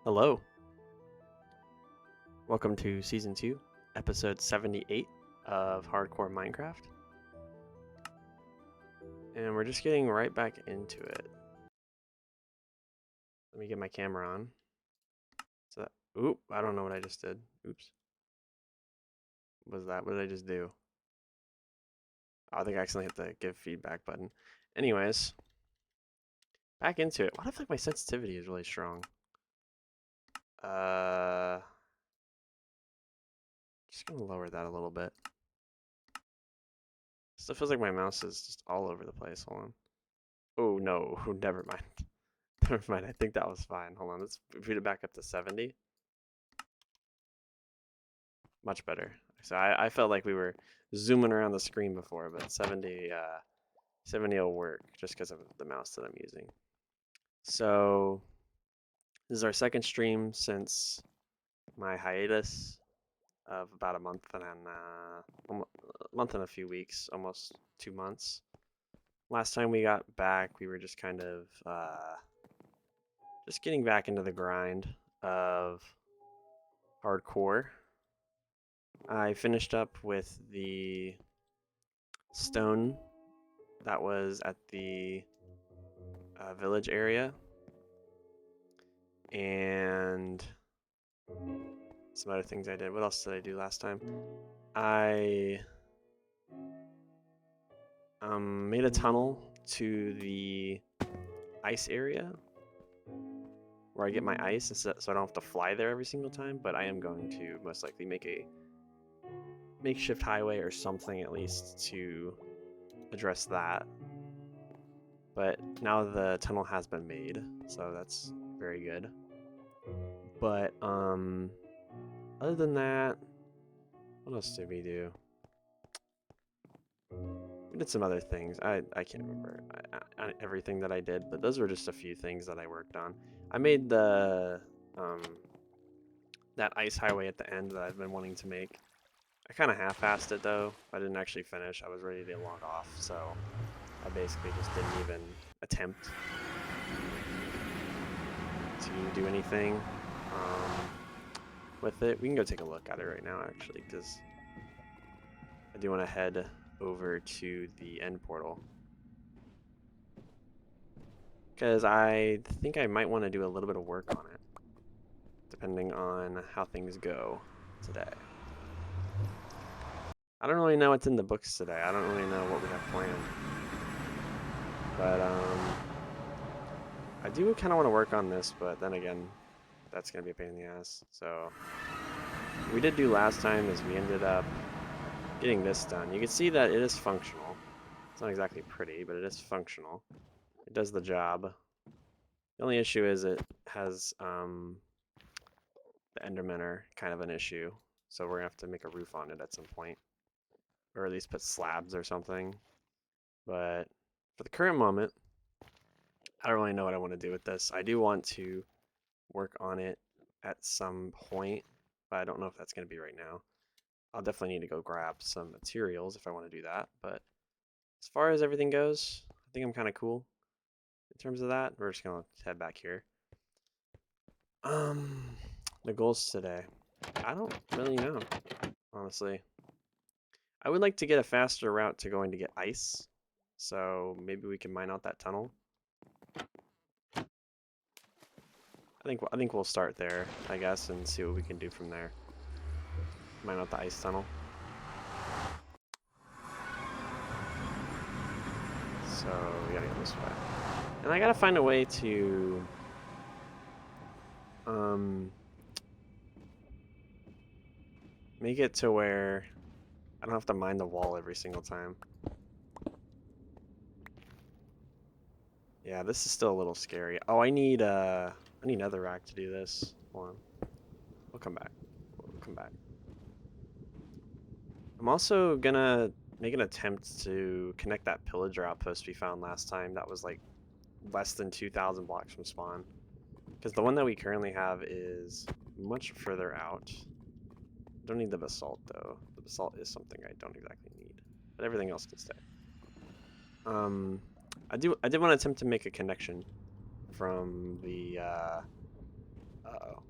Hello. Welcome to Season 2, Episode 78 of Hardcore Minecraft. And we're just getting right back into it. Let me get my camera on. So oop, I don't know what I just did. Oops. What was that? What did I just do? Oh, I think I accidentally hit the give feedback button. Anyways, back into it. What if like my sensitivity is really strong? Just gonna lower that a little bit. Still feels like my mouse is just all over the place. Hold on. Oh no, never mind. Never mind, I think that was fine. Hold on, let's boot it back up to 70. Much better. So I felt like we were zooming around the screen before, but 70 will work just because of the mouse that I'm using. So this is our second stream since my hiatus of about a month and a few weeks, almost 2 months. Last time we got back, we were just kind of just getting back into the grind of hardcore. I finished up with the stone that was at the village area and some other things I did. What else did I do last time? I made a tunnel to the ice area where I get my ice so I don't have to fly there every single time, but I am going to most likely make a makeshift highway or something at least to address that. But now the tunnel has been made, so that's very good. But other than that, what else did we do? We did some other things. I can't remember everything that I did, but those were just a few things that I worked on. I made the that ice highway at the end that I've been wanting to make. I kind of half-assed it though. I didn't actually finish. I was ready to log off, so I basically just didn't even attempt to do anything with it. We can go take a look at it right now, actually, because I do want to head over to the end portal. Because I think I might want to do a little bit of work on it, depending on how things go today. I don't really know what's in the books today. I don't really know what we have planned. But I do kind of want to work on this, but then again, that's going to be a pain in the ass. So what we did do last time is we ended up getting this done. You can see that it is functional. It's not exactly pretty, but it is functional. It does the job. The only issue is it has the Endermen are kind of an issue. So we're going to have to make a roof on it at some point. Or at least put slabs or something. But for the current moment, I don't really know what I want to do with this. I do want to work on it at some point, but I don't know if that's going to be right now. I'll definitely need to go grab some materials if I want to do that. But as far as everything goes, I think I'm kind of cool in terms of that. We're just going to head back here. The goals today. I don't really know, honestly. I would like to get a faster route to going to get ice. So maybe we can mine out that tunnel. I think we'll start there, I guess, and see what we can do from there. Mine out the ice tunnel. So we gotta go this way. And I gotta find a way to make it to where I don't have to mine the wall every single time. Yeah, this is still a little scary. Oh, I need netherrack to do this. Hold on. We'll come back. We'll come back. I'm also gonna make an attempt to connect that pillager outpost we found last time. That was like less than 2,000 blocks from spawn. Because the one that we currently have is much further out. Don't need the basalt though. The basalt is something I don't exactly need. But everything else can stay. I did want to attempt to make a connection from the Uh-oh.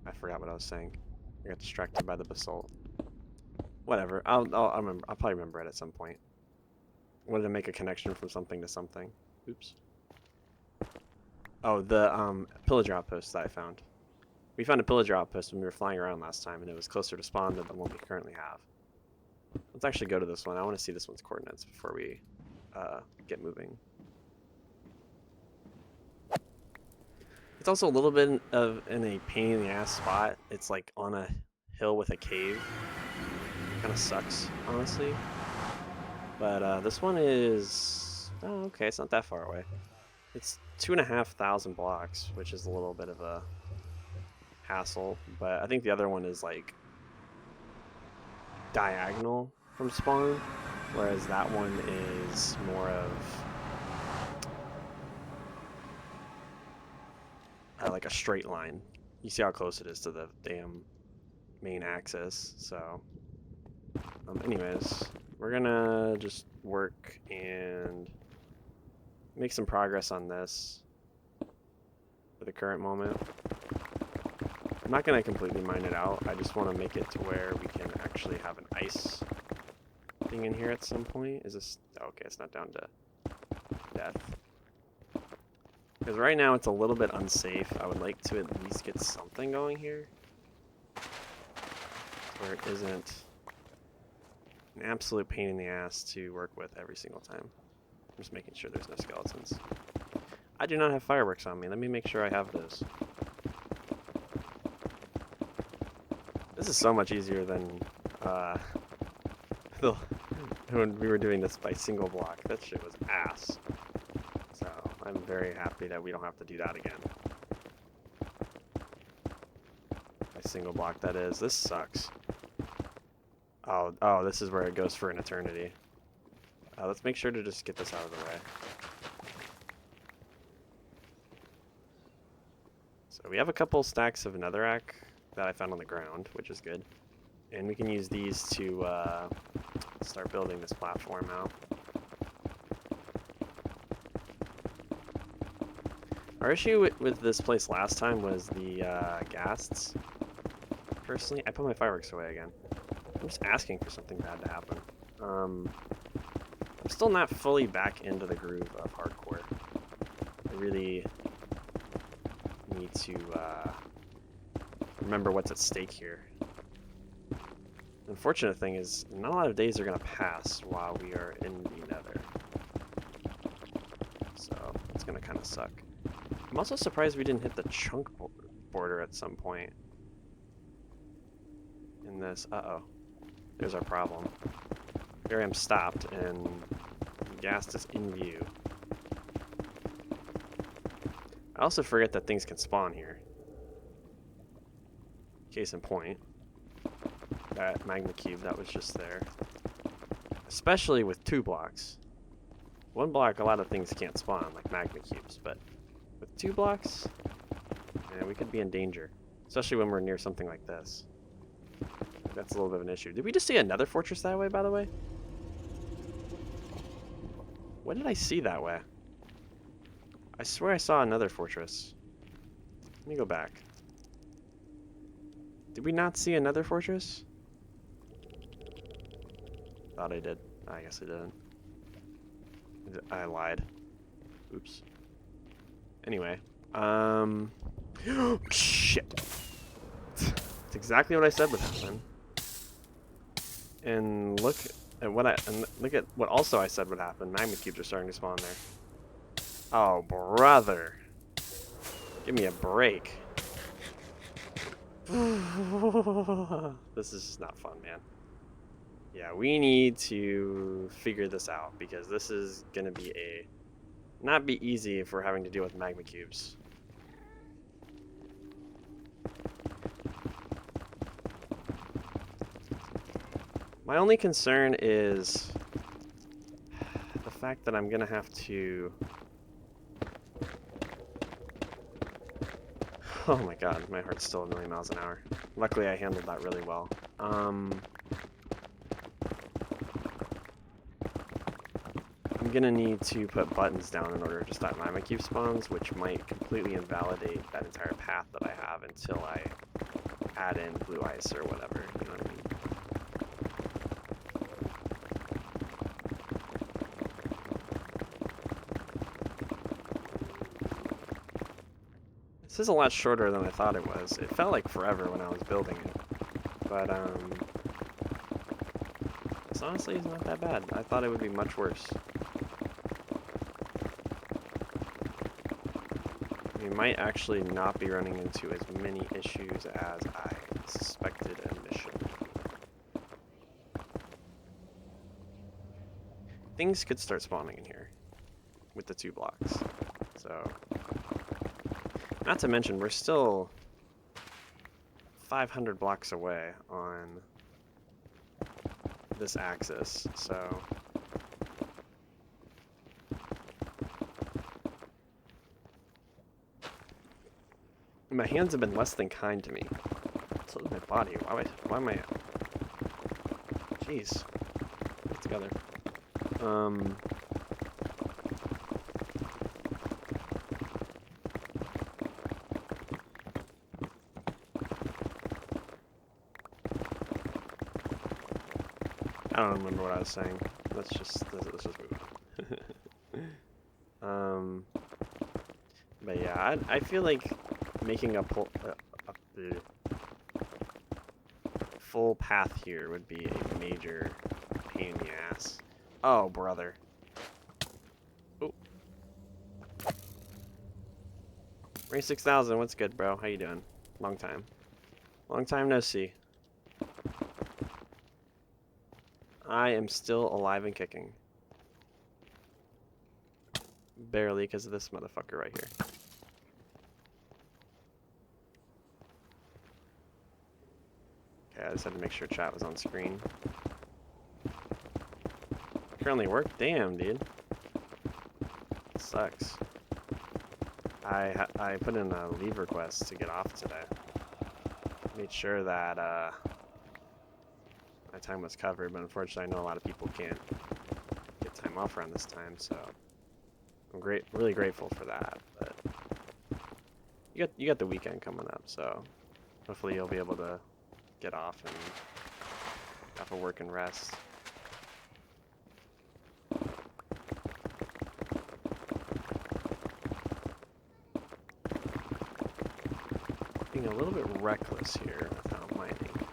I forgot what I was saying. I got distracted by the basalt. Whatever. I'll remember. I'll probably remember it at some point. Wanted to make a connection from something to something. Oops. Oh, the pillager outpost that I found. We found a pillager outpost when we were flying around last time, and it was closer to spawn than the one we currently have. Let's actually go to this one. I want to see this one's coordinates before we get moving. It's also a little bit of in a pain in the ass spot. It's like on a hill with a cave. Kind of sucks, honestly. But this one is... Oh, okay, it's not that far away. It's 2,500 blocks, which is a little bit of a hassle. But I think the other one is like diagonal from spawn, whereas that one is more of like a straight line. You see how close it is to the damn main axis. So anyways, we're gonna just work and make some progress on this for the current moment. I'm not gonna completely mine it out. I just want to make it to where we can actually have an ice thing in here at some point. Is this... Okay, it's not down to death. Because right now it's a little bit unsafe. I would like to at least get something going here, where it isn't an absolute pain in the ass to work with every single time. I'm just making sure there's no skeletons. I do not have fireworks on me. Let me make sure I have those. This is so much easier than when we were doing this by single block. That shit was ass. So I'm very happy that we don't have to do that again. By single block, that is. This sucks. Oh, this is where it goes for an eternity. Let's make sure to just get this out of the way. So we have a couple stacks of netherrack that I found on the ground, which is good. And we can use these to start building this platform out. Our issue with this place last time was the ghasts. Personally, I put my fireworks away again. I'm just asking for something bad to happen. I'm still not fully back into the groove of hardcore. I really need to remember what's at stake here. The unfortunate thing is, not a lot of days are going to pass while we are in the nether. So, it's going to kind of suck. I'm also surprised we didn't hit the chunk border at some point in this. Uh-oh. There's our problem. Here I am stopped, and ghast is in view. I also forget that things can spawn here. Case in point, that magma cube that was just there. Especially with 2 blocks. 1 block, a lot of things can't spawn, like magma cubes, but with 2 blocks, yeah, we could be in danger. Especially when we're near something like this. That's a little bit of an issue. Did we just see another fortress that way, by the way? What did I see that way? I swear I saw another fortress. Let me go back. Did we not see another fortress? Thought I did. I guess I didn't. I lied. Oops. Anyway. Shit. That's exactly what I said would happen. And look at what also I said would happen. Magma cubes are starting to spawn there. Oh, brother. Give me a break. This is not fun, man. Yeah, we need to figure this out, because this is going to be not be easy if we're having to deal with magma cubes. My only concern is the fact that I'm going to have to... Oh my god, my heart's still a million miles an hour. Luckily I handled that really well. I'm gonna need to put buttons down in order to stop Mimikyu spawns, which might completely invalidate that entire path that I have until I add in blue ice or whatever, you know what I mean? This is a lot shorter than I thought it was. It felt like forever when I was building it, but this honestly is not that bad. I thought it would be much worse. We might actually not be running into as many issues as I suspected initially. Things could start spawning in here with the 2 blocks. So, not to mention, we're still 500 blocks away on this axis, so my hands have been less than kind to me. So is my body. Why am I? Jeez. Get together. I don't remember what I was saying. Let's just move on. But yeah, I feel like making a full path here would be a major pain in the ass. Oh, brother. Oh. Ray 6000, what's good, bro? How you doing? Long time. Long time no see. I am still alive and kicking. Barely because of this motherfucker right here. Okay, I just had to make sure chat was on screen. Currently work? Damn, dude. Sucks. I put in a leave request to get off today. Made sure that my time was covered, but unfortunately I know a lot of people can't get time off around this time, so I'm really grateful for that. But you got the weekend coming up, so hopefully you'll be able to get off and have a work and rest. Being a little bit reckless here without mining.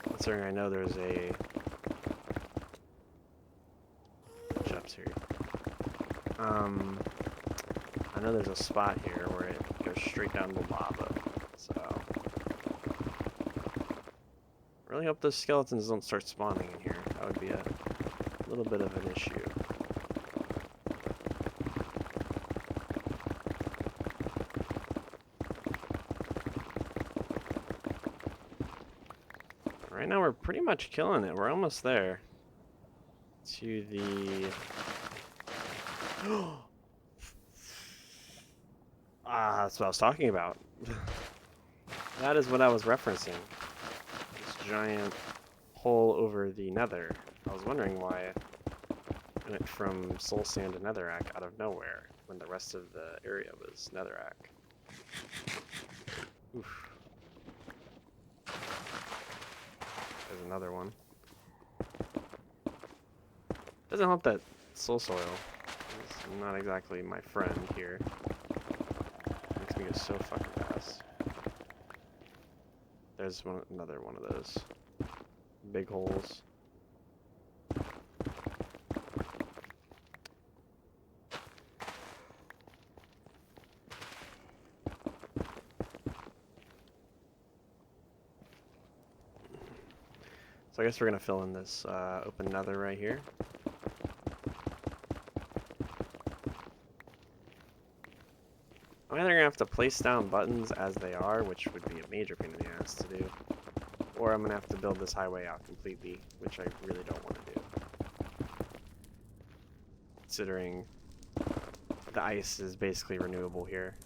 Considering I know there's a jumps here. I know there's a spot here where it goes straight down the lava, so really hope those skeletons don't start spawning in here. That would be a little bit of an issue. Right now we're pretty much killing it. We're almost there to the that's what I was talking about. That is what I was referencing. This giant hole over the nether. I was wondering why it went from soul sand to netherrack out of nowhere when the rest of the area was netherrack. Oof. There's another one. Doesn't help that soul soil is not exactly my friend here. Makes me go so fucking fast. There's another one of those big holes. So I guess we're gonna fill in this open nether right here. I'm either gonna have to place down buttons as they are, which would be a major pain in the ass to do, or I'm gonna have to build this highway out completely, which I really don't want to do. Considering the ice is basically renewable here.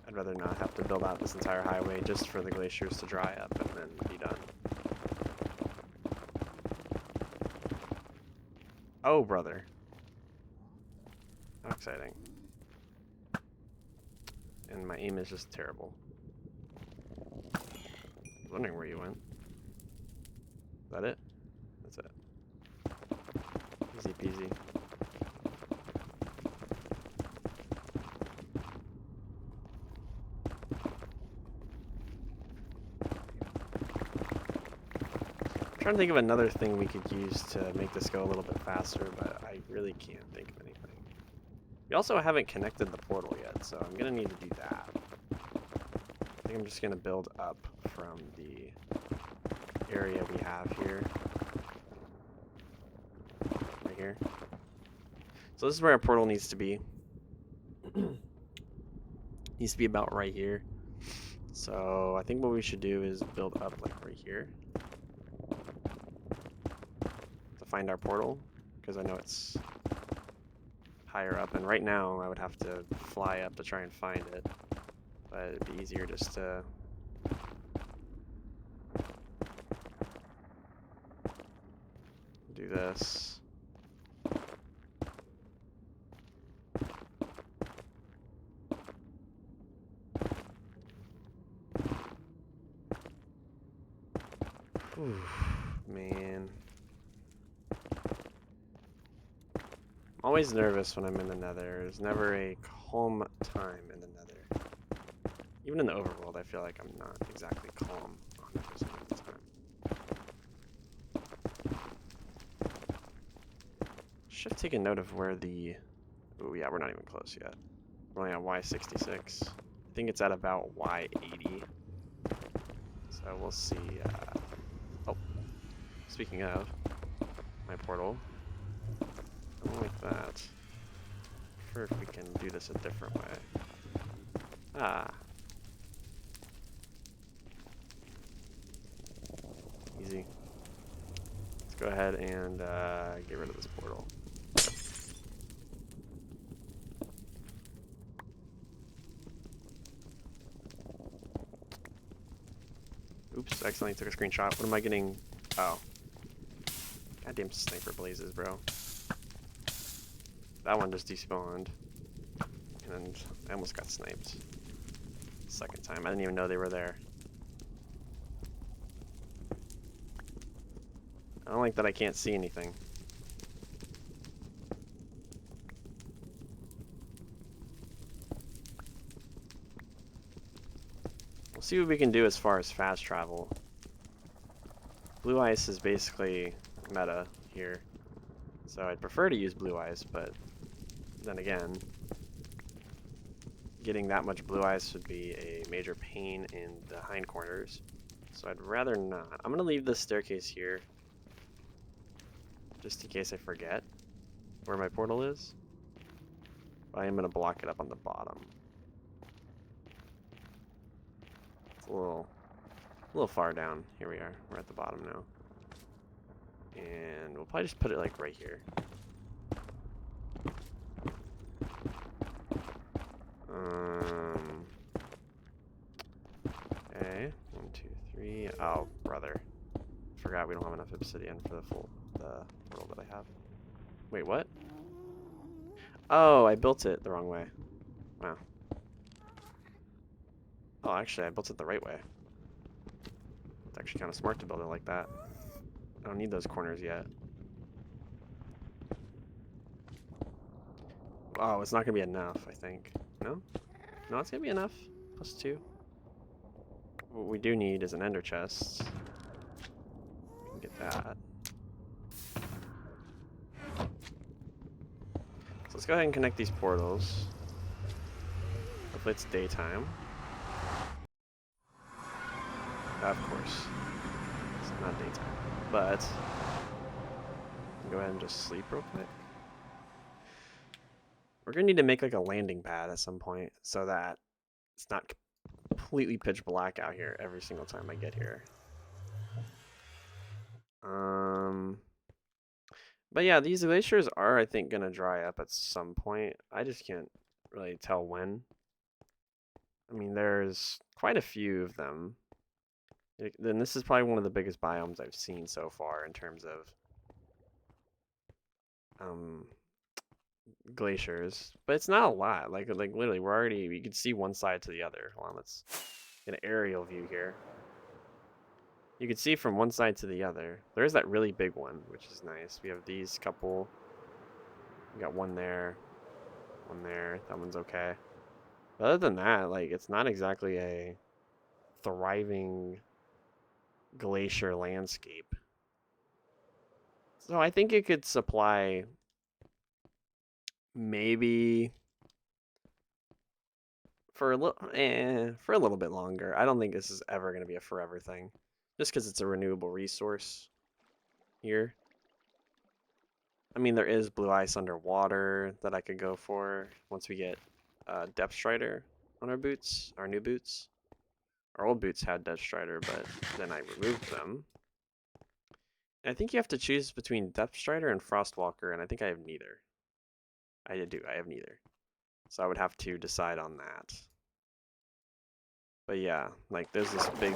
I'd rather not have to build out this entire highway just for the glaciers to dry up and then be done. Oh, brother. How exciting. And my aim is just terrible. I was wondering where you went. Is that it? That's it. Easy peasy. I'm trying to think of another thing we could use to make this go a little bit faster, but I really can't think of anything. We also haven't connected the portal yet, so I'm gonna need to do that. I think I'm just gonna build up from the area we have here. Right here. So this is where our portal needs to be. Needs to be about right here. So I think what we should do is build up like right here to find our portal, because I know it's higher up, and right now I would have to fly up to try and find it, but it'd be easier just to do this. Whew, man. I'm always nervous when I'm in the Nether. There's never a calm time in the Nether. Even in the overworld, I feel like I'm not exactly calm 100% of the time. Should have taken note of where the... Oh yeah, we're not even close yet. We're only at Y66. I think it's at about Y80. So we'll see. Oh, speaking of, my portal. I don't like that. I prefer if we can do this a different way. Ah. Easy. Let's go ahead and get rid of this portal. Oops, I accidentally took a screenshot. What am I getting? Oh. Goddamn sniper blazes, bro. That one just despawned. And I almost got sniped. Second time. I didn't even know they were there. I don't like that I can't see anything. We'll see what we can do as far as fast travel. Blue ice is basically meta here. So I'd prefer to use blue ice, but then again, getting that much blue ice would be a major pain in the hindquarters. So I'd rather not. I'm going to leave this staircase here, just in case I forget where my portal is. But I am going to block it up on the bottom. It's a little far down. Here we are. We're at the bottom now. And we'll probably just put it like right here. Okay, 1, 2, 3. Oh, brother. Forgot we don't have enough obsidian for the portal that I have. Wait, what? Oh, I built it the wrong way. Wow. Oh, actually, I built it the right way. It's actually kind of smart to build it like that. I don't need those corners yet. Oh, it's not going to be enough, I think. No? No, it's going to be enough. +2. What we do need is an ender chest. Get that. So let's go ahead and connect these portals. Hopefully it's daytime. Of course. It's not daytime. But go ahead and just sleep real quick. We're gonna need to make like a landing pad at some point so that it's not completely pitch black out here every single time I get here. But yeah, these glaciers are, I think, gonna dry up at some point. I just can't really tell when. I mean, there's quite a few of them. Then this is probably one of the biggest biomes I've seen so far in terms of glaciers, but it's not a lot. Like literally, we can see one side to the other. Hold on, let's get an aerial view here. You can see from one side to the other. There's that really big one, which is nice. We have these couple. We got one there, one there. That one's okay. But other than that, like, it's not exactly a thriving glacier landscape. So I think it could supply maybe for a little bit longer. I don't think this is ever going to be a forever thing, just because it's a renewable resource here. I mean, there is blue ice underwater that I could go for once we get depth strider on our boots, our new boots. Our old boots had depth strider, but then I removed them. And I think you have to choose between depth strider and frostwalker, and I think I have neither. I have neither. So I would have to decide on that. But yeah, like there's this big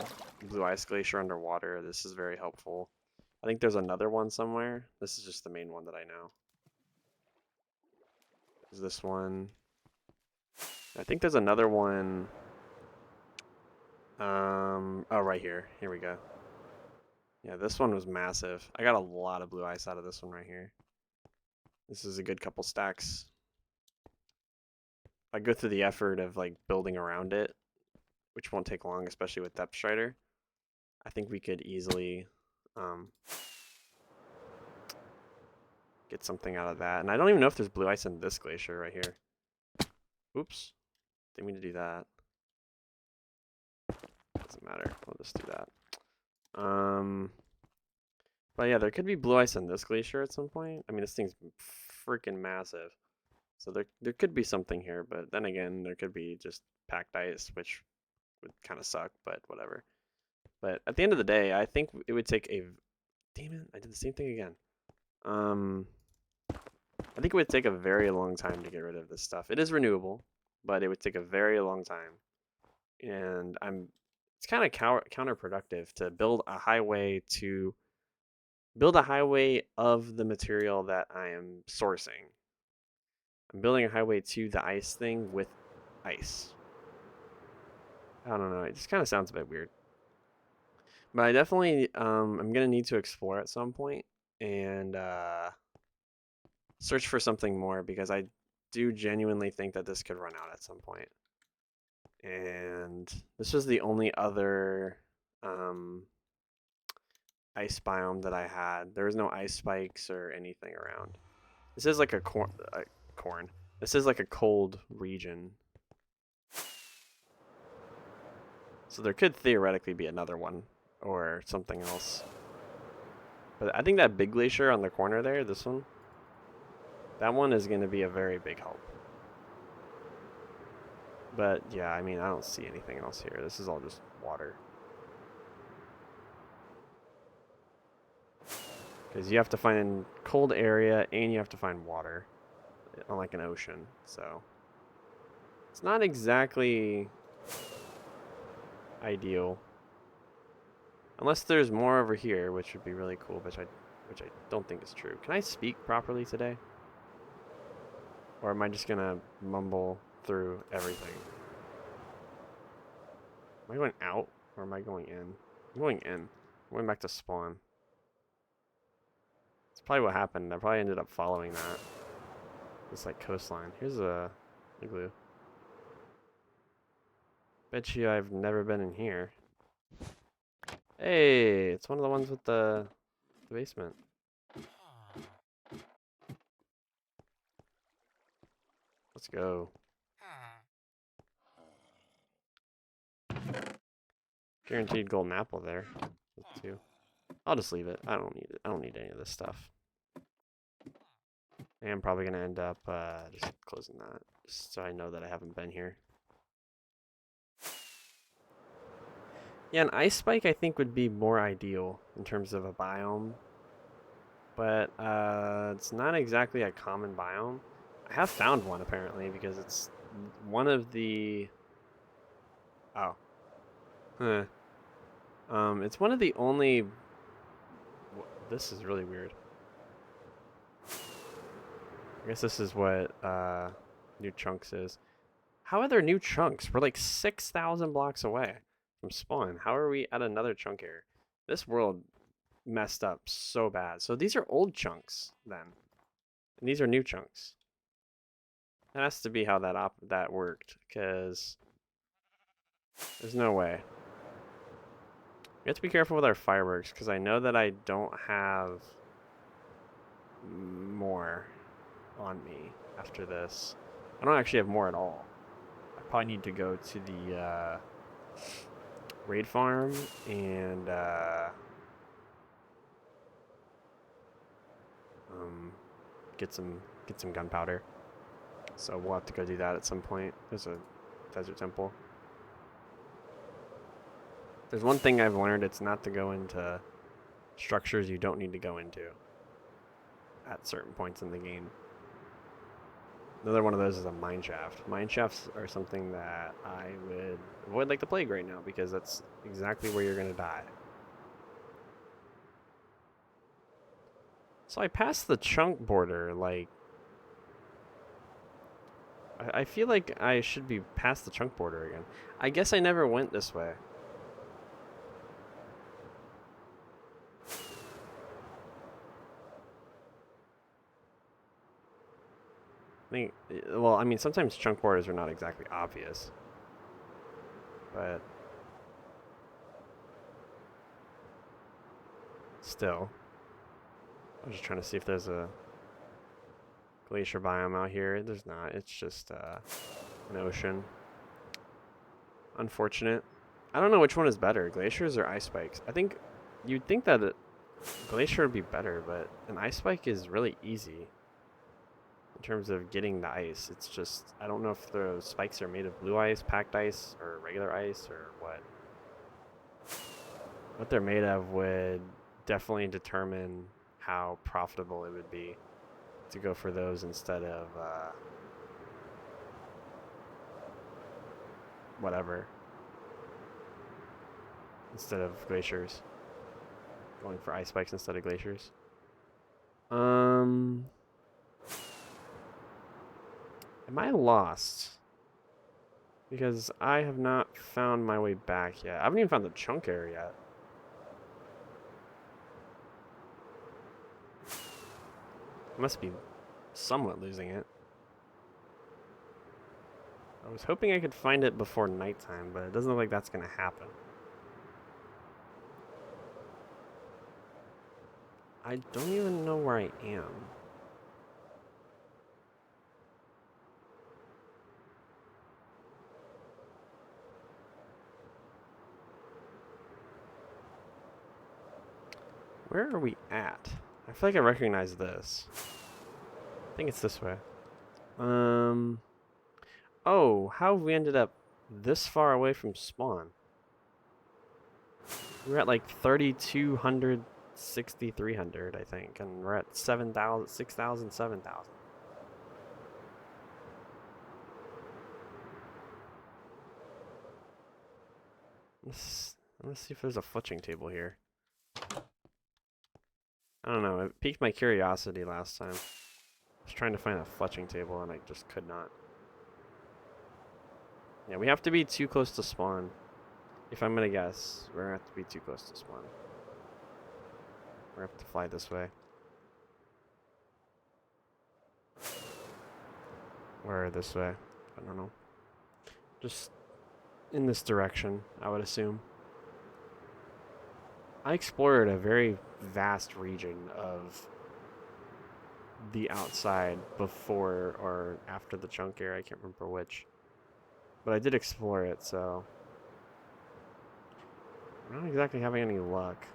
blue ice glacier underwater. This is very helpful. I think there's another one somewhere. This is just the main one that I know. There's this one. I think there's another one. Oh, right here. Here we go. Yeah, this one was massive. I got a lot of blue ice out of this one right here. This is a good couple stacks. I go through the effort of like building around it, which won't take long, especially with depth strider. I think we could easily get something out of that. And I don't even know if there's blue ice in this glacier right here. Oops. Didn't mean to do that. Doesn't matter. We'll just do that. But yeah, there could be blue ice in this glacier at some point. I mean, this thing's freaking massive. So there could be something here, but then again, there could be just packed ice, which would kind of suck, but whatever. But at the end of the day, I think it would take a... Damn it, I did the same thing again. I think it would take a very long time to get rid of this stuff. It is renewable, but it would take a very long time. And it's kind of counterproductive to build a highway of the material that I am sourcing. I'm building a highway to the ice thing with ice. I don't know. It just kind of sounds a bit weird. But I definitely, I'm going to need to explore at some point and search for something more because I do genuinely think that this could run out at some point. And this was the only other ice biome that I had. There was no ice spikes or anything around. This is like a corn. This is like a cold region. So there could theoretically be another one or something else. But I think that big glacier on the corner there, this one, that one is going to be a very big help. But yeah, I mean, I don't see anything else here. This is all just water. Because you have to find a cold area and you have to find water, unlike an ocean. So it's not exactly ideal. Unless there's more over here, which would be really cool, which I don't think is true. Can I speak properly today? Or am I just gonna mumble through everything? Am I going out or am I going in? I'm going in. I'm going back to spawn. That's probably what happened. I probably ended up following that. This like coastline. Here's a igloo. Bet you I've never been in here. Hey, it's one of the ones with the basement. Let's go. Guaranteed golden apple there. Too. I'll just leave it. I don't need it. I don't need any of this stuff. And I'm probably gonna end up just closing that, just so I know that I haven't been here. Yeah, an ice spike I think would be more ideal in terms of a biome, but it's not exactly a common biome. I have found one apparently because it's one of the it's one of the only. This is really weird. I guess this is what new chunks is. How are there new chunks? We're like 6,000 blocks away from spawn. How are we at another chunk here? This world messed up so bad. So these are old chunks then. And these are new chunks. That has to be how that worked, because there's no way. We have to be careful with our fireworks, because I know that I don't have more on me after this. I don't actually have more at all. I probably need to go to the raid farm and get some gunpowder. So we'll have to go do that at some point. There's a desert temple. There's one thing I've learned, it's not to go into structures you don't need to go into at certain points in the game. Another one of those is a mine shaft. Mine shafts are something that I would avoid like the plague right now, because that's exactly where you're going to die. So I passed the chunk border, like... I feel like I should be past the chunk border again. I guess I never went this way. Well, I mean, sometimes chunk borders are not exactly obvious. But... still. I was just trying to see if there's a glacier biome out here. There's not. It's just an ocean. Unfortunate. I don't know which one is better, glaciers or ice spikes. I think you'd think that glacier would be better, but an ice spike is really easy in terms of getting the ice. It's just, I don't know if the spikes are made of blue ice, packed ice, or regular ice, or what. What they're made of would definitely determine how profitable it would be to go for those instead of whatever. Instead of glaciers. Going for ice spikes instead of glaciers. Am I lost? Because I have not found my way back yet. I haven't even found the chunk area yet. I must be somewhat losing it. I was hoping I could find it before nighttime, but it doesn't look like that's going to happen. I don't even know where I am. Where are we at? I feel like I recognize this. I think it's this way. Oh, how have we ended up this far away from spawn? We're at like 3,200, 6,300, I think, and we're at 7,000, 6,000, 7,000. Let's see if there's a fletching table here. I don't know, it piqued my curiosity last time. I was trying to find a fletching table and I just could not. Yeah, we have to be too close to spawn. If I'm gonna guess, we're gonna have to be too close to spawn. We're gonna have to fly this way. Or this way. I don't know. Just in this direction, I would assume. I explored a very vast region of the outside before or after the chunk area. I can't remember which. But I did explore it, so I'm not exactly having any luck.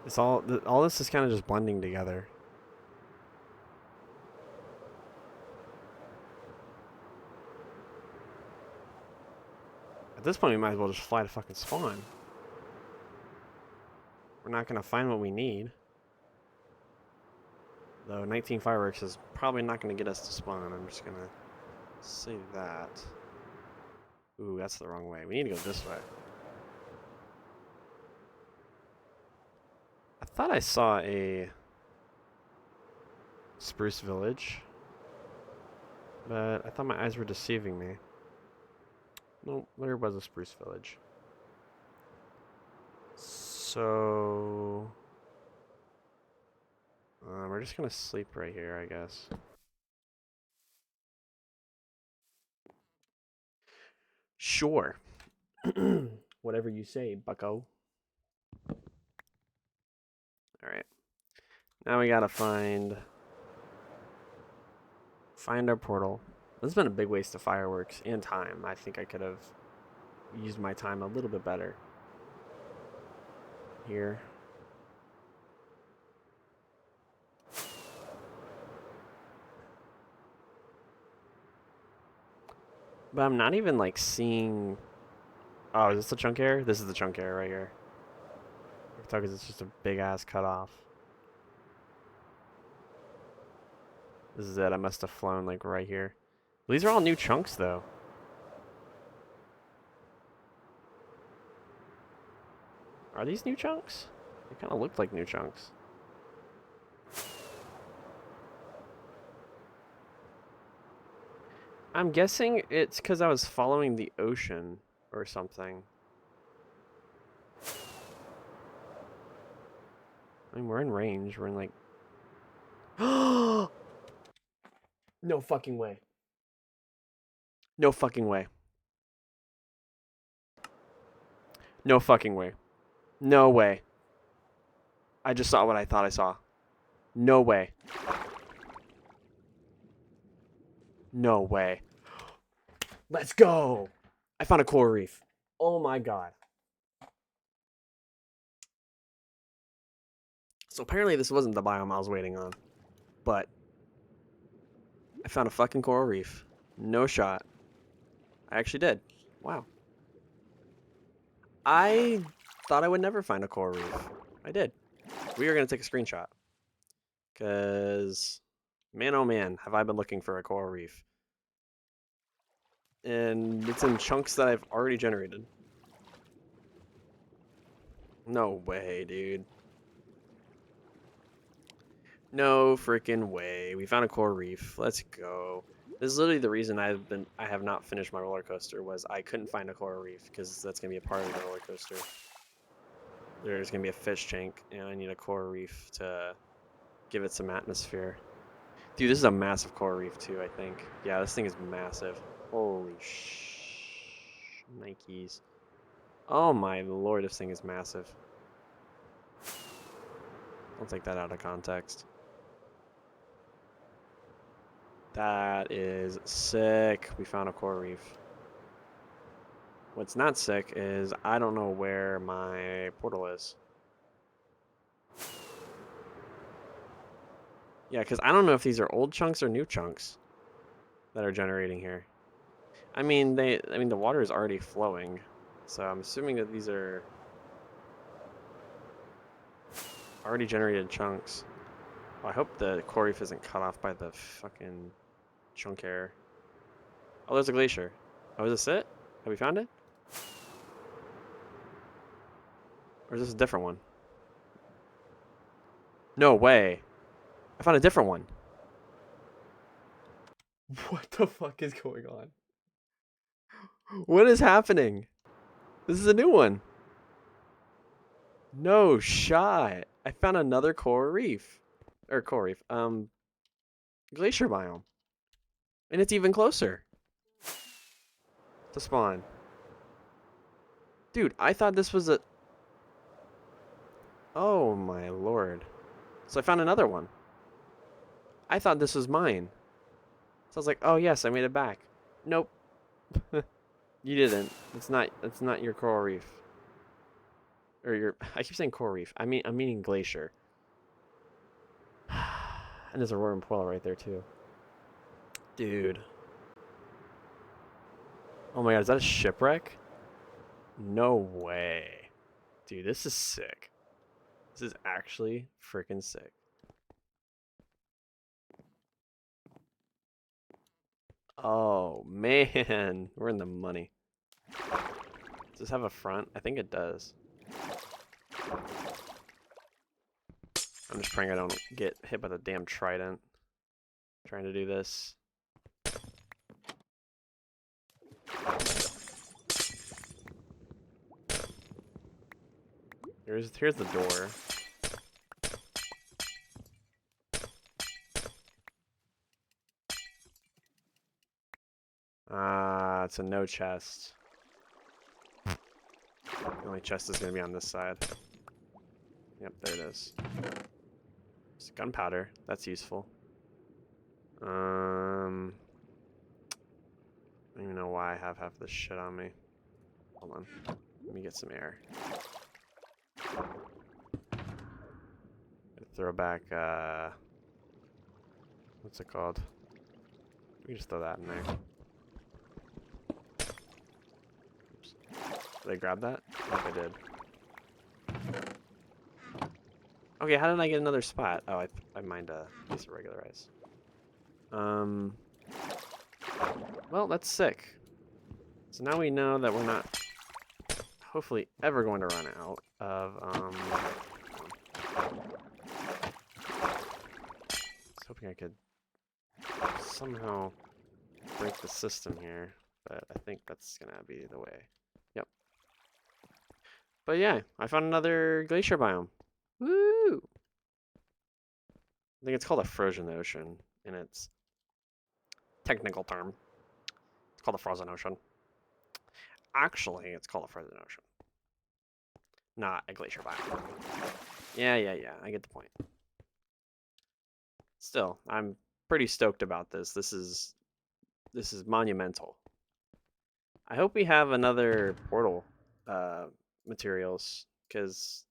It's all this is kind of just blending together. At this point, we might as well just fly to fucking spawn. We're not gonna find what we need. Though 19 fireworks is probably not gonna get us to spawn. I'm just gonna say that. Ooh, that's the wrong way. We need to go this way. I thought I saw a spruce village, but I thought my eyes were deceiving me. No, there was a spruce village. So we're just gonna sleep right here, I guess. Sure. Whatever you say, bucko. Alright. Now we gotta find our portal. This has been a big waste of fireworks and time. I think I could have used my time a little bit better. Here. But I'm not even like seeing. Oh, is this the chunk area? This is the chunk area right here. Because it's just a big ass cutoff. This is it. I must have flown like right here. These are all new chunks though. Are these new chunks? They kind of look like new chunks. I'm guessing it's because I was following the ocean or something. I mean, we're in range. We're in like... No fucking way. No fucking way. No fucking way. No way. I just saw what I thought I saw. No way. No way. Let's go. I found a coral reef. Oh my god. So apparently this wasn't the biome I was waiting on. But I found a fucking coral reef. No shot. I actually did. Wow. I thought I would never find a coral reef. I did. We are going to take a screenshot. Because, man oh man, have I been looking for a coral reef. And it's in chunks that I've already generated. No way, dude. No freaking way. We found a coral reef. Let's go. This is literally the reason I have not finished my roller coaster was I couldn't find a coral reef because that's gonna be a part of the roller coaster. There's gonna be a fish tank and I need a coral reef to give it some atmosphere. Dude, this is a massive coral reef too, I think. Yeah, this thing is massive. Holy Nikes. Oh my lord, this thing is massive. Don't take that out of context. That is sick. We found a coral reef. What's not sick is I don't know where my portal is. Yeah, because I don't know if these are old chunks or new chunks that are generating here. I mean, the water is already flowing, so I'm assuming that these are already generated chunks. Well, I hope the coral reef isn't cut off by the fucking chunk air. Oh, there's a glacier. Oh, is this it? Have we found it? Or is this a different one? No way. I found a different one. What the fuck is going on? What is happening? This is a new one. No shot. I found another coral reef. Or coral reef. Glacier biome. And it's even closer to spawn. Dude, I thought this was a... Oh my lord. So I found another one. I thought this was mine. So I was like, oh yes, I made it back. Nope. You didn't. It's not your coral reef. Or your... I keep saying coral reef. I'm meaning glacier. And there's a roaring pool right there too. Dude. Oh my god, is that a shipwreck? No way. Dude, this is sick. This is actually freaking sick. Oh man, we're in the money. Does this have a front? I think it does. I'm just praying I don't get hit by the damn trident. Trying to do this. Here's the door. It's a no chest. The only chest is gonna be on this side. Yep, there it is. It's gunpowder. That's useful. I don't even know why I have half this shit on me. Hold on. Let me get some air. Throw back, what's it called? We can just throw that in there. Oops. Did I grab that? I think I did. Okay, how did I get another spot? Oh, I mined a piece of regular ice. Well, that's sick. So now we know that we're not, hopefully, ever going to run out of, I was hoping I could somehow break the system here, but I think that's gonna be the way. Yep. But yeah, I found another glacier biome. Woo! I think it's called a frozen ocean in its technical term. It's called a frozen ocean. Actually, it's called a frozen ocean, not a glacier biome. Yeah, I get the point. Still, I'm pretty stoked about this. This is monumental. I hope we have another portal materials, because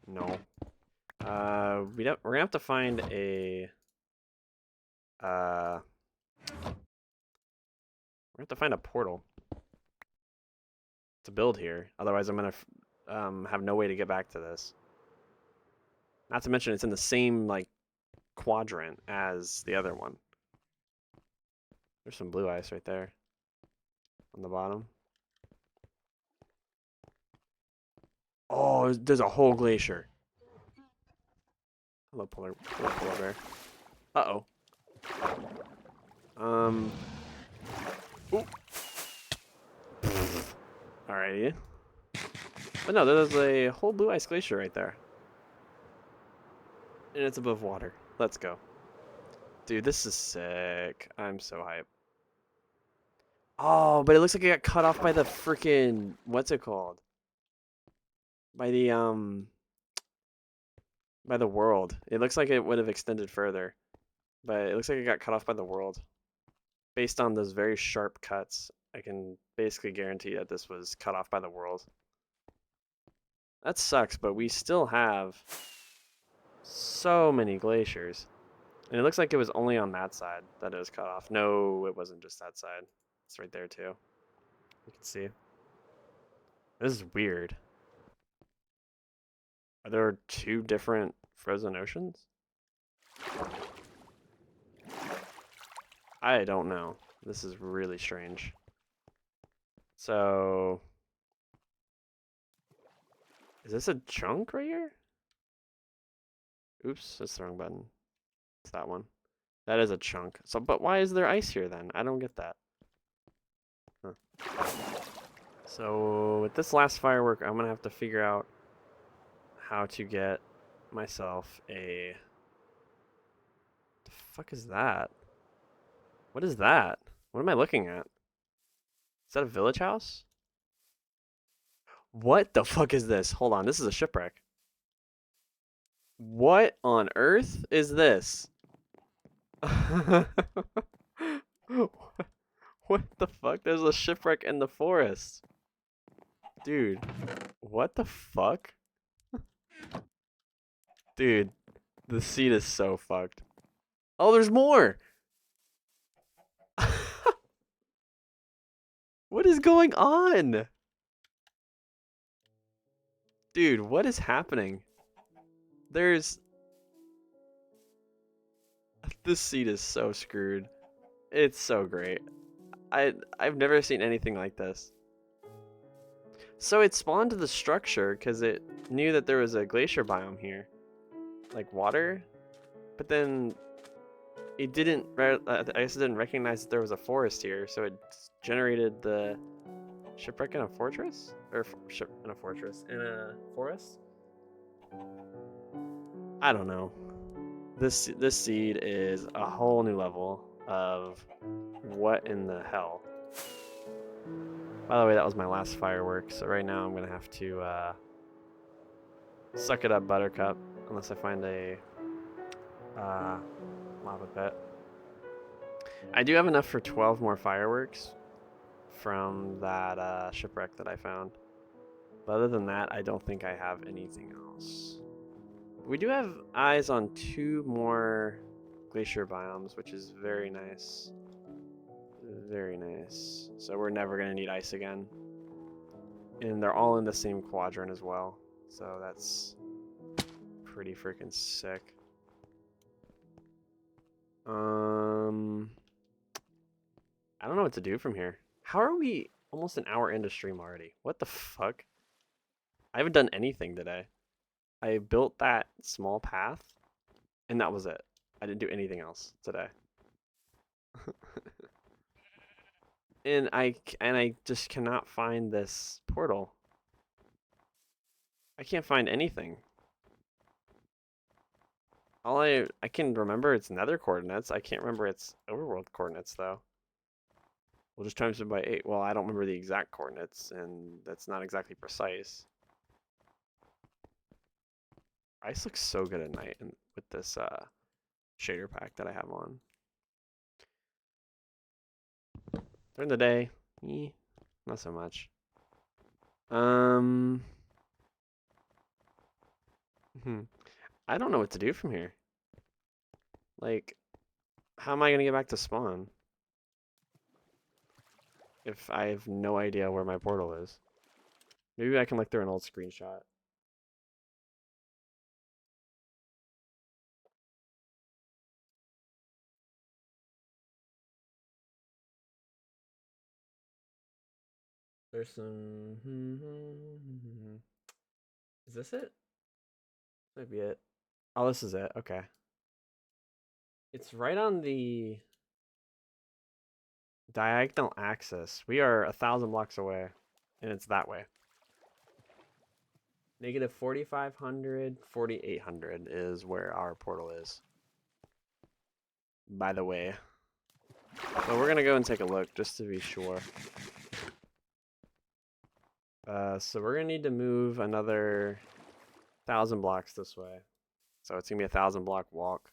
no. We're gonna have to find a portal to build here. Otherwise, I'm gonna have no way to get back to this. Not to mention, it's in the same like quadrant as the other one. There's some blue ice right there on the bottom. Oh, there's a whole glacier. Hello, polar bear. Uh-oh. Ooh. Alrighty. But no, there's a whole blue ice glacier right there. And it's above water. Let's go. Dude, this is sick. I'm so hyped. Oh, but it looks like it got cut off by the freaking, what's it called? By the world. It looks like it would have extended further, but it looks like it got cut off by the world. Based on those very sharp cuts, I can basically guarantee that this was cut off by the world. That sucks, but we still have so many glaciers. And it looks like it was only on that side that it was cut off. No, it wasn't just that side. It's right there too. You can see. This is weird. Are there two different frozen oceans? I don't know. This is really strange. So, is this a chunk right here? Oops, that's the wrong button. It's that one. That is a chunk. So, but why is there ice here then? I don't get that. Huh. So, with this last firework, I'm gonna have to figure out how to get myself a... The fuck is that? What is that? What am I looking at? Is that a village house? What the fuck is this? Hold on, this is a shipwreck. What on earth is this? What the fuck? There's a shipwreck in the forest. Dude, what the fuck? Dude, the seed is so fucked. Oh, there's more! What is going on? Dude, what is happening? There's... This seed is so screwed. It's so great. I've never seen anything like this. So it spawned the structure because it knew that there was a glacier biome here, like water. But then it didn't. I guess it didn't recognize that there was a forest here, so it generated the shipwreck in a fortress, or ship in a fortress in a forest. I don't know. This seed is a whole new level of what in the hell. By the way, that was my last firework, so right now I'm gonna have to suck it up, Buttercup, unless I find a lava pit. I do have enough for 12 more fireworks from that shipwreck that I found. But other than that, I don't think I have anything else. We do have eyes on 2 more glacier biomes, which is very nice. Very nice. So we're never going to need ice again. And they're all in the same quadrant as well. So that's pretty freaking sick. I don't know what to do from here. How are we almost an hour into stream already? What the fuck? I haven't done anything today. I built that small path, and that was it. I didn't do anything else today. and I just cannot find this portal. I can't find anything. All I can remember it's nether coordinates. I can't remember its overworld coordinates though. We'll just times it by 8. Well, I don't remember the exact coordinates, and that's not exactly precise. Ice looks so good at night and with this shader pack that I have on. During the day, not so much. I don't know what to do from here. Like, how am I gonna get back to spawn if I have no idea where my portal is? Maybe I can look through an old screenshot. There's some. Is this it? Might be it. Oh, this is it. Okay. It's right on the diagonal axis. We are 1,000 blocks away, and it's that way. Negative 4,500, 4,800 is where our portal is. By the way. So we're gonna go and take a look just to be sure. So we're gonna need to move another 1,000 blocks this way. So it's gonna be a 1,000 block walk,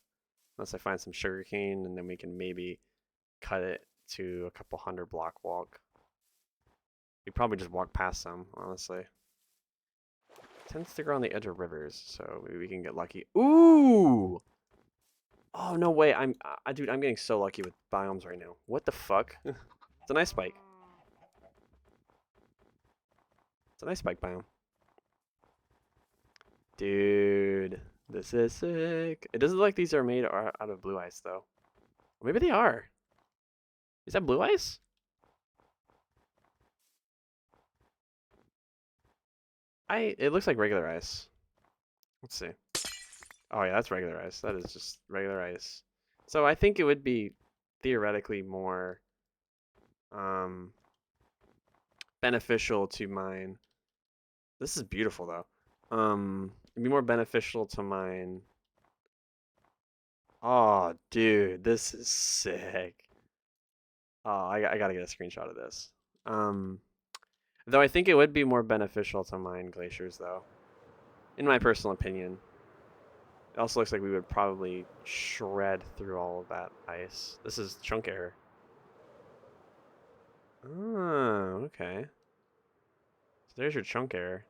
unless I find some sugarcane, and then we can maybe cut it to a couple 100 block walk. We probably just walk past some, honestly. It tends to grow on the edge of rivers, so maybe we can get lucky. Ooh! Oh no way! Dude, I'm getting so lucky with biomes right now. What the fuck? It's a nice spike. It's a nice spike biome. Dude, this is sick. It doesn't look like these are made out of blue ice, though. Maybe they are. Is that blue ice? It looks like regular ice. Let's see. Oh yeah, that's regular ice. That is just regular ice. So I think it would be theoretically more beneficial to mine. This is beautiful though. It'd be more beneficial to mine. Oh, dude, this is sick. Oh, I gotta get a screenshot of this. Though I think it would be more beneficial to mine glaciers, though, in my personal opinion. It also looks like we would probably shred through all of that ice. This is chunk error. Oh, okay. So there's your chunk error.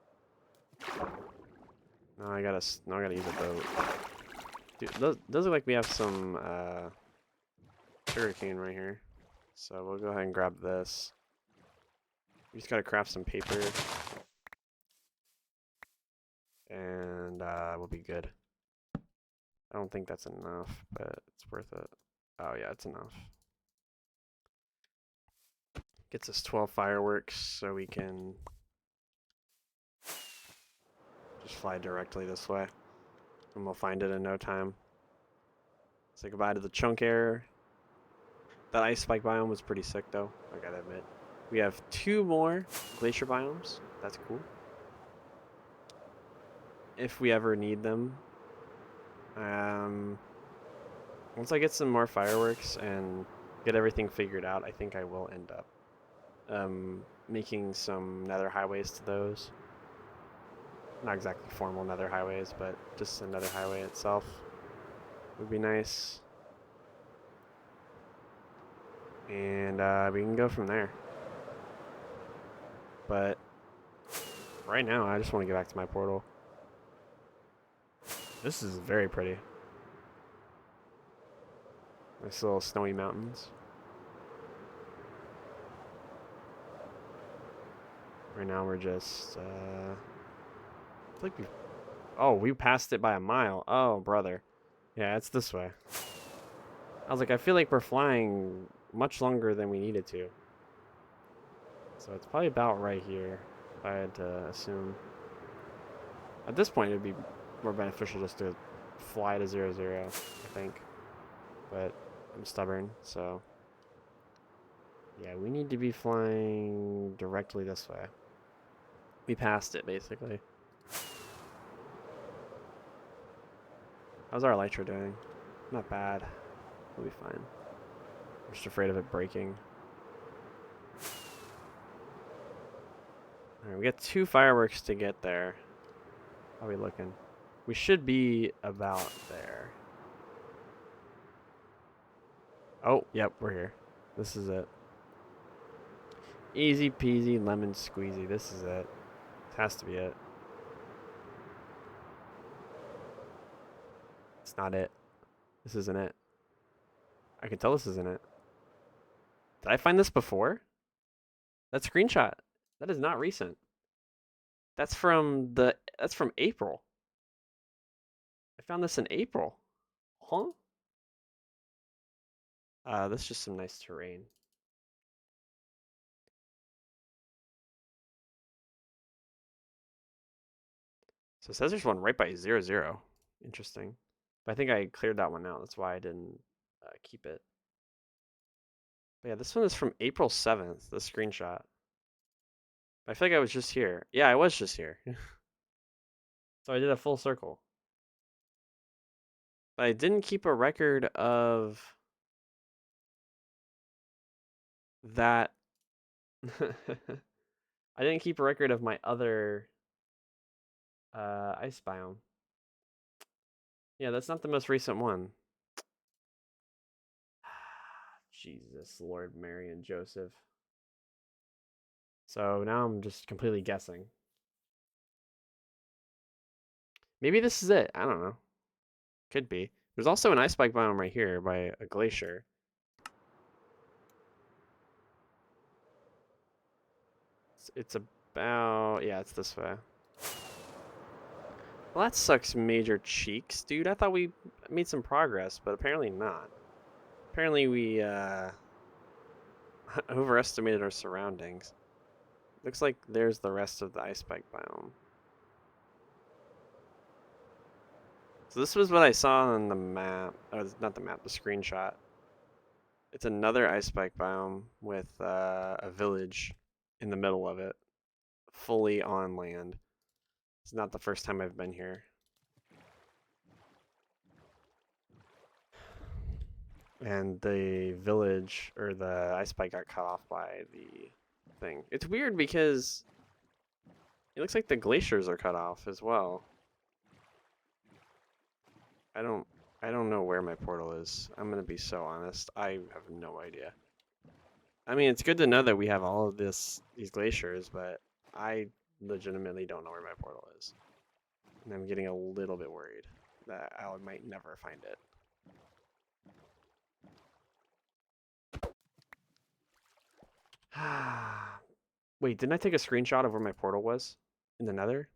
Now I gotta use a boat. Dude, those look like we have some sugarcane right here. So we'll go ahead and grab this. We just gotta craft some paper. And we'll be good. I don't think that's enough, but it's worth it. Oh yeah, it's enough. Gets us 12 fireworks so we can Just fly directly this way, and we'll find it in no time. Say goodbye to the chunk air. That ice spike biome was pretty sick, though, I gotta admit. We have 2 more glacier biomes. That's cool. If we ever need them. Once I get some more fireworks and get everything figured out, I think I will end up making some nether highways to those. Not exactly formal nether highways, but just another highway itself would be nice. And we can go from there. But right now, I just want to get back to my portal. This is very pretty. Nice little snowy mountains. Right now we're just, I feel like we passed it by a mile. Oh, brother. Yeah, it's this way. I was like, I feel like we're flying much longer than we needed to. So it's probably about right here, if I had to assume. At this point, it'd be more beneficial just to fly to 0-0, I think. But I'm stubborn, so... Yeah, we need to be flying directly this way. We passed it, basically. How's our elytra doing? Not bad. We'll be fine. I'm just afraid of it breaking. Alright, we got 2 fireworks to get there. How are we looking? We should be about there. Oh, yep, we're here. This is it. Easy peasy lemon squeezy. This is it. This has to be it. It's not it. This isn't it. I can tell this isn't it. Did I find this before? That screenshot. That is not recent. That's from April. I found this in April. Huh? That's just some nice terrain. So it says there's one right by 0-0. Interesting. But I think I cleared that one out. That's why I didn't keep it. But yeah, this one is from April 7th, the screenshot. I feel like I was just here. Yeah, I was just here. So I did a full circle. But I didn't keep a record of that. I didn't keep a record of my other ice biome. Yeah, that's not the most recent one. Jesus, Lord, Mary, and Joseph. So now I'm just completely guessing. Maybe this is it. I don't know. Could be. There's also an ice spike biome right here by a glacier. It's about... Yeah, it's this way. Well, that sucks major cheeks, dude. I thought we made some progress, but apparently not. Apparently we overestimated our surroundings. Looks like there's the rest of the ice spike biome. So this was what I saw on the map. Oh, not the map, the screenshot. It's another ice spike biome with a village in the middle of it, fully on land. It's not the first time I've been here. And the village, or the ice spike, got cut off by the thing. It's weird because it looks like the glaciers are cut off as well. I don't know where my portal is. I'm gonna be so honest. I have no idea. I mean, it's good to know that we have all of these glaciers, but I legitimately don't know where my portal is. And I'm getting a little bit worried that I might never find it. Wait, didn't I take a screenshot of where my portal was in the nether?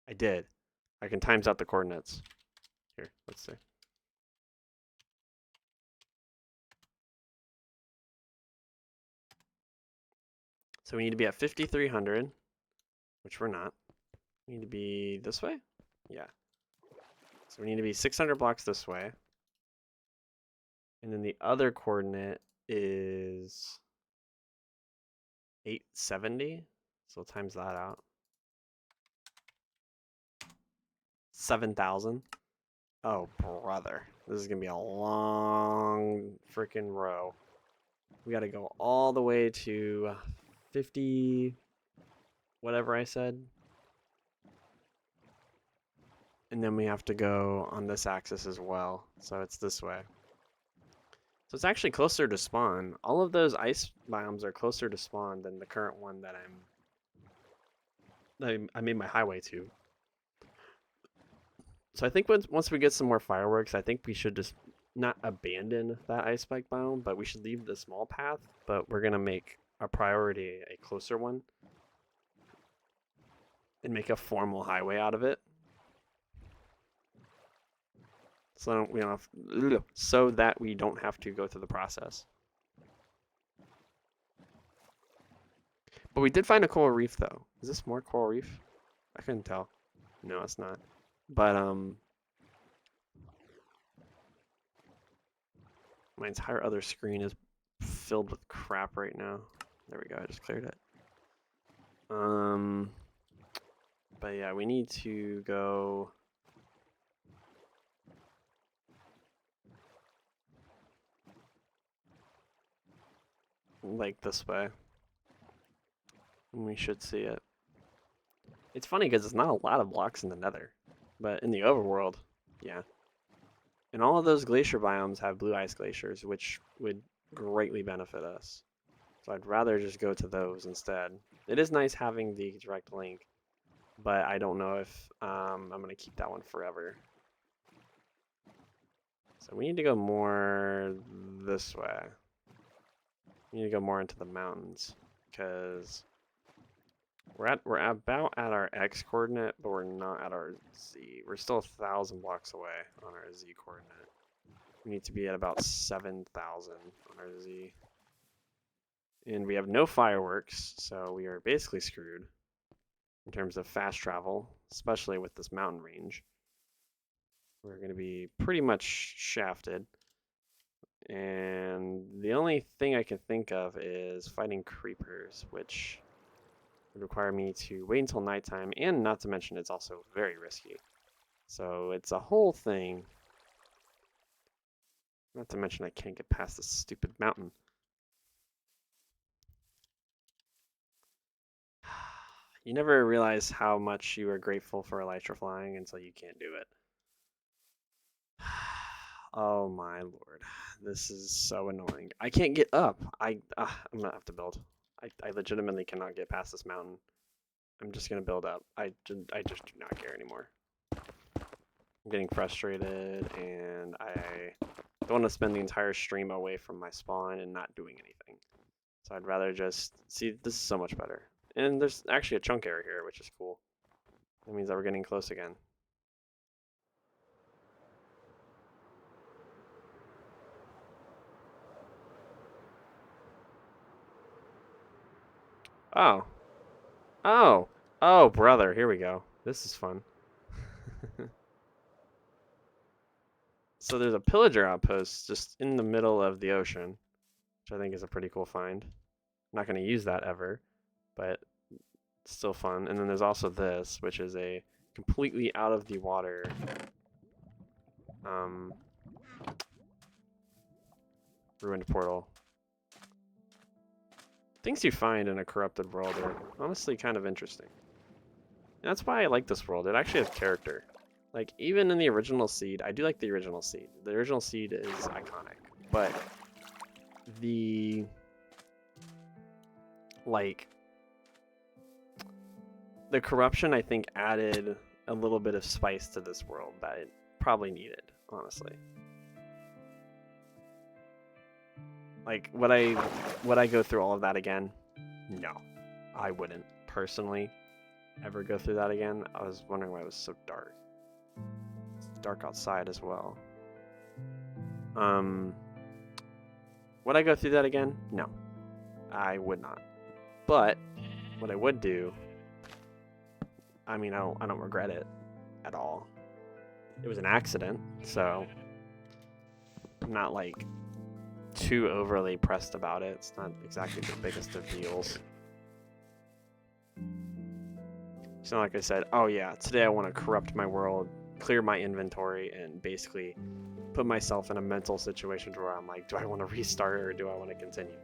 I did. I can times out the coordinates. Here, let's see. So we need to be at 5,300. which we're not. We need to be this way? Yeah. So we need to be 600 blocks this way. And then the other coordinate is 870. So times that out. 7,000. Oh, brother. This is going to be a long freaking row. We got to go all the way to 50, whatever I said. And then we have to go on this axis as well. So it's this way. So it's actually closer to spawn. All of those ice biomes are closer to spawn than the current one that I made my highway to. So I think once we get some more fireworks, I think we should just not abandon that ice spike biome, but we should leave the small path, but we're going to make a priority a closer one and make a formal highway out of it. So that we don't have to go through the process. But we did find a coral reef, though. Is this more coral reef? I couldn't tell. No, it's not. But my entire other screen is filled with crap right now. There we go. I just cleared it. But yeah, we need to go. Like this way. And we should see it. It's funny because it's not a lot of blocks in the nether. But in the overworld, yeah. And all of those glacier biomes have blue ice glaciers, which would greatly benefit us. So I'd rather just go to those instead. It is nice having the direct link, but I don't know if I'm going to keep that one forever. So we need to go more this way. We need to go more into the mountains because we're about at our X coordinate, but we're not at our Z. We're still 1,000 blocks away on our Z coordinate. We need to be at about 7,000 on our Z. And we have no fireworks, so we are basically screwed in terms of fast travel, especially with this mountain range. We're going to be pretty much shafted. And the only thing I can think of is fighting creepers, which would require me to wait until nighttime, and not to mention it's also very risky. So it's a whole thing. Not to mention I can't get past this stupid mountain. You never realize how much you are grateful for elytra flying until you can't do it. Oh my lord. This is so annoying. I can't get up. I'm gonna have to build. I legitimately cannot get past this mountain. I'm just gonna build up. I just do not care anymore. I'm getting frustrated, and I don't want to spend the entire stream away from my spawn and not doing anything. So I'd rather just see. This is so much better. And there's actually a chunk area here, which is cool. That means that we're getting close again. Oh. Oh. Oh, brother. Here we go. This is fun. So there's a pillager outpost just in the middle of the ocean, which I think is a pretty cool find. I'm not going to use that ever, but it's still fun. And then there's also this, which is a completely out of the water ruined portal. Things you find in a corrupted world are honestly kind of interesting. And that's why I like this world. It actually has character. Like, even in the original seed, I do like the original seed. The original seed is iconic. But the, like, the corruption, I think, added a little bit of spice to this world that it probably needed, honestly. Like, would I go through all of that again? No, I wouldn't personally ever go through that again. I was wondering why it was so dark. It's dark outside as well. Would I go through that again? No, I would not. But what I would do I mean, I don't regret it at all. It was an accident, so I'm not like too overly pressed about it. It's not exactly the biggest of deals. It's not like I said, oh yeah, today I want to corrupt my world, clear my inventory, and basically put myself in a mental situation where I'm like, do I want to restart or do I want to continue?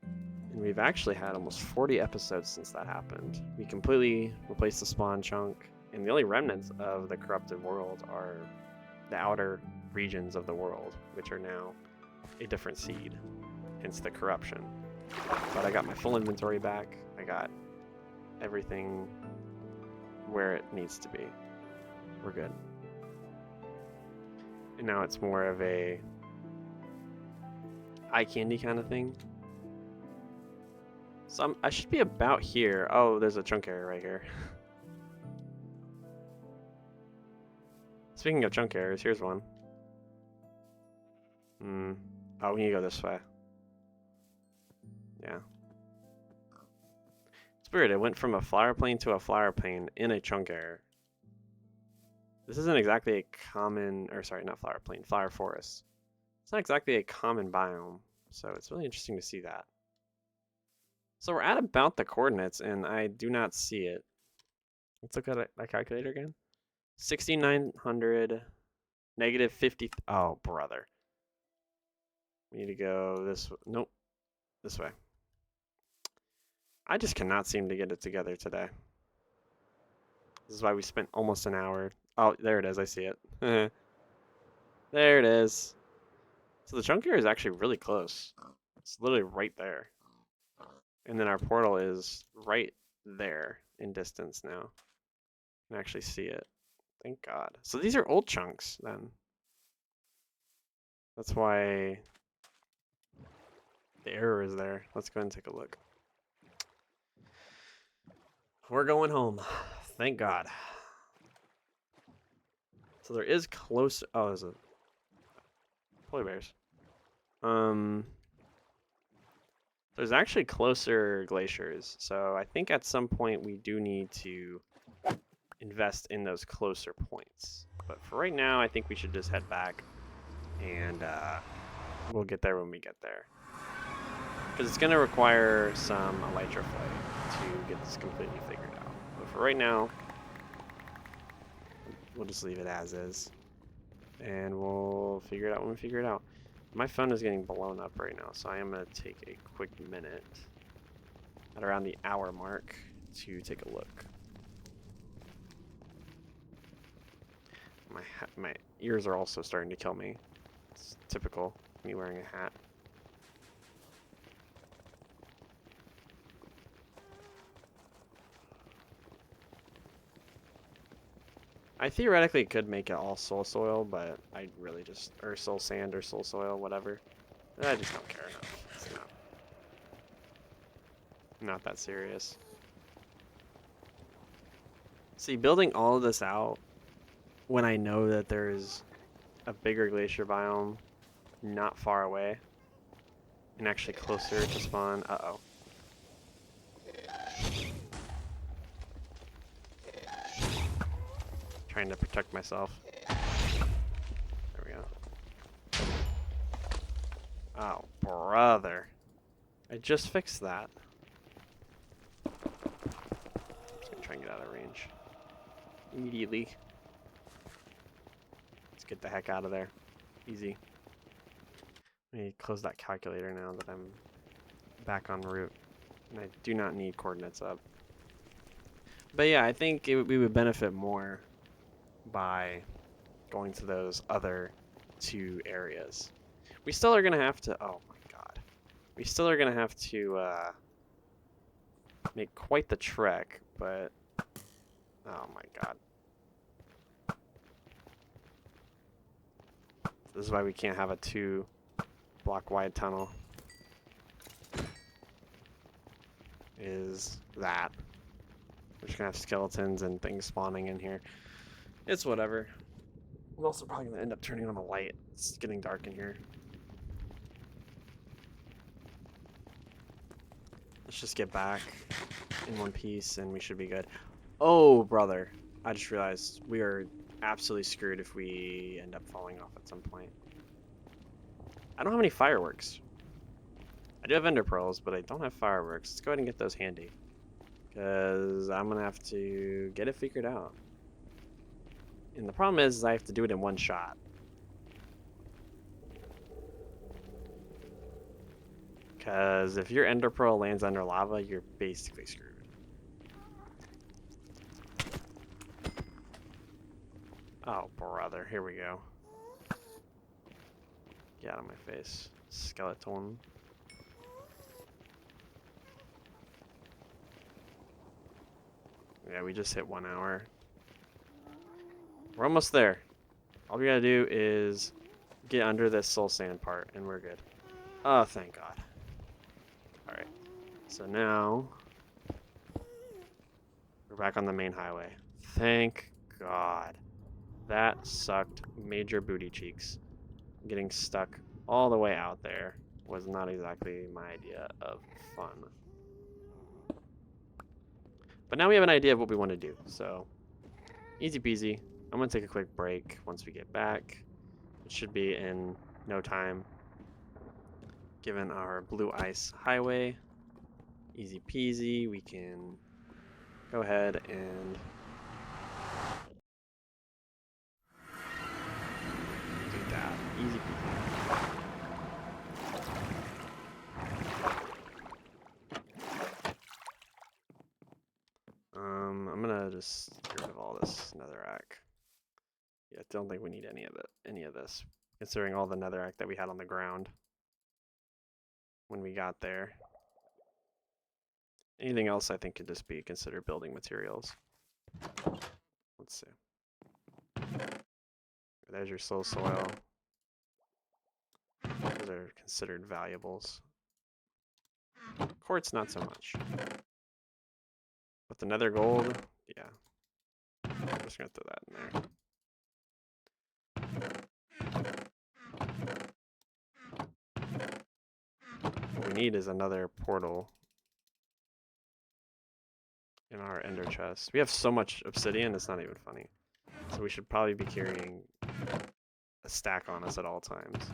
And we've actually had almost 40 episodes since that happened. We completely replaced the spawn chunk, and the only remnants of the corrupted world are the outer regions of the world, which are now a different seed, hence the corruption. But I got my full inventory back. I got everything where it needs to be. We're good. And now it's more of a eye candy kind of thing. So I should be about here. Oh, there's a chunk area right here. Speaking of chunk areas, here's one. Oh, we need to go this way. Yeah. It's weird. It went from a flower plane to a flower plane in a chunk area. This isn't exactly a common, or sorry, not flower plane, flower forest. It's not exactly a common biome, so it's really interesting to see that. So we're at about the coordinates, and I do not see it. Let's look at that calculator again. 6,900, negative 50. Oh, brother. We need to go this way. Nope. This way. I just cannot seem to get it together today. This is why we spent almost an hour. Oh, there it is. I see it. There it is. So the chunk area is actually really close. It's literally right there. And then our portal is right there in distance now. You can actually see it. Thank God. So these are old chunks then. That's why the error is there. Let's go ahead and take a look. We're going home. Thank God. So there is close. Oh, there's a polar bears. There's actually closer glaciers. So I think at some point we do need to invest in those closer points. But for right now, I think we should just head back, and we'll get there when we get there. Because it's going to require some elytra flight to get this completely figured out. But for right now, we'll just leave it as is. And we'll figure it out when we figure it out. My phone is getting blown up right now, so I am going to take a quick minute at around the hour mark to take a look. My ears are also starting to kill me. It's typical, me wearing a hat. I theoretically could make it all soul soil, but I really just, or soul sand or soul soil, whatever. I just don't care enough. It's not that serious. See, building all of this out when I know that there is a bigger glacier biome not far away and actually closer to spawn. Uh-oh. Trying to protect myself. There we go. Oh, brother. I just fixed that. Just gonna try and get out of range immediately. Let's get the heck out of there. Easy. Let me close that calculator now that I'm back en route. And I do not need coordinates up. But yeah, I think we would benefit more by going to those other two areas. We still are going to have to... Oh my God. We still are going to have to make quite the trek, but... Oh my God. This is why we can't have a 2-block wide tunnel. Is that. We're just going to have skeletons and things spawning in here. It's whatever. I'm also probably going to end up turning on the light. It's getting dark in here. Let's just get back in one piece and we should be good. Oh, brother. I just realized we are absolutely screwed if we end up falling off at some point. I don't have any fireworks. I do have ender pearls, but I don't have fireworks. Let's go ahead and get those handy. Because I'm going to have to get it figured out. And the problem is I have to do it in one shot. Because if your ender pearl lands under lava, you're basically screwed. Oh, brother. Here we go. Get out of my face. Skeleton. Yeah, we just hit 1 hour. We're almost there. All we gotta do is get under this soul sand part, and we're good. Oh, thank God. Alright. So now, we're back on the main highway. Thank God. That sucked major booty cheeks. Getting stuck all the way out there was not exactly my idea of fun. But now we have an idea of what we want to do, so easy peasy. I'm going to take a quick break once we get back. It should be in no time, given our blue ice highway. Easy peasy, we can go ahead and do that. Easy peasy. I'm gonna just get rid of all this netherrack. Yeah, I don't think we need any of this, considering all the netherrack that we had on the ground when we got there. Anything else I think could just be considered building materials. Let's see. There's your soul soil. Those are considered valuables. Quartz, not so much. But the nether gold, yeah. I'm just gonna throw that in there. What we need is another portal in our ender chest. We have so much obsidian, it's not even funny. So we should probably be carrying a stack on us at all times.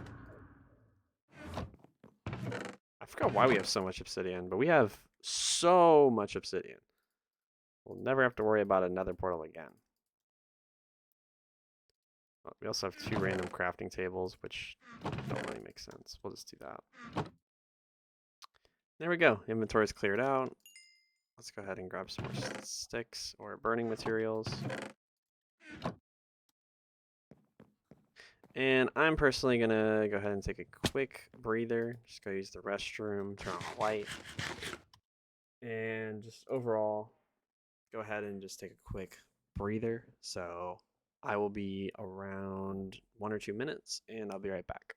I forgot why we have so much obsidian, but we have so much obsidian. We'll never have to worry about another portal again. We also have 2 random crafting tables, which don't really make sense. We'll just do that. There we go. Inventory is cleared out. Let's go ahead and grab some more sticks or burning materials. And I'm personally going to go ahead and take a quick breather. Just go use the restroom, turn on the light. And just overall, go ahead and just take a quick breather. So I will be around 1 or 2 minutes, and I'll be right back.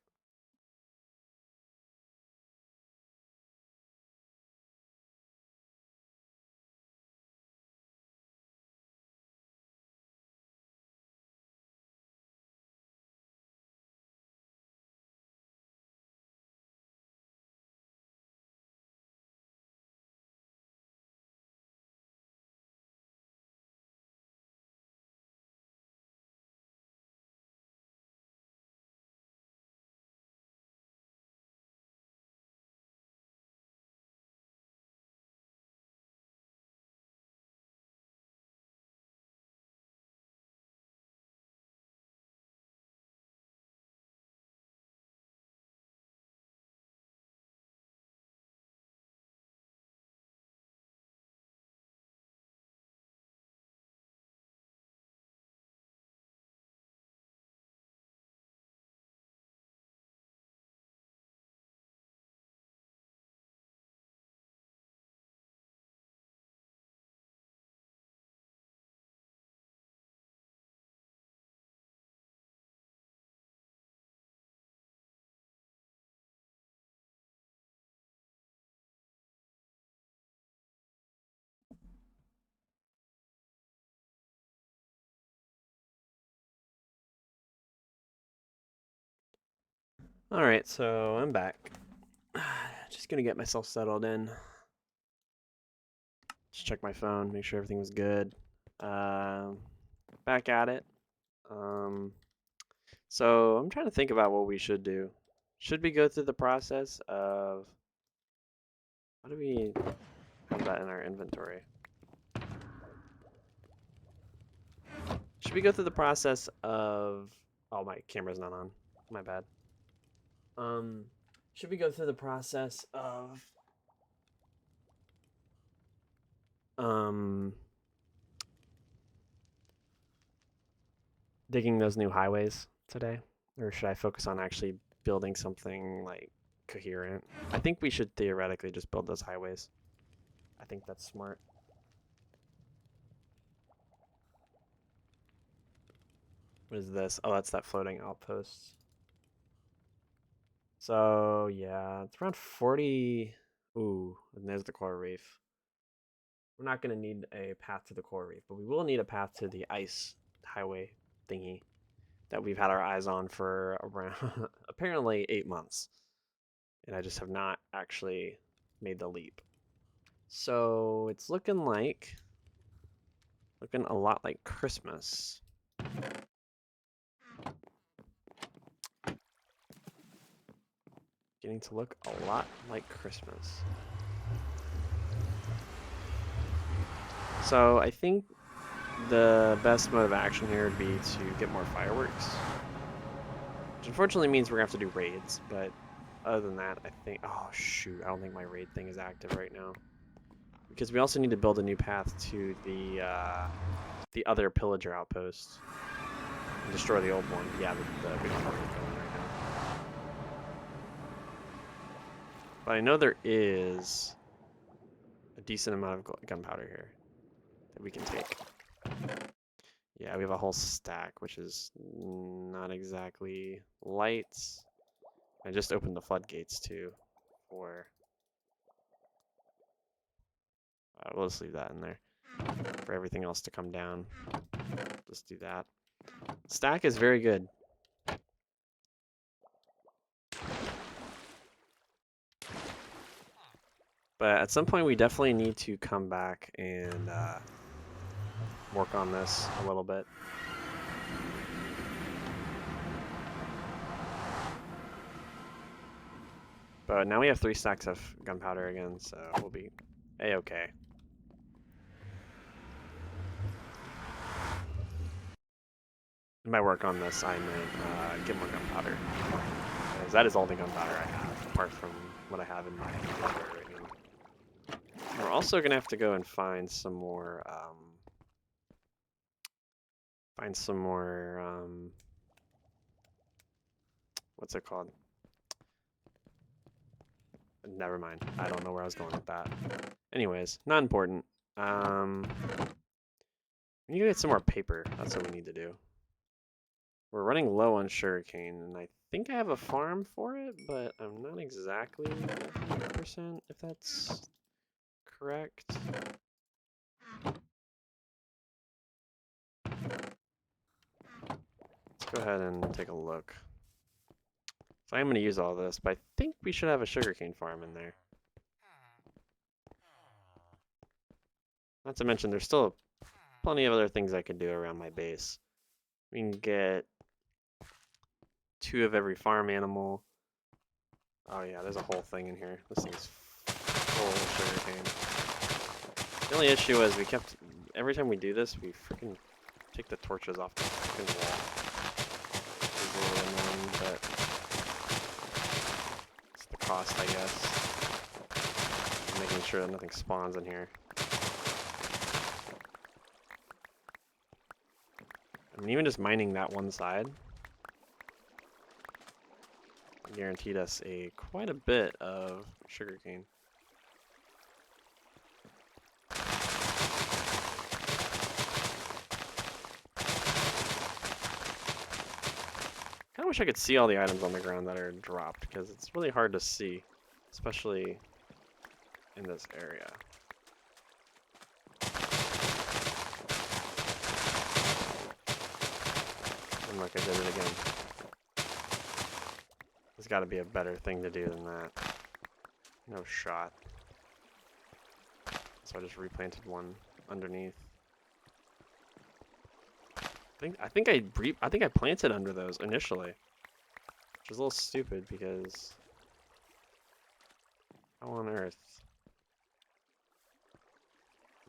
All right, so I'm back. Just gonna get myself settled in. Just check my phone, make sure everything was good. Back at it. So I'm trying to think about what we should do. Should we go through the process of... How do we have that in our inventory? Should we go through the process of... Oh, my camera's not on. My bad. Should we go through the process of... digging those new highways today? Or should I focus on actually building something, like, coherent? I think we should theoretically just build those highways. I think that's smart. What is this? Oh, that's that floating outpost. So, yeah, it's around 40... Ooh, and there's the coral reef. We're not going to need a path to the coral reef, but we will need a path to the ice highway thingy that we've had our eyes on for around apparently 8 months. And I just have not actually made the leap. So it's looking a lot like Christmas. Getting to look a lot like Christmas. So I think the best mode of action here would be to get more fireworks. Which unfortunately means we're going to have to do raids, but other than that, I think... Oh, shoot. I don't think my raid thing is active right now. Because we also need to build a new path to the other pillager outpost. And destroy the old one. Yeah, we don't have anything going right now. But I know there is a decent amount of gunpowder here that we can take. Yeah, we have a whole stack, which is not exactly light. I just opened the floodgates too, for... we'll just leave that in there for everything else to come down. Just do that. Stack is very good. But at some point we definitely need to come back and work on this a little bit. But now we have 3 stacks of gunpowder again, so we'll be a-okay. By work on this, I meant get more gunpowder. Because that is all the gunpowder I have, apart from what I have in my inventory right now. We're also going to have to go and find some more... what's it called? Never mind. I don't know where I was going with that. Anyways, not important. We need to get some more paper. That's what we need to do. We're running low on sugarcane, and I think I have a farm for it, but I'm not exactly 100% if that's correct. Let's go ahead and take a look. So I'm going to use all this, but I think we should have a sugarcane farm in there. Not to mention, there's still plenty of other things I could do around my base. We can get 2 of every farm animal. Oh yeah, there's a whole thing in here. This thing's full of sugarcane. The only issue is every time we do this, we freaking take the torches off the freaking wall. It's a little annoying, but it's the cost, I guess. Making sure that nothing spawns in here. I mean, even just mining that one side guaranteed us quite a bit of sugarcane. Kind of wish I could see all the items on the ground that are dropped, because it's really hard to see, especially in this area. And look, I did it again. There's got to be a better thing to do than that. No shot. so I just replanted one underneath. I think I planted under those initially, which is a little stupid because how on earth?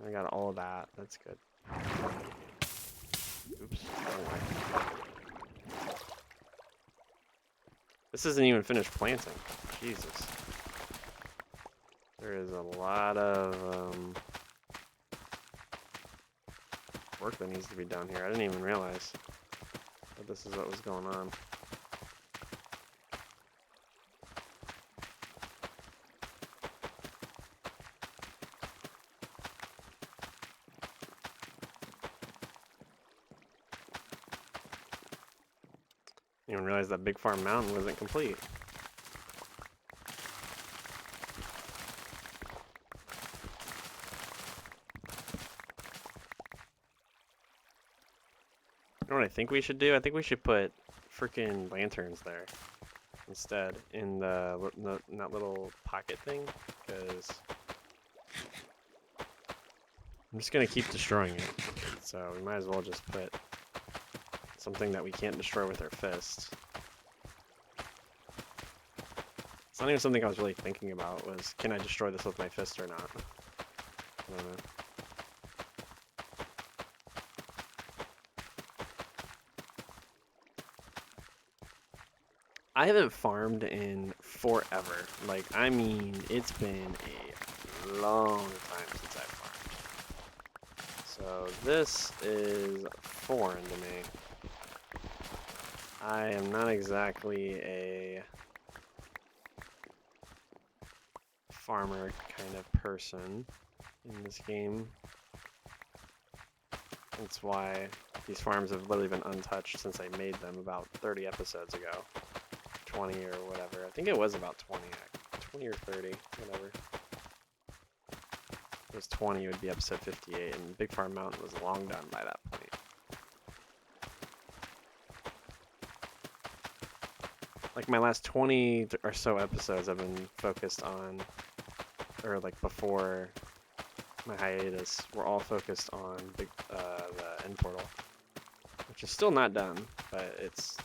I got all of that. That's good. Oops. Oh my. This isn't even finished planting. Jesus. There is a lot of work that needs to be done here. I didn't even realize that this is what was going on. I didn't even realize that Big Farm Mountain wasn't complete. You know what I think we should do? I think we should put freaking lanterns there instead in in that little pocket thing, because I'm just gonna keep destroying it. So we might as well just put something that we can't destroy with our fists. It's not even something I was really thinking about, was can I destroy this with my fist or not? I don't know. I haven't farmed in forever. Like, I mean, it's been a long time since I farmed. So this is foreign to me. I am not exactly a farmer kind of person in this game. That's why these farms have literally been untouched since I made them about 30 episodes ago. 20 or whatever. I think it was about 20 or 30, whatever. If it was 20, it would be episode 58, and Big Farm Mountain was long done by that point. Like, my last 20 or so episodes have been focused on, or like before my hiatus, were all focused on the end portal, which is still not done, but it's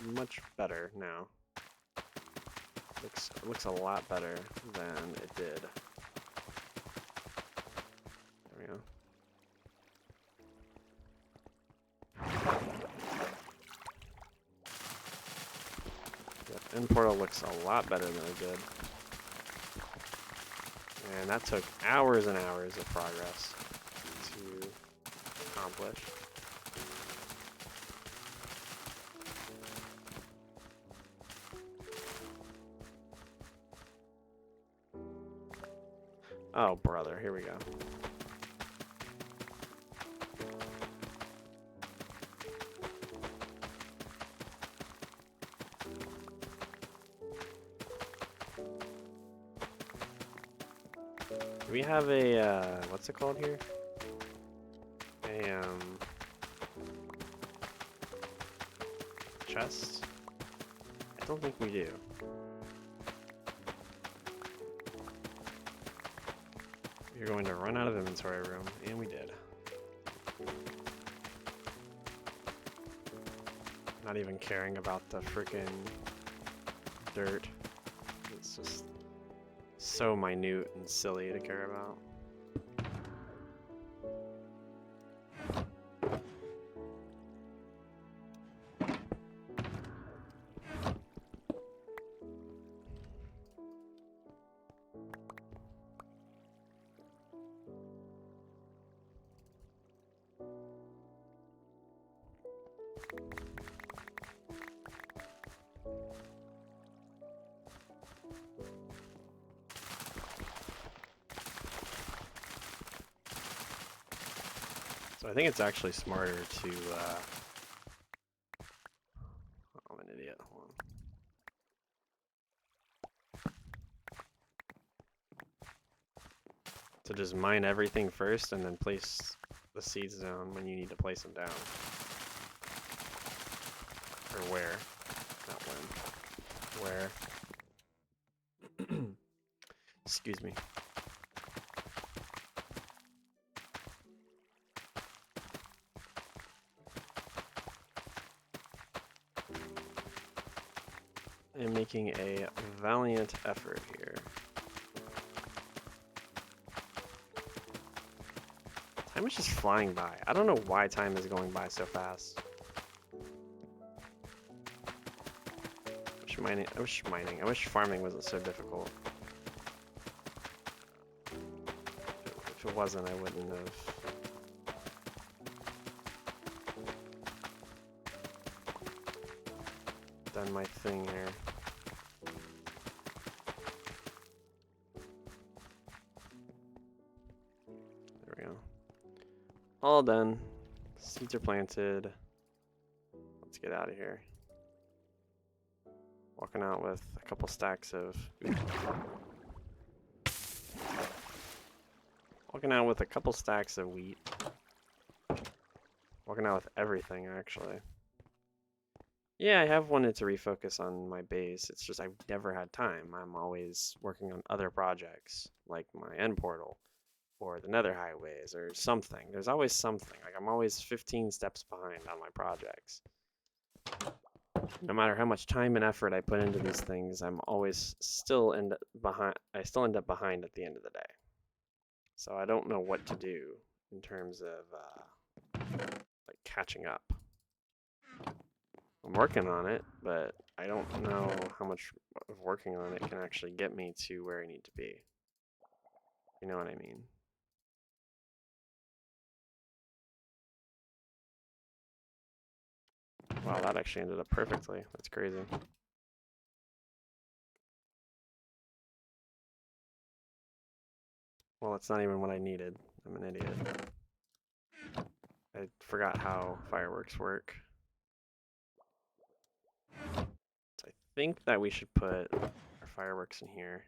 much better now. Looks a lot better than it did. There we go. Yep, end portal looks a lot better than it did. And that took hours and hours of progress to accomplish. Oh, brother, here we go. Do we have a, what's it called here? A, chest? I don't think we do. You're going to run out of inventory room, and we did. Not even caring about the freaking dirt. It's just so minute and silly to care about. So I think it's actually smarter to, oh, I'm an idiot, hold on. To just mine everything first and then place the seeds down when you need to place them down. Or where, not when. Where. Excuse me. am making a valiant effort here. Time is just flying by. I don't know why time is going by so fast. I wish farming wasn't so difficult. If it wasn't, I wouldn't have. Done my thing here. There we go. All done. Seeds are planted. Let's get out of here. Walking out with a couple stacks of... Walking out with a couple stacks of wheat. Walking out with everything, actually. Yeah, I have wanted to refocus on my base. It's just I've never had time. I'm always working on other projects, like my end portal, or the nether highways, or something. There's always something. Like, I'm always 15 steps behind on my projects. No matter how much time and effort I put into these things, I'm always still end up behind. I still end up behind at the end of the day. So I don't know what to do in terms of like catching up. I'm working on it, but I don't know how much of working on it can actually get me to where I need to be. You know what I mean? Wow, that actually ended up perfectly. That's crazy. Well, it's not even what I needed. I'm an idiot. I forgot how fireworks work. So I think that we should put our fireworks in here.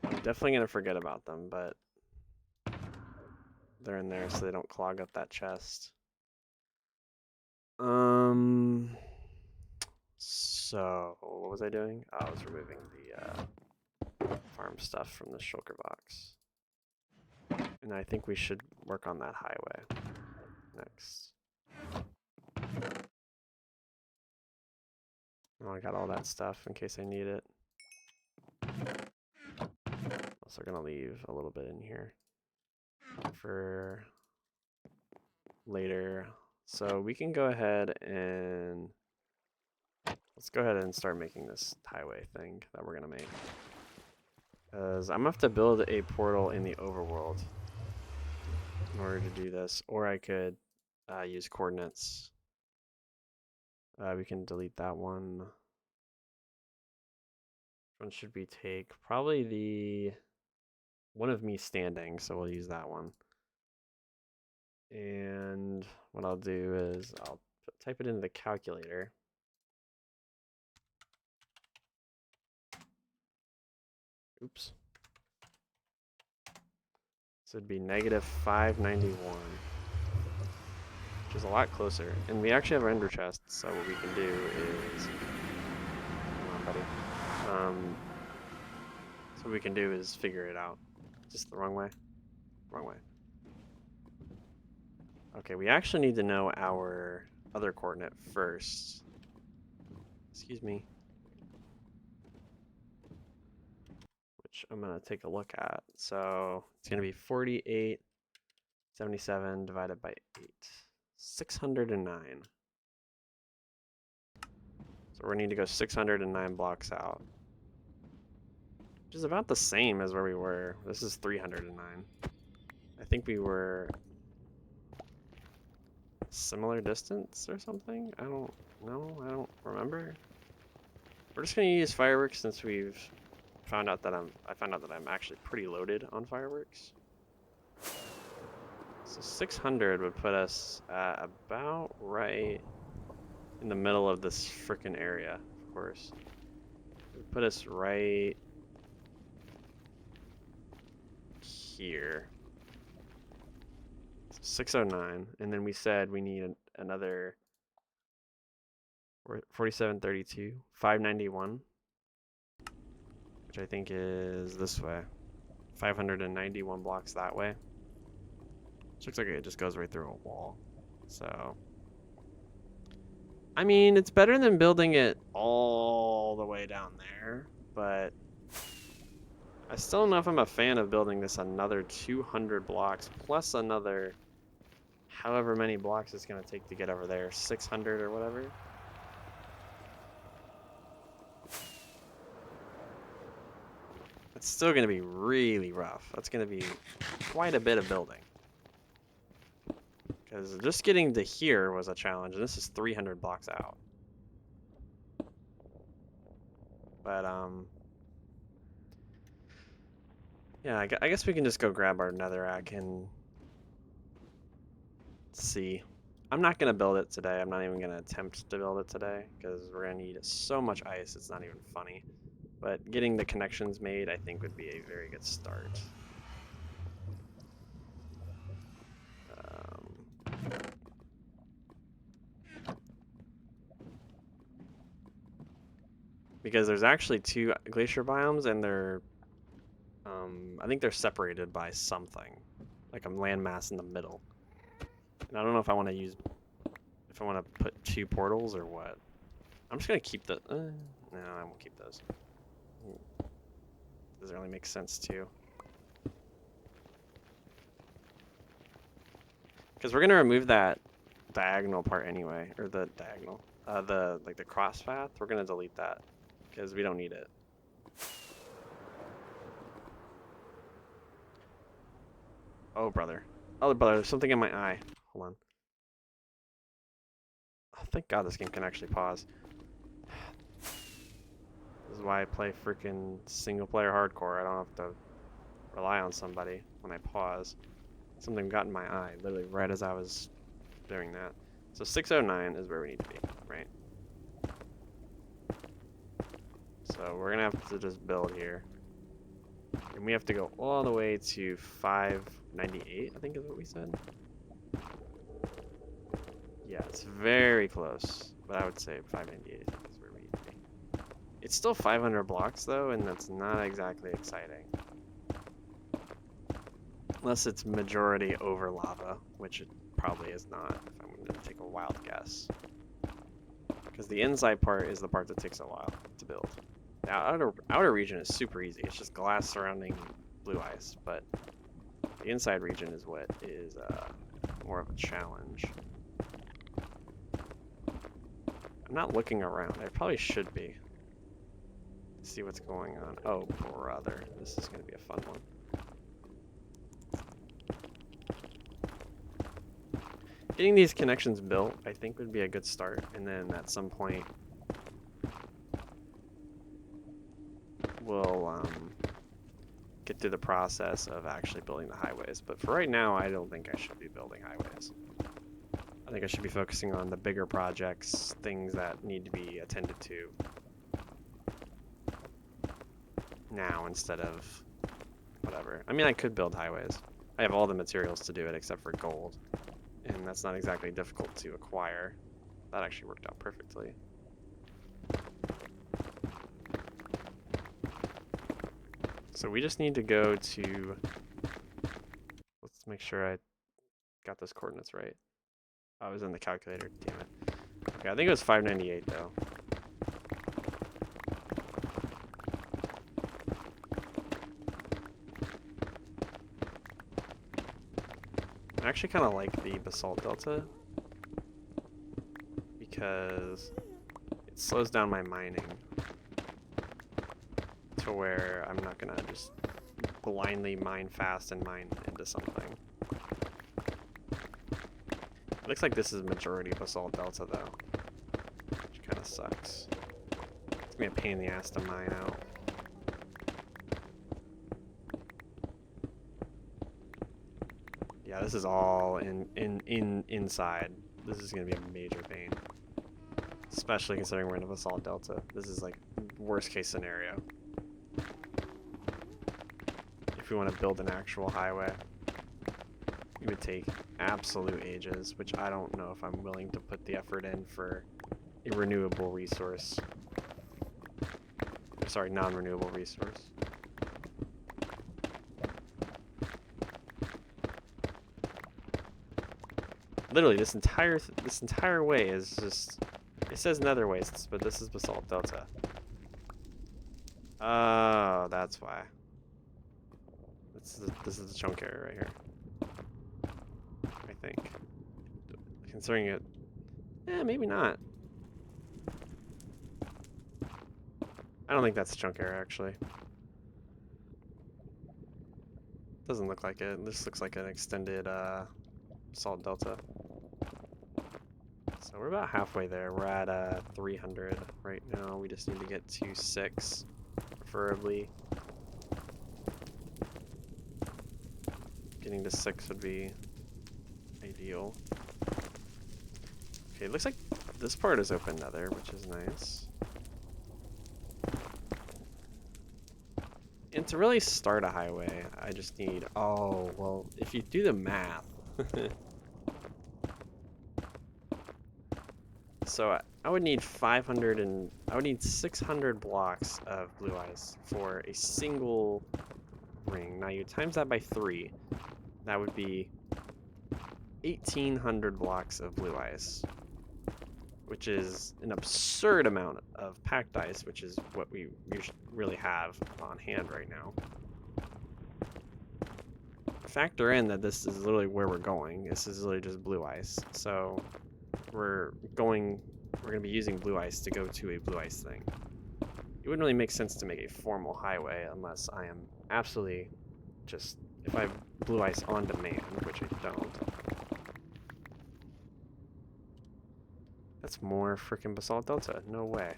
I'm definitely going to forget about them, but they're in there so they don't clog up that chest. So what was I doing? Oh, I was removing the farm stuff from the shulker box. And I think we should work on that highway next. Oh, I got all that stuff in case I need it. Also gonna leave a little bit in here for later. So we can go ahead and let's go ahead and start making this highway thing that we're gonna make. Because I'm gonna have to build a portal in the overworld in order to do this, or I could use coordinates. We can delete that one. Which one should we take? Probably the one of me standing, so we'll use that one. And what I'll do is I'll type it into the calculator. Oops. So it'd be negative 591, which is a lot closer. And we actually have our ender chest, so what we can do is, come on, buddy. So what we can do is figure it out. Just the wrong way? Wrong way. Okay, we actually need to know our other coordinate first. Excuse me. Which I'm going to take a look at. So it's going to be 4877 divided by 8. 609. So we're going to need to go 609 blocks out. Which is about the same as where we were. This is 309. I think we were similar distance or something? I don't know. I don't remember. We're just going to use fireworks since we've found out that I found out that I'm actually pretty loaded on fireworks. So 600 would put us at about right in the middle of this frickin' area, of course. It would put us right here. 609, and then we said we need another 4732, 591, which I think is this way. 591 blocks that way. Which looks like it just goes right through a wall. So I mean, it's better than building it all the way down there, but I still don't know if I'm a fan of building this another 200 blocks plus another however many blocks it's going to take to get over there, 600 or whatever. It's still going to be really rough. That's going to be quite a bit of building. Because just getting to here was a challenge, and this is 300 blocks out. But, yeah, I guess we can just go grab our netherrack and see. I'm not going to build it today. I'm not even going to attempt to build it today, because we're going to need so much ice, it's not even funny. But getting the connections made, I think, would be a very good start. Because there's actually 2 glacier biomes, and they're, I think they're separated by something, like a landmass in the middle. And I don't know if I want to use, if I want to put 2 portals or what. I'm just gonna keep the. No, I won't keep those. Doesn't really make sense too. Because we're gonna remove that diagonal part anyway, or the diagonal, the cross path. We're gonna delete that because we don't need it. Oh brother, there's something in my eye. Hold on. Oh, thank God this game can actually pause. This is why I play freaking single player hardcore. I don't have to rely on somebody when I pause. Something got in my eye, literally right as I was doing that. So 609 is where we need to be, right? So we're gonna have to just build here. And we have to go all the way to 598, I think is what we said. Yeah, it's very close, but I would say 598 is where we need to be. It's still 500 blocks though, and that's not exactly exciting. Unless it's majority over lava, which it probably is not, if I'm going to take a wild guess. Because the inside part is the part that takes a while to build. The outer region is super easy. It's just glass surrounding blue ice, but the inside region is what is more of a challenge. I'm not looking around. I probably should be. See what's going on. Oh, brother. This is going to be a fun one. Getting these connections built, I think, would be a good start, and then at some point we'll get through the process of actually building the highways. But for right now, I don't think I should be building highways. I think I should be focusing on the bigger projects, things that need to be attended to now instead of whatever. I mean, I could build highways. I have all the materials to do it except for gold. And that's not exactly difficult to acquire. That actually worked out perfectly. So we just need to go to... Let's make sure I got those coordinates right. Oh, I was in the calculator, damn it. Okay, I think it was 598 though. I actually kind of like the basalt delta because it slows down my mining to where I'm not gonna just blindly mine fast and mine into something. It looks like this is majority basalt delta though, which kind of sucks. It's gonna be a pain in the ass to mine out. Yeah, this is all inside. This is gonna be a major pain. Especially considering we're in a basalt delta. This is like worst case scenario. If we want to build an actual highway, it would take absolute ages, which I don't know if I'm willing to put the effort in for a renewable resource. Sorry, non-renewable resource. Literally, this entire way is just It says nether wastes, but this is basalt delta. Oh, that's why. This is the chunk area right here. I think. Considering it... maybe not. I don't think that's the chunk area, actually. Doesn't look like it. This looks like an extended basalt delta. So we're about halfway there. We're at 300 right now. We just need to get to 6, preferably. Getting to 6 would be ideal. Okay, looks like this part is open nether, which is nice. And to really start a highway, I just need... Oh, well, if you do the math... So I would need 500 and... I would need 600 blocks of blue ice for a single ring. Now you times that by 3. That would be 1,800 blocks of blue ice, which is an absurd amount of packed ice, which is what we really have on hand right now. Factor in that this is literally where we're going. This is literally just blue ice. So we're going to be using blue ice to go to a blue ice thing. It wouldn't really make sense to make a formal highway unless I am absolutely just, if I have blue ice on demand, which I don't. That's more freaking basalt delta. No way.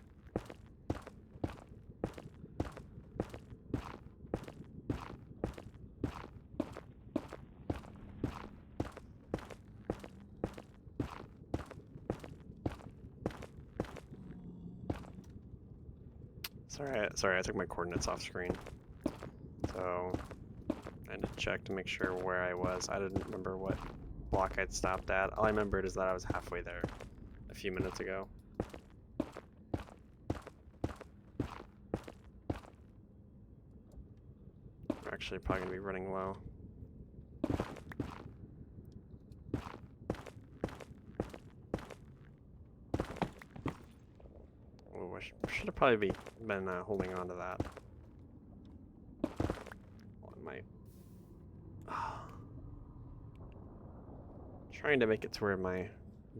Sorry, I took my coordinates off screen. So I had to check to make sure where I was. I didn't remember what block I'd stopped at. All I remembered is that I was halfway there a few minutes ago. We're actually probably going to be running low. Oh, I should have probably been holding on to that. Well, I might. Trying to make it to where my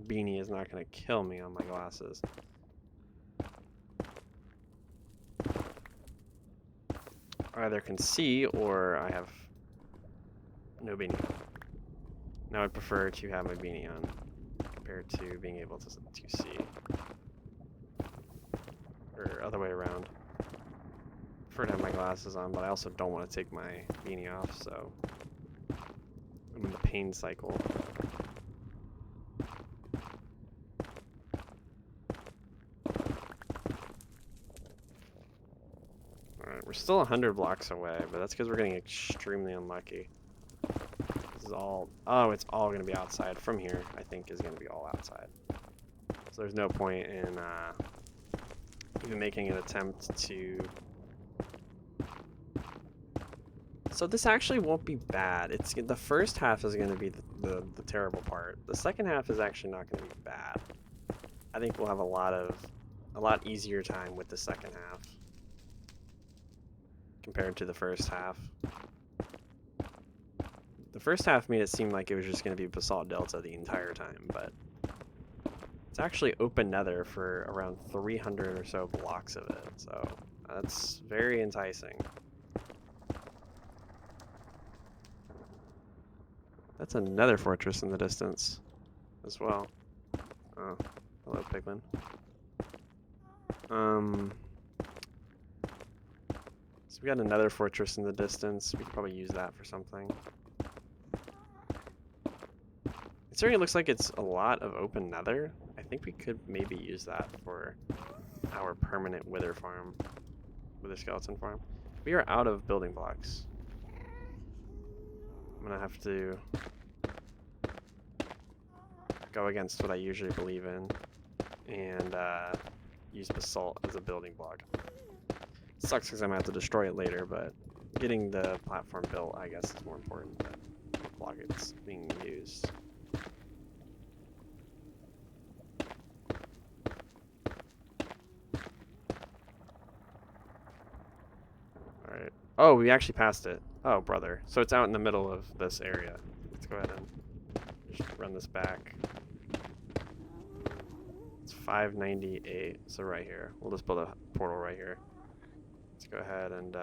beanie is not going to kill me on my glasses. I either can see or I have no beanie. Now I'd prefer to have my beanie on compared to being able to see. Or other way around. I prefer to have my glasses on, but I also don't want to take my beanie off, so I'm in the pain cycle. Alright, we're still 100 blocks away, but that's because we're getting extremely unlucky. This is all... Oh, it's all going to be outside. From here, I think, is going to be all outside. So there's no point in even making an attempt to... So this actually won't be bad. It's the first half is going to be the terrible part. The second half is actually not going to be bad. I think we'll have a lot easier time with the second half compared to the first half. The first half made it seem like it was just going to be basalt delta the entire time, but it's actually open nether for around 300 or so blocks of it, so that's very enticing. That's another fortress in the distance as well. Oh, hello, Piglin. So we got another fortress in the distance. We could probably use that for something. Considering it looks like it's a lot of open nether, I think we could maybe use that for our permanent wither farm, wither skeleton farm. We are out of building blocks. I'm gonna have to go against what I usually believe in and use basalt as a building block. Sucks because I'm gonna have to destroy it later, but getting the platform built, I guess, is more important than the block it's being used. Oh, we actually passed it. Oh, brother. So it's out in the middle of this area. Let's go ahead and just run this back. It's 598, so right here. We'll just build a portal right here. Let's go ahead and,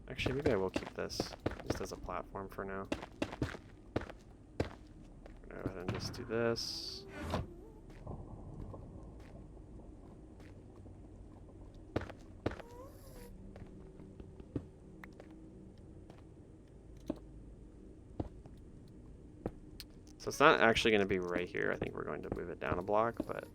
actually, maybe I will keep this just as a platform for now. Go ahead and just do this. So it's not actually going to be right here. I think we're going to move it down a block, but...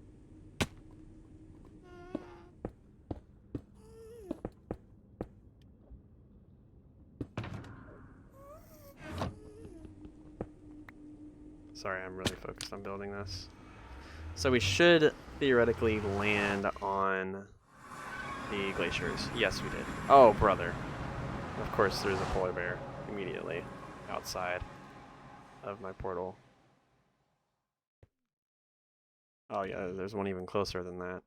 Sorry, I'm really focused on building this. So we should theoretically land on the glaciers. Yes, we did. Oh, brother. Of course, there's a polar bear immediately outside of my portal. Oh, yeah, there's one even closer than that.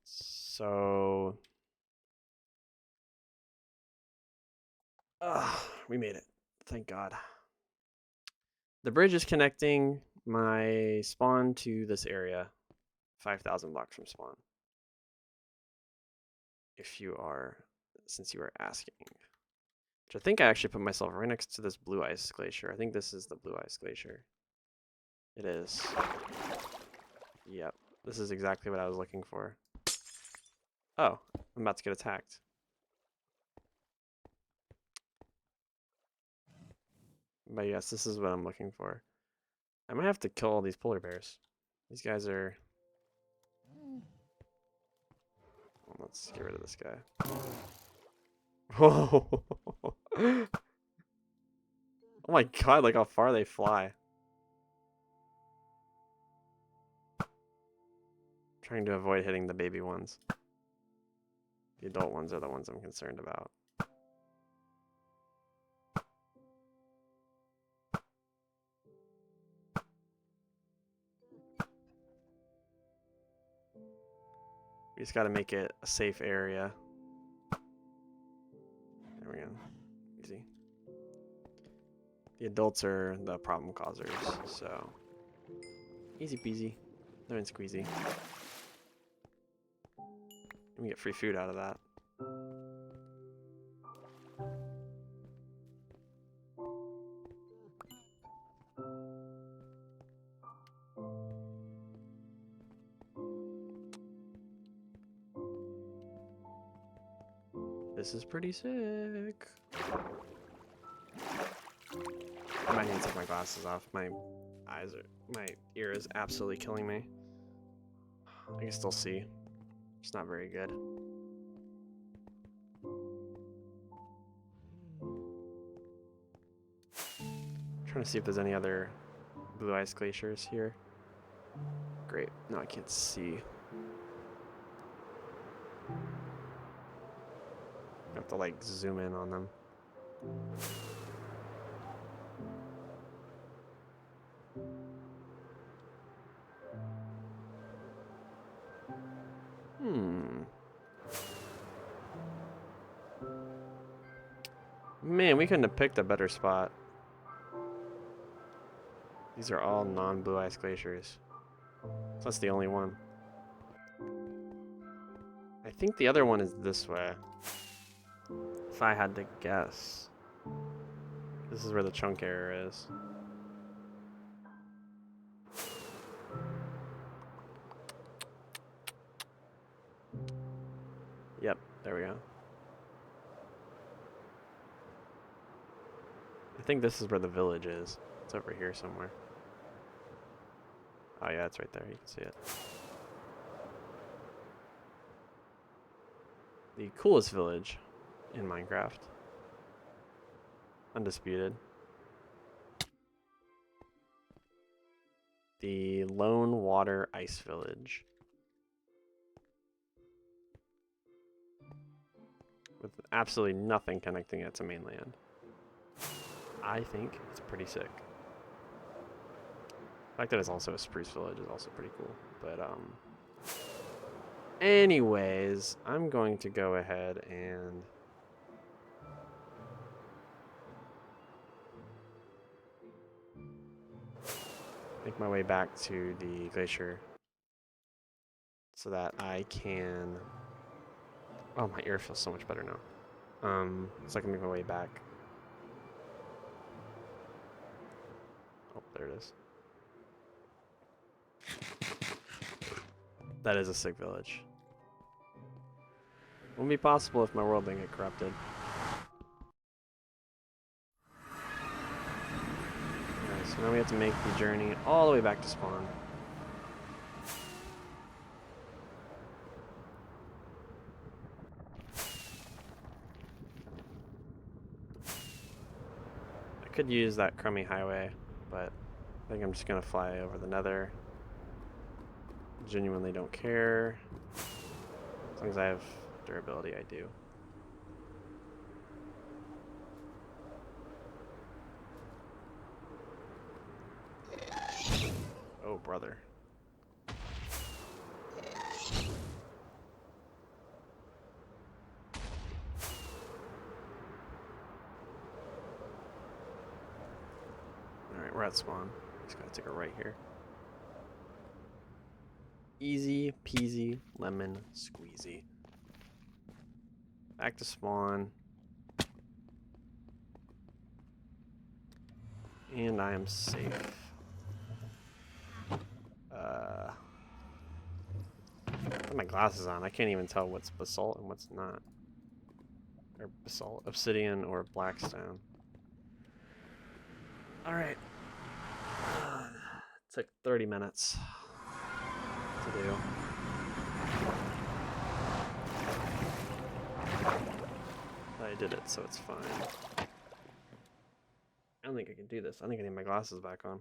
So... we made it. Thank God. The bridge is connecting my spawn to this area. 5,000 blocks from spawn. Since you are asking. Which I think I actually put myself right next to this blue ice glacier. I think this is the blue ice glacier. It is. Yep. This is exactly what I was looking for. Oh, I'm about to get attacked. But yes, this is what I'm looking for. I might have to kill all these polar bears. These guys are... Well, let's get rid of this guy. Whoa! Oh my god, like how far they fly. Trying to avoid hitting the baby ones. The adult ones are the ones I'm concerned about. We just gotta make it a safe area. There we go. Easy. The adults are the problem causers, so easy peasy. Lemon squeezy. We get free food out of that. This is pretty sick. I might need to take my glasses off. My ear is absolutely killing me. I can still see. It's not very good. Trying to see if there's any other blue ice glaciers here. Great. No, I can't see. I have to like zoom in on them. Man, we couldn't have picked a better spot. These are all non-blue ice glaciers. So that's the only one. I think the other one is this way. If I had to guess. This is where the chunk error is. Yep, there we go. I think this is where the village is. It's over here somewhere. Oh yeah, it's right there. You can see it. The coolest village in Minecraft. Undisputed. The Lone Water Ice Village. With absolutely nothing connecting it to mainland. I think it's pretty sick. The fact that it's also a spruce village is also pretty cool. But Anyways, I'm going to go ahead and make my way back to the glacier so that I can... Oh, my ear feels so much better now. So I can make my way back. Oh, there it is. That is a sick village. Wouldn't be possible if my world didn't get corrupted. Alright, so now we have to make the journey all the way back to spawn. I could use that crummy highway, but I think I'm just gonna fly over the nether. Genuinely don't care. As long as I have durability, I do. Oh, brother. Alright, we're at spawn. Just gotta take a right here. Easy peasy lemon squeezy. Back to spawn. And I am safe. Put my glasses on. I can't even tell what's basalt and what's not. Or basalt, obsidian, or blackstone. Alright. Took 30 minutes to do. But I did it, so it's fine. I don't think I can do this. I think I need my glasses back on.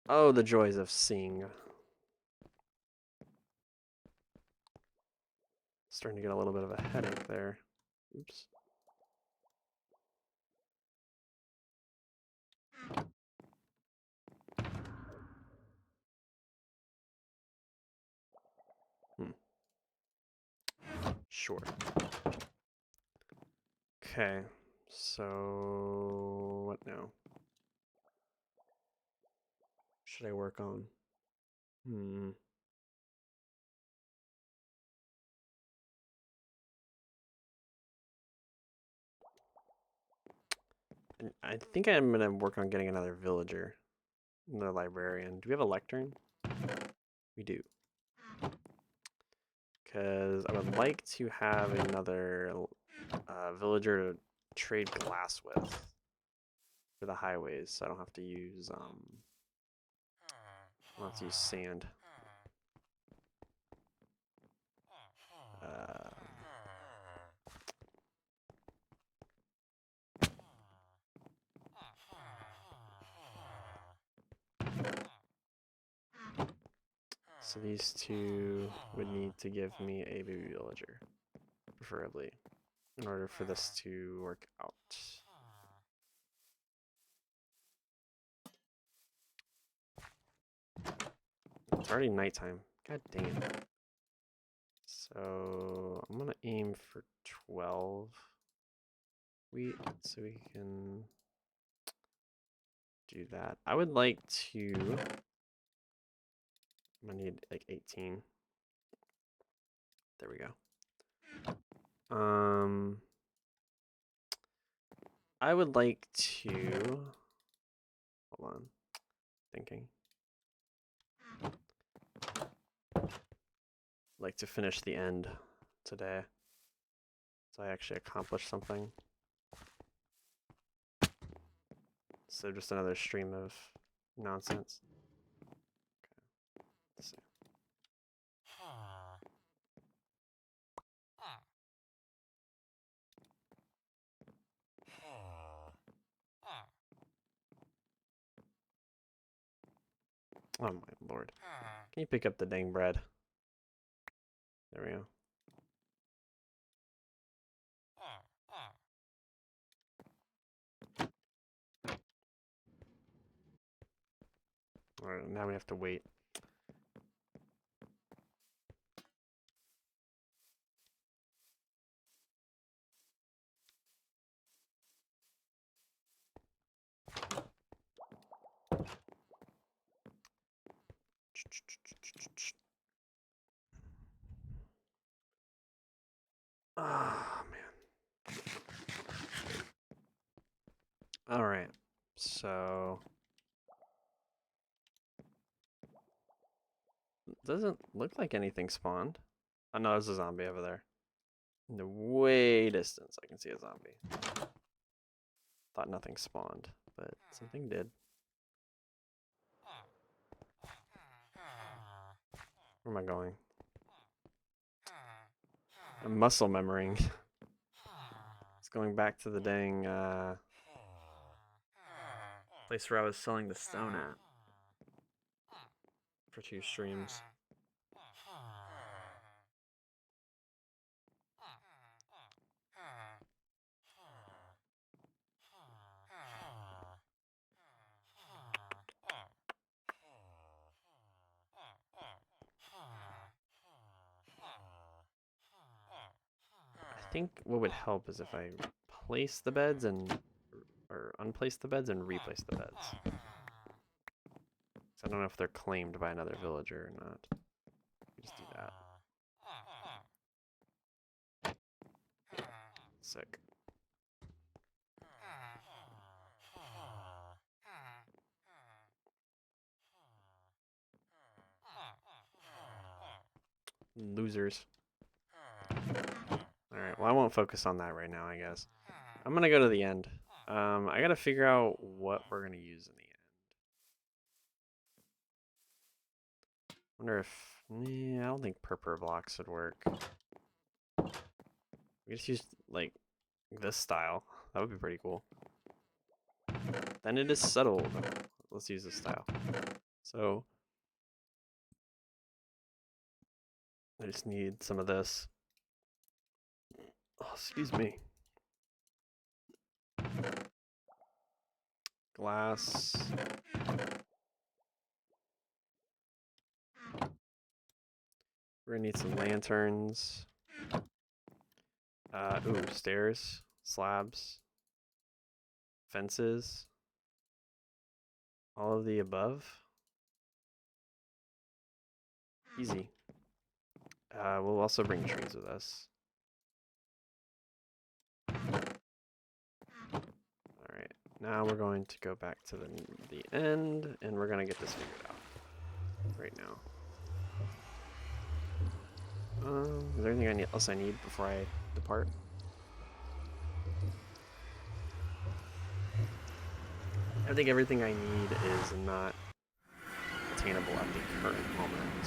Oh, the joys of seeing. Starting to get a little bit of a headache there. Oops. Sure. Okay, so what now? Should I work on? I think I'm gonna work on getting another villager, another librarian. Do we have a lectern? We do. Because I would like to have another villager to trade glass with for the highways, so I don't have to use sand. So these two would need to give me a baby villager, preferably, in order for this to work out. It's already nighttime. God dang it. So I'm gonna aim for 12 wheat so we can do that. I would like to... I'm gonna need like 18. There we go. I would like to... Hold on. Thinking. Like to finish the end today. So I actually accomplished something. So just another stream of nonsense. Okay. Let's see. Oh my lord. Can you pick up the dang bread? There we go. Alright, now we have to wait. Ah, man. Alright, so... Doesn't look like anything spawned. Oh no, there's a zombie over there. In the way distance, I can see a zombie. Thought nothing spawned, but something did. Where am I going? I'm muscle memorying. It's going back to the dang place where I was selling the stone at for 2 streams. I think what would help is if I place the beds or unplace the beds and replace the beds. So I don't know if they're claimed by another villager or not. Just do that. Sick. Losers. Alright, well I won't focus on that right now, I guess. I'm gonna go to the end. I gotta figure out what we're gonna use in the end. Wonder if... I don't think purple blocks would work. We just use, like, this style. That would be pretty cool. Then it is settled. Let's use this style. So... I just need some of this. Oh, excuse me. Glass. We're gonna need some lanterns. Ooh, stairs, slabs, fences. All of the above. Easy. We'll also bring trees with us. Alright, now we're going to go back to the end, and we're gonna get this figured out right now. Is there anything else I need before I depart? I think everything I need is not attainable at the current moment.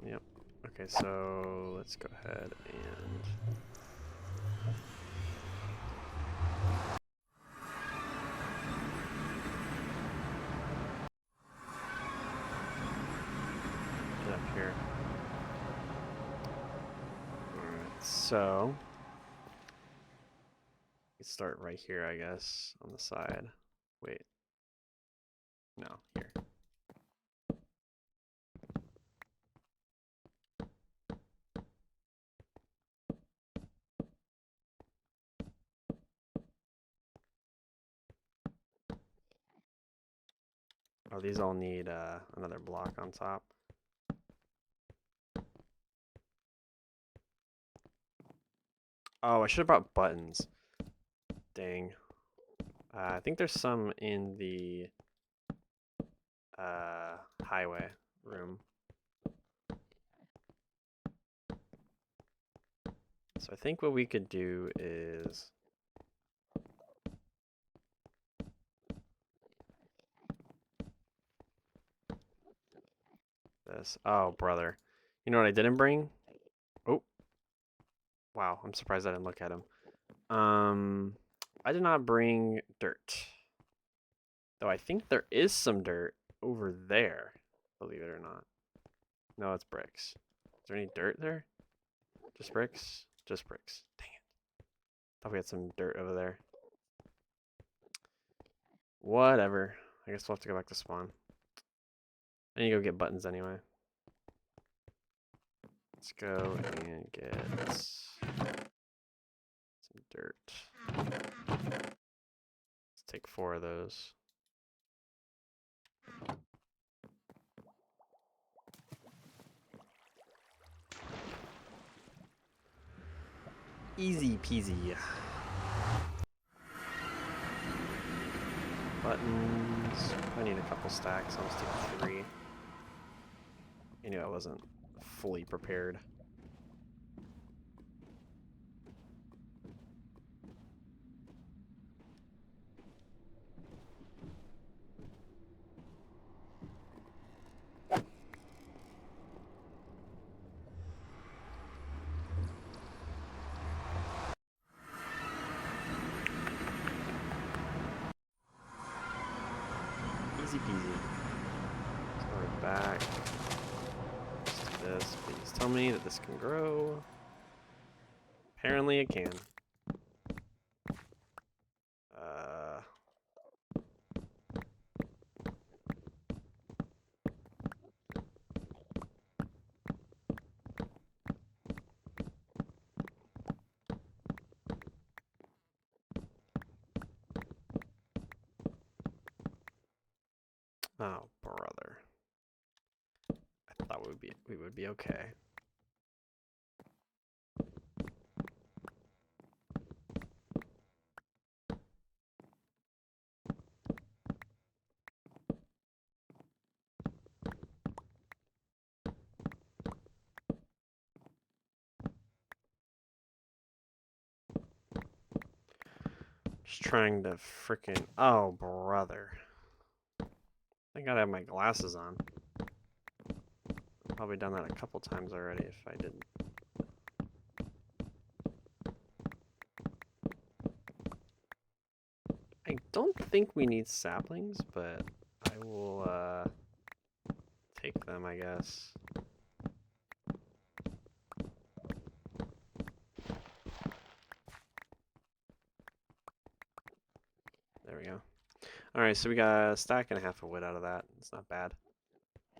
Yep. Okay, so let's go ahead and... get up here. Alright, so... let's start right here, I guess, on the side. Wait. No, here. Oh, these all need another block on top. Oh, I should have brought buttons. Dang. I think there's some in the highway room. So I think what we could do is... this. Oh, brother. You know what I didn't bring? Oh. Wow, I'm surprised I didn't look at him. I did not bring dirt. Though I think there is some dirt over there, believe it or not. No, it's bricks. Is there any dirt there? Just bricks? Just bricks. Dang it. Thought we had some dirt over there. Whatever. I guess we'll have to go back to spawn. I need to go get buttons anyway. Let's go and get some dirt. Let's take 4 of those. Easy peasy. Buttons. I need a couple stacks. I'll just take 3. I knew I wasn't fully prepared. Easy peasy. So we're back. Let's do this. Please tell me that this can grow. Apparently it can. Oh, brother. I thought we would be okay. Just trying to frickin'. Oh, brother. I gotta have my glasses on. I've probably done that a couple times already if I didn't. I don't think we need saplings, but I will take them, I guess. There we go. Alright, so we got a stack and a half of wood out of that. It's not bad.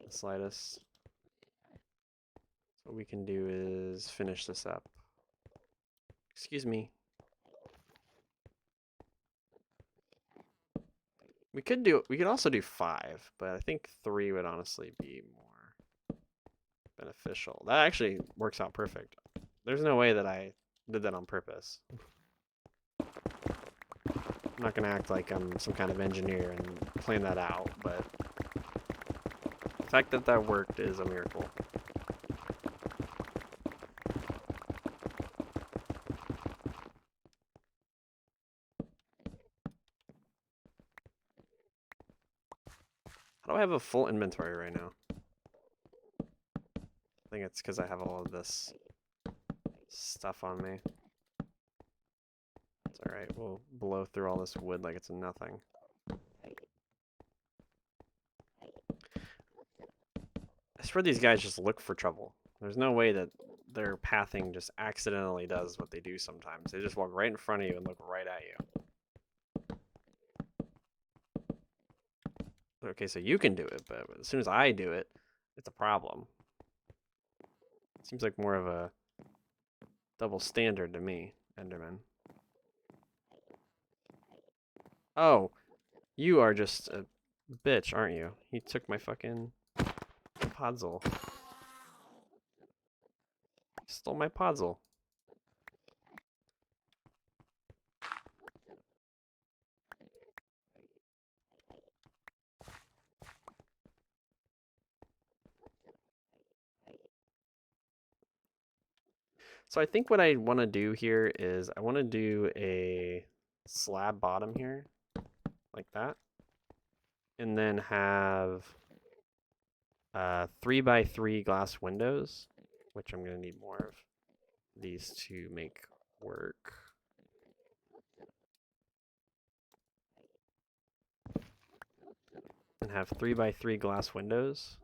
The slightest. What we can do is finish this up. Excuse me. We could also do 5, but I think 3 would honestly be more beneficial. That actually works out perfect. There's no way that I did that on purpose. I'm not gonna act like I'm some kind of engineer and plan that out, but the fact that that worked is a miracle. How do I have a full inventory right now? I think it's because I have all of this stuff on me. It's alright, we'll blow through all this wood like it's nothing. I swear these guys just look for trouble. There's no way that their pathing just accidentally does what they do sometimes. They just walk right in front of you and look right at you. Okay, so you can do it, but as soon as I do it, it's a problem. Seems like more of a double standard to me, Enderman. Oh, you are just a bitch, aren't you? He took my fucking podzol. Stole my podzol. So I think what I want to do here is I want to do a slab bottom here, like that, and then have 3x3 glass windows, which I'm going to need more of these to make work. And have 3x3 glass windows.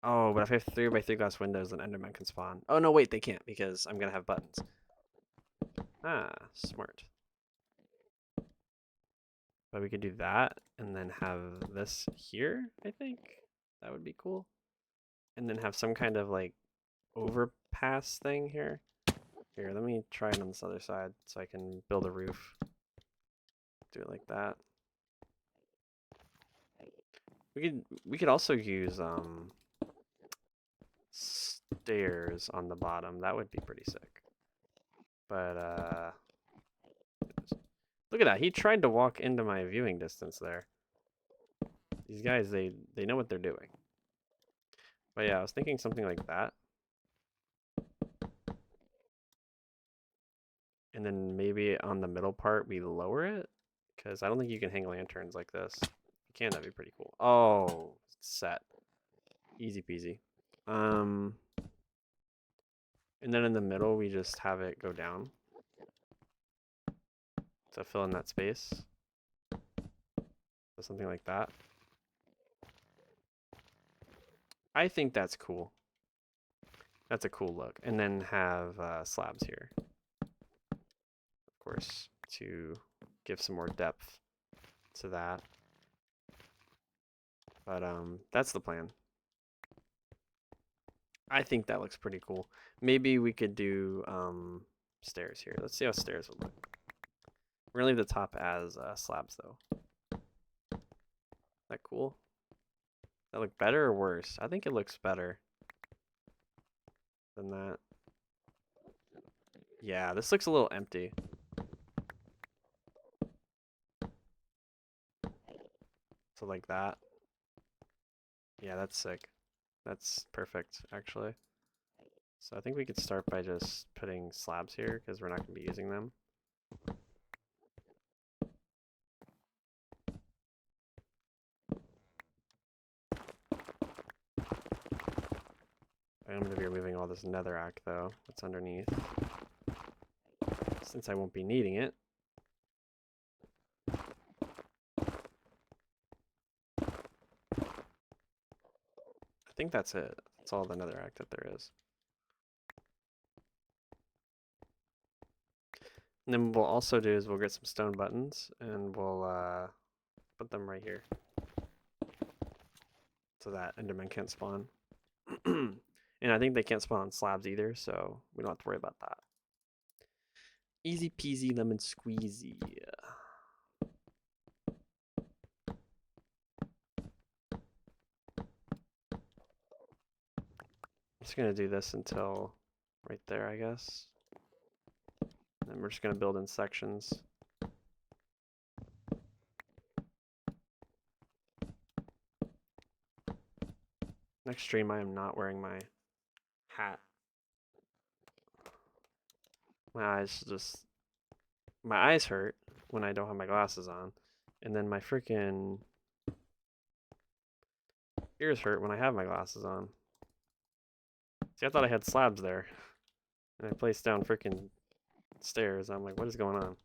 Oh, but if I have 3x3 glass windows, then Enderman can spawn. Oh, no, wait, they can't because I'm going to have buttons. Ah, smart. But we could do that and then have this here, I think. That would be cool. And then have some kind of like overpass thing here. Here, let me try it on this other side so I can build a roof. Do it like that. We could also use stairs on the bottom. That would be pretty sick. But look at that. He tried to walk into my viewing distance there. These guys, they know what they're doing. But yeah, I was thinking something like that. And then maybe on the middle part we lower it, because I don't think you can hang lanterns like this. If you can, that'd be pretty cool. Oh, set. Easy peasy. And then in the middle we just have it go down to fill in that space. So something like that. I think that's cool. That's a cool look. And then have slabs here, of course, to give some more depth to that. But that's the plan. I think that looks pretty cool. Maybe we could do stairs here. Let's see how stairs would look. We're gonna leave the top as slabs though. That cool? That look better or worse? I think it looks better than that. Yeah, this looks a little empty. So like that. Yeah, that's sick. That's perfect, actually. So I think we could start by just putting slabs here because we're not going to be using them. I'm going to be removing all this netherrack though that's underneath, since I won't be needing it. I think that's it. That's all the netherrack that there is. And then what we'll also do is we'll get some stone buttons and we'll put them right here so that Enderman can't spawn. And I think they can't spawn on slabs either, so we don't have to worry about that. Easy peasy lemon squeezy. I'm just gonna do this until right there, I guess. And then we're just gonna build in sections. Next stream, I am not wearing my hat. My eyes hurt when I don't have my glasses on, and then my freaking ears hurt when I have my glasses on. See, I thought I had slabs there, and I placed down freaking stairs. I'm like, what is going on?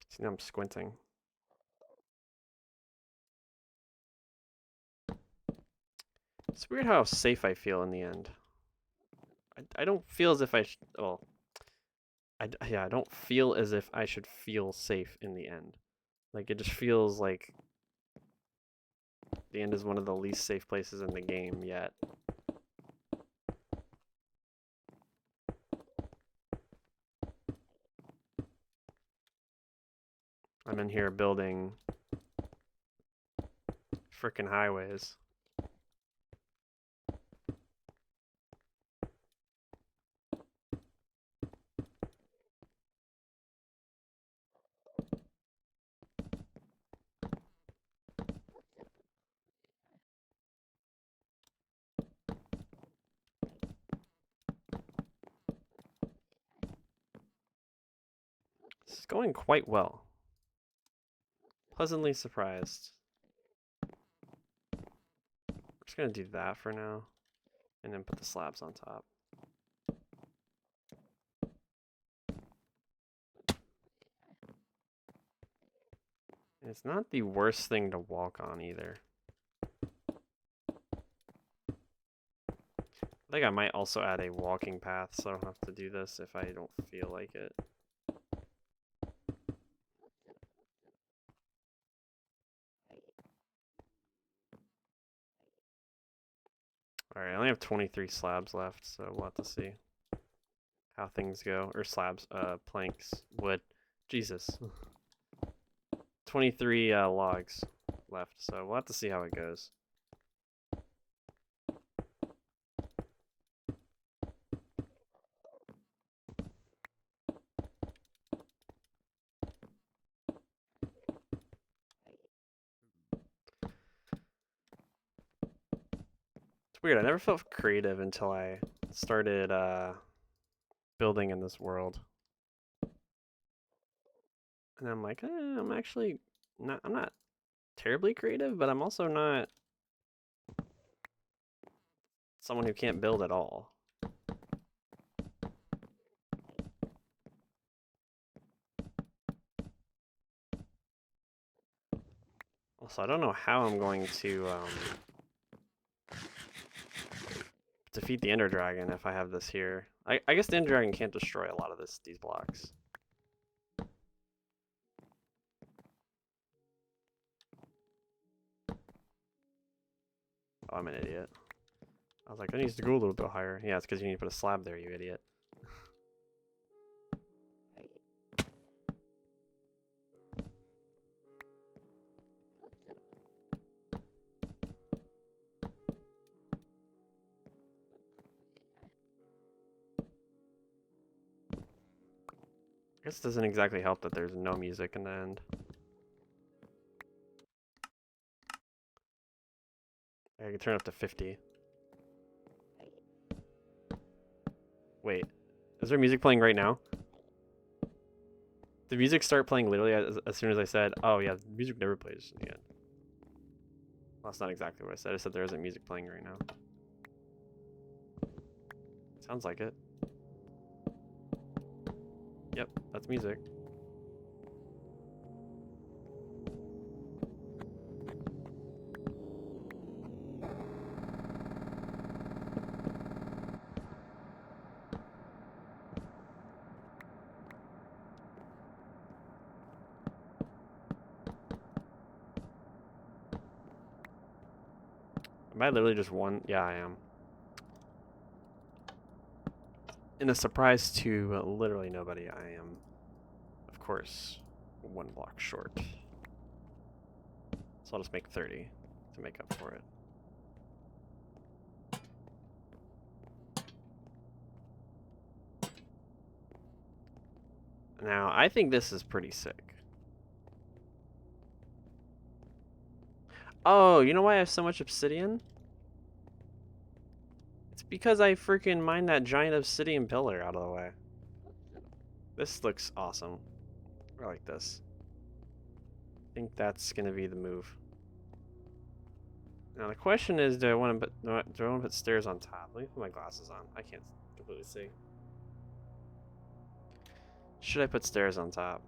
See, now I'm squinting. It's weird how safe I feel in the end. I don't feel as if I well, I don't feel as if I should feel safe in the end. Like, it just feels like the end is one of the least safe places in the game yet. I'm in here building frickin' highways. This is going quite well. Pleasantly surprised. I'm just gonna do that for now, and then put the slabs on top. It's not the worst thing to walk on either. I think I might also add a walking path so I don't have to do this if I don't feel like it. Alright, I only have 23 slabs left, so we'll have to see how things go. Or slabs, planks, wood. Jesus. 23 logs left, so we'll have to see how it goes. It's weird, I never felt creative until I started building in this world. And I'm like, I'm actually not, I'm not terribly creative, but I'm also not someone who can't build at all. Also, I don't know how I'm going to defeat the Ender Dragon if I have this here. I guess the Ender Dragon can't destroy a lot of these blocks. Oh, I'm an idiot. I was like, I need to go a little bit higher. Yeah, it's because you need to put a slab there, you idiot. I guess it doesn't exactly help that there's no music in the end. I can turn it up to 50. Wait, is there music playing right now? Did music start playing literally as soon as I said, oh yeah, music never plays in the end? Well, that's not exactly what I said. I said there isn't music playing right now. Sounds like it. Yep, that's music. Am I literally just one? Yeah, I am. In a surprise to literally nobody, I am, of course, one block short. So I'll just make 30 to make up for it. Now, I think this is pretty sick. Oh, you know why I have so much obsidian? It's because I freaking mined that giant obsidian pillar out of the way. This looks awesome. I like this. I think that's gonna be the move. Now the question is, do I want to put stairs on top? Let me put my glasses on. I can't completely see. Should I put stairs on top?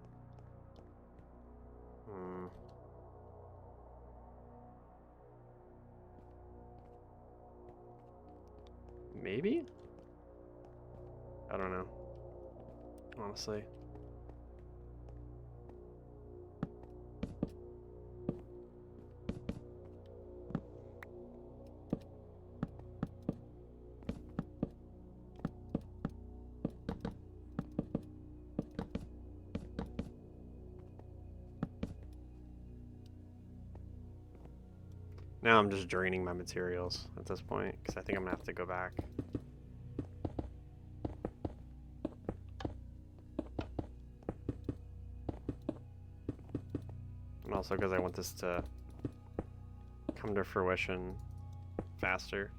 Maybe? I don't know. Honestly. Now I'm just draining my materials at this point, because I think I'm going to have to go back. And also because I want this to come to fruition faster.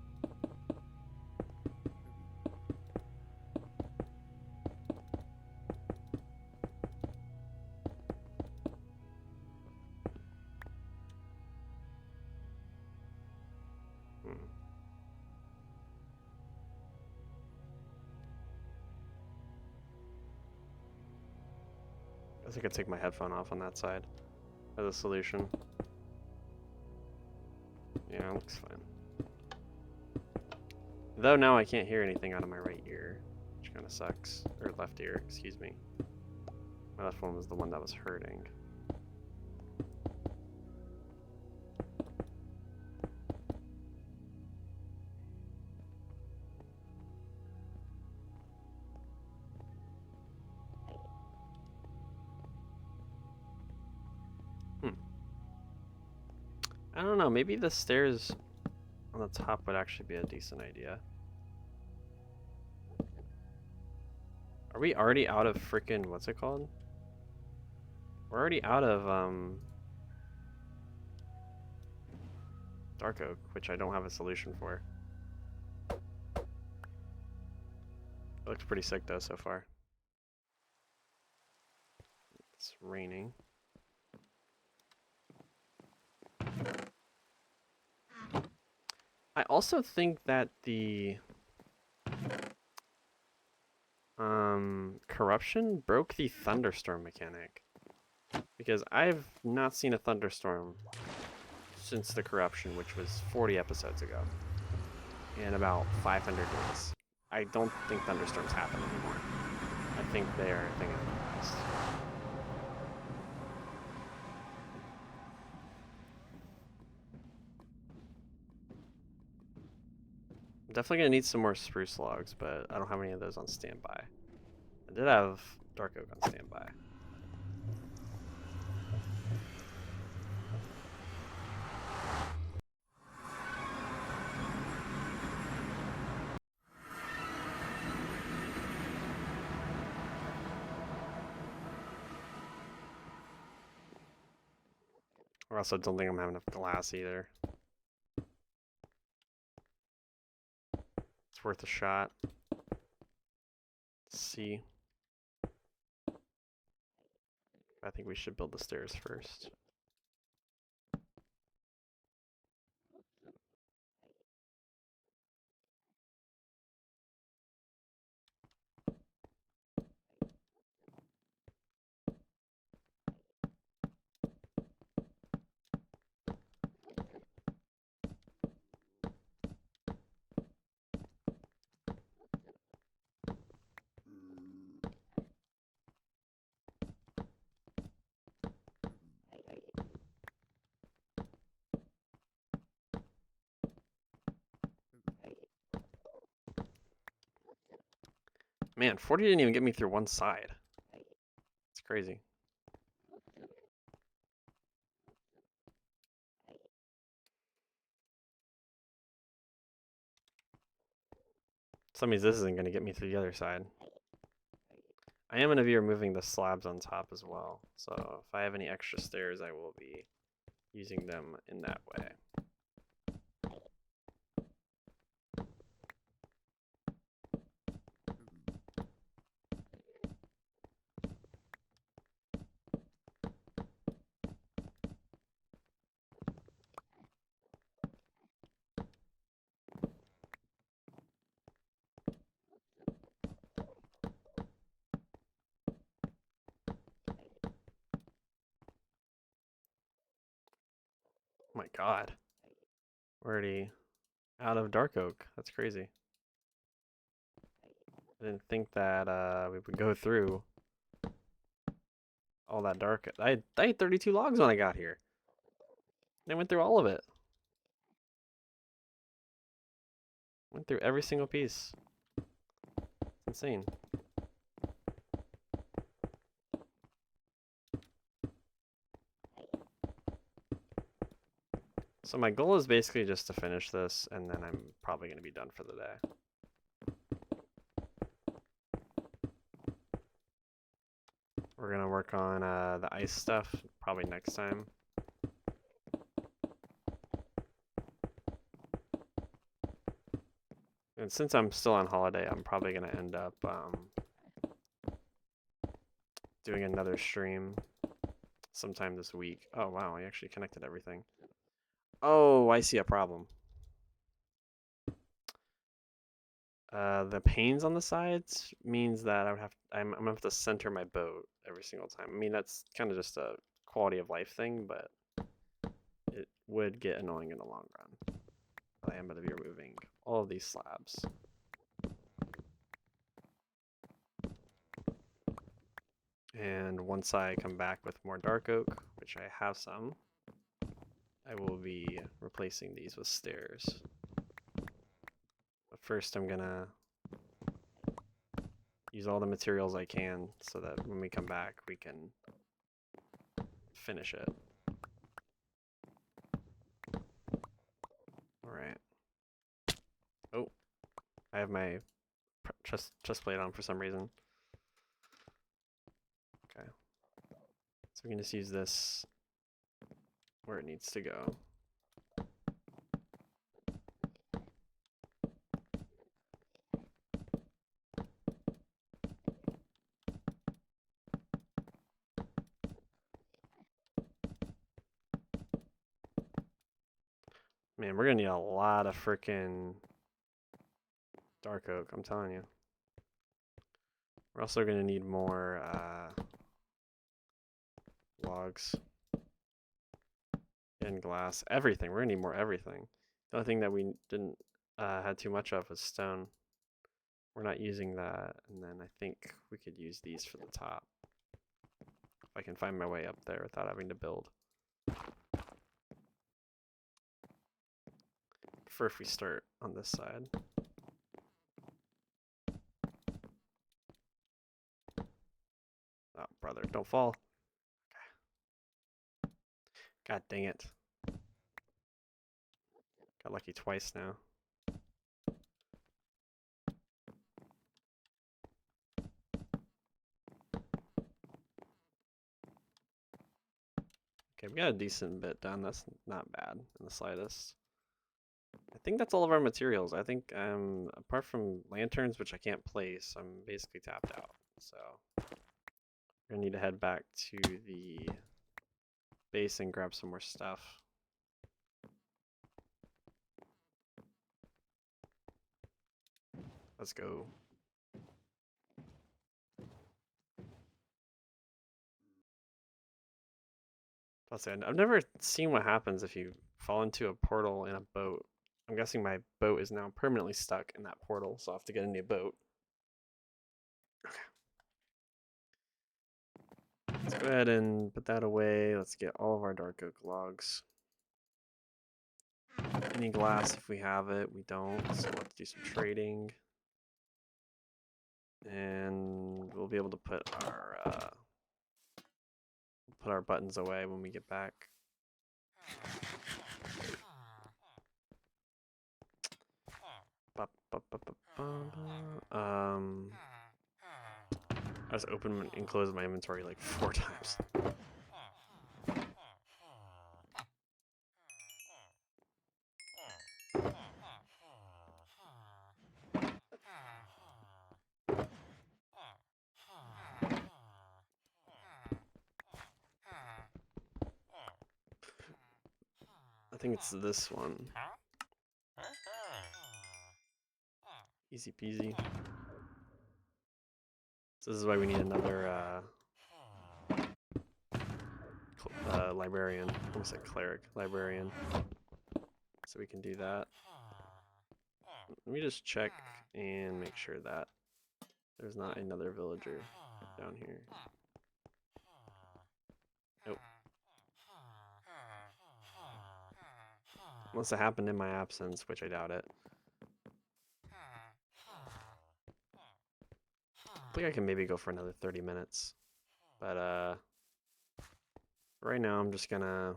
I guess I could take my headphone off on that side. as a solution. Yeah, it looks fine. Though now I can't hear anything out of my right ear, which kind of sucks. Or left ear, excuse me. My left one was the one that was hurting. I don't know, maybe the stairs on the top would actually be a decent idea. Are we already out of frickin' what's it called? We're already out of dark oak, which I don't have a solution for. It looks pretty sick though so far. It's raining. I also think that the corruption broke the thunderstorm mechanic. Because I've not seen a thunderstorm since the corruption, which was 40 episodes ago. In about 500 days. I don't think thunderstorms happen anymore. I think they are a thing of the past. I'm definitely gonna need some more spruce logs, but I don't have any of those on standby. I did have dark oak on standby. I also don't think I'm having enough glass either. It's worth a shot. Let's see. I think we should build the stairs first. Man, 40 didn't even get me through one side. It's crazy. So that means this isn't going to get me through the other side. I am going to be removing the slabs on top as well. So if I have any extra stairs, I will be using them in that way. Oh my god. We're already out of dark oak. That's crazy. I didn't think that we would go through all that dark. I had 32 logs when I got here. I went through all of it. Went through every single piece. It's insane. So my goal is basically just to finish this, and then I'm probably going to be done for the day. We're going to work on the ice stuff probably next time. And since I'm still on holiday, I'm probably going to end up doing another stream sometime this week. Oh, wow, I actually connected everything. Oh, I see a problem. The panes on the sides means that I'm gonna have to center my boat every single time. I mean, that's kind of just a quality of life thing, but it would get annoying in the long run. I am going to be removing all of these slabs. And once I come back with more dark oak, which I have some, I will be replacing these with stairs. But first I'm gonna use all the materials I can so that when we come back we can finish it. Alright. Oh, I have my chest plate on for some reason. Okay. So we can just use this where it needs to go. Man, we're gonna need a lot of frickin' dark oak, I'm telling you. We're also gonna need more logs and glass, everything. We're gonna need more everything. The only thing that we didn't had too much of was stone. We're not using that, and then I think we could use these for the top. If I can find my way up there without having to build. Prefer if we start on this side. Oh, brother, don't fall. Okay. God dang it. Got lucky twice now. Okay, we got a decent bit done. That's not bad in the slightest. I think that's all of our materials. I think apart from lanterns, which I can't place, I'm basically tapped out. So we're gonna need to head back to the base and grab some more stuff. Let's go. I'll say, I've never seen what happens if you fall into a portal in a boat. I'm guessing my boat is now permanently stuck in that portal, so I'll have to get a new boat. Okay. Let's go ahead and put that away. Let's get all of our dark oak logs. Any glass if we have it, we don't, so we'll have to do some trading. And we'll be able to put our buttons away when we get back. I just opened and closed my inventory like 4 times. I think it's this one. Easy peasy. So this is why we need another librarian. I almost said cleric. Librarian. So we can do that. Let me just check and make sure that there's not another villager down here. Nope. Unless it happened in my absence, which I doubt it. I think I can maybe go for another 30 minutes. But right now I'm just gonna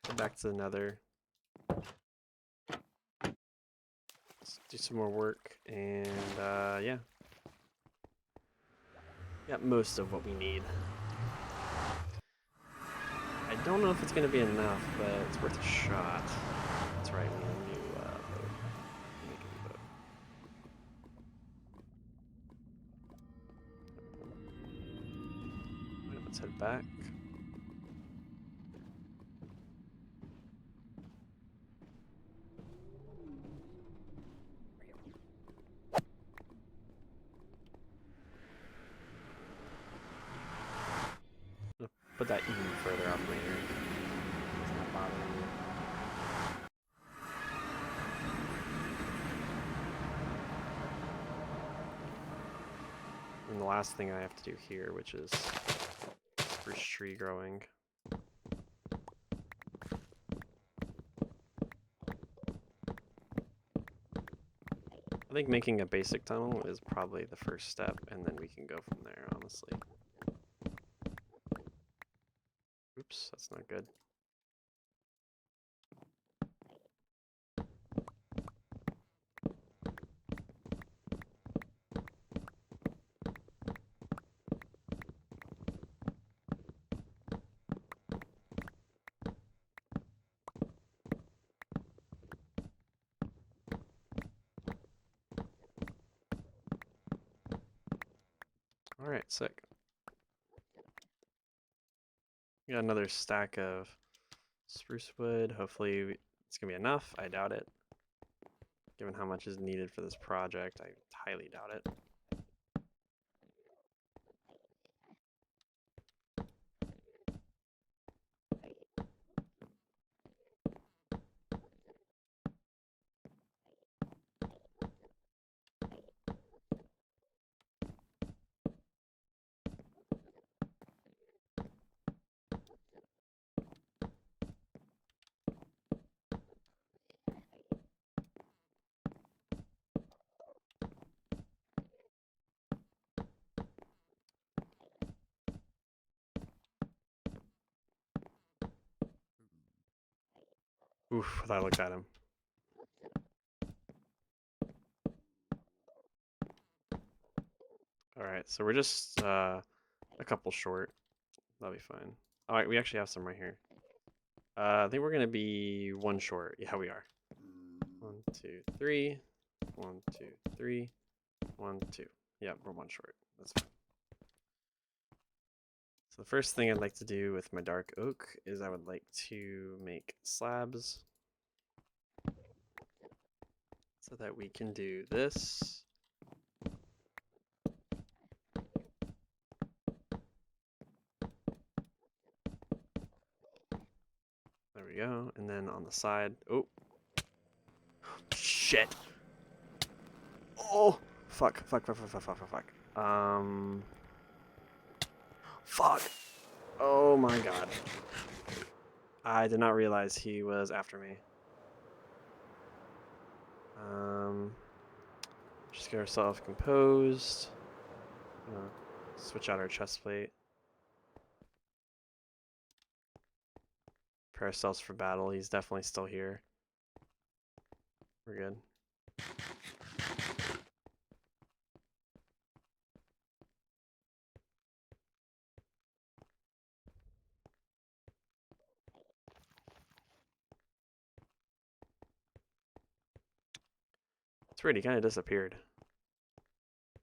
go back to the nether. Let's do some more work and yeah. Got most of what we need. I don't know if it's gonna be enough, but it's worth a shot. That's right, we need a new boat. Make a new boat. Alright, let's head back. put that even further up later. It's not bothering me. And the last thing I have to do here, which is spruce tree growing. I think making a basic tunnel is probably the first step, and then we can go from there, honestly. Oops, that's not good. Alright, sick. We got another stack of spruce wood. Hopefully it's gonna be enough. I doubt it. Given how much is needed for this project, I highly doubt it. Oof, I thought I looked at him. Alright, so we're just a couple short. That'll be fine. Alright, we actually have some right here. I think we're gonna be one short. Yeah, we are. 1, 2, 3. 1, 2, 3. 1, 2. Yeah, we're one short. That's fine. So the first thing I'd like to do with my dark oak is I would like to make slabs so that we can do this. There we go. And then on the side, oh, shit. Oh, fuck. Fuck. Oh my god. I did not realize he was after me. Just get ourselves composed. Switch out our chest plate. Prepare ourselves for battle. He's definitely still here. We're good. It's weird, he kind of disappeared.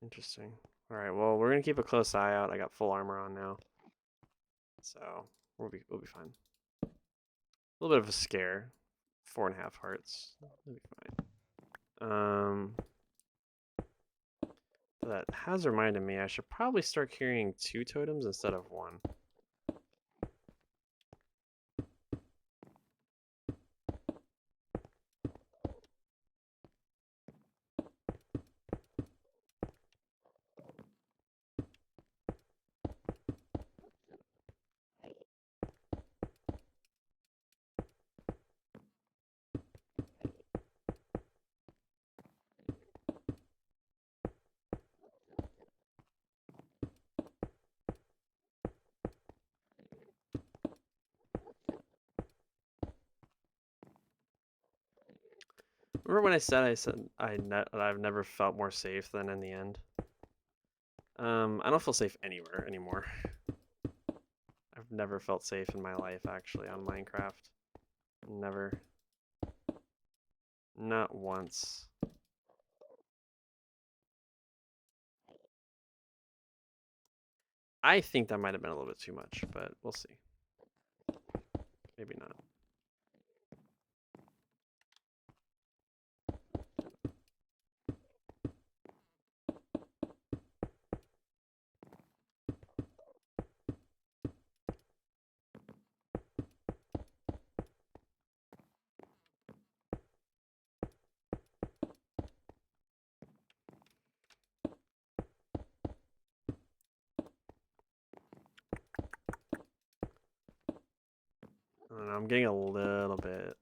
Interesting. Alright, well, we're going to keep a close eye out. I got full armor on now. So, we'll be fine. A little bit of a scare. 4.5 hearts. We'll be fine. That has reminded me I should probably start carrying 2 totems instead of 1. Remember when I said I've never felt more safe than in the end? I don't feel safe anywhere anymore. I've never felt safe in my life, actually, on Minecraft. Never. Not once. I think that might have been a little bit too much, but we'll see. Maybe not. I'm getting a little bit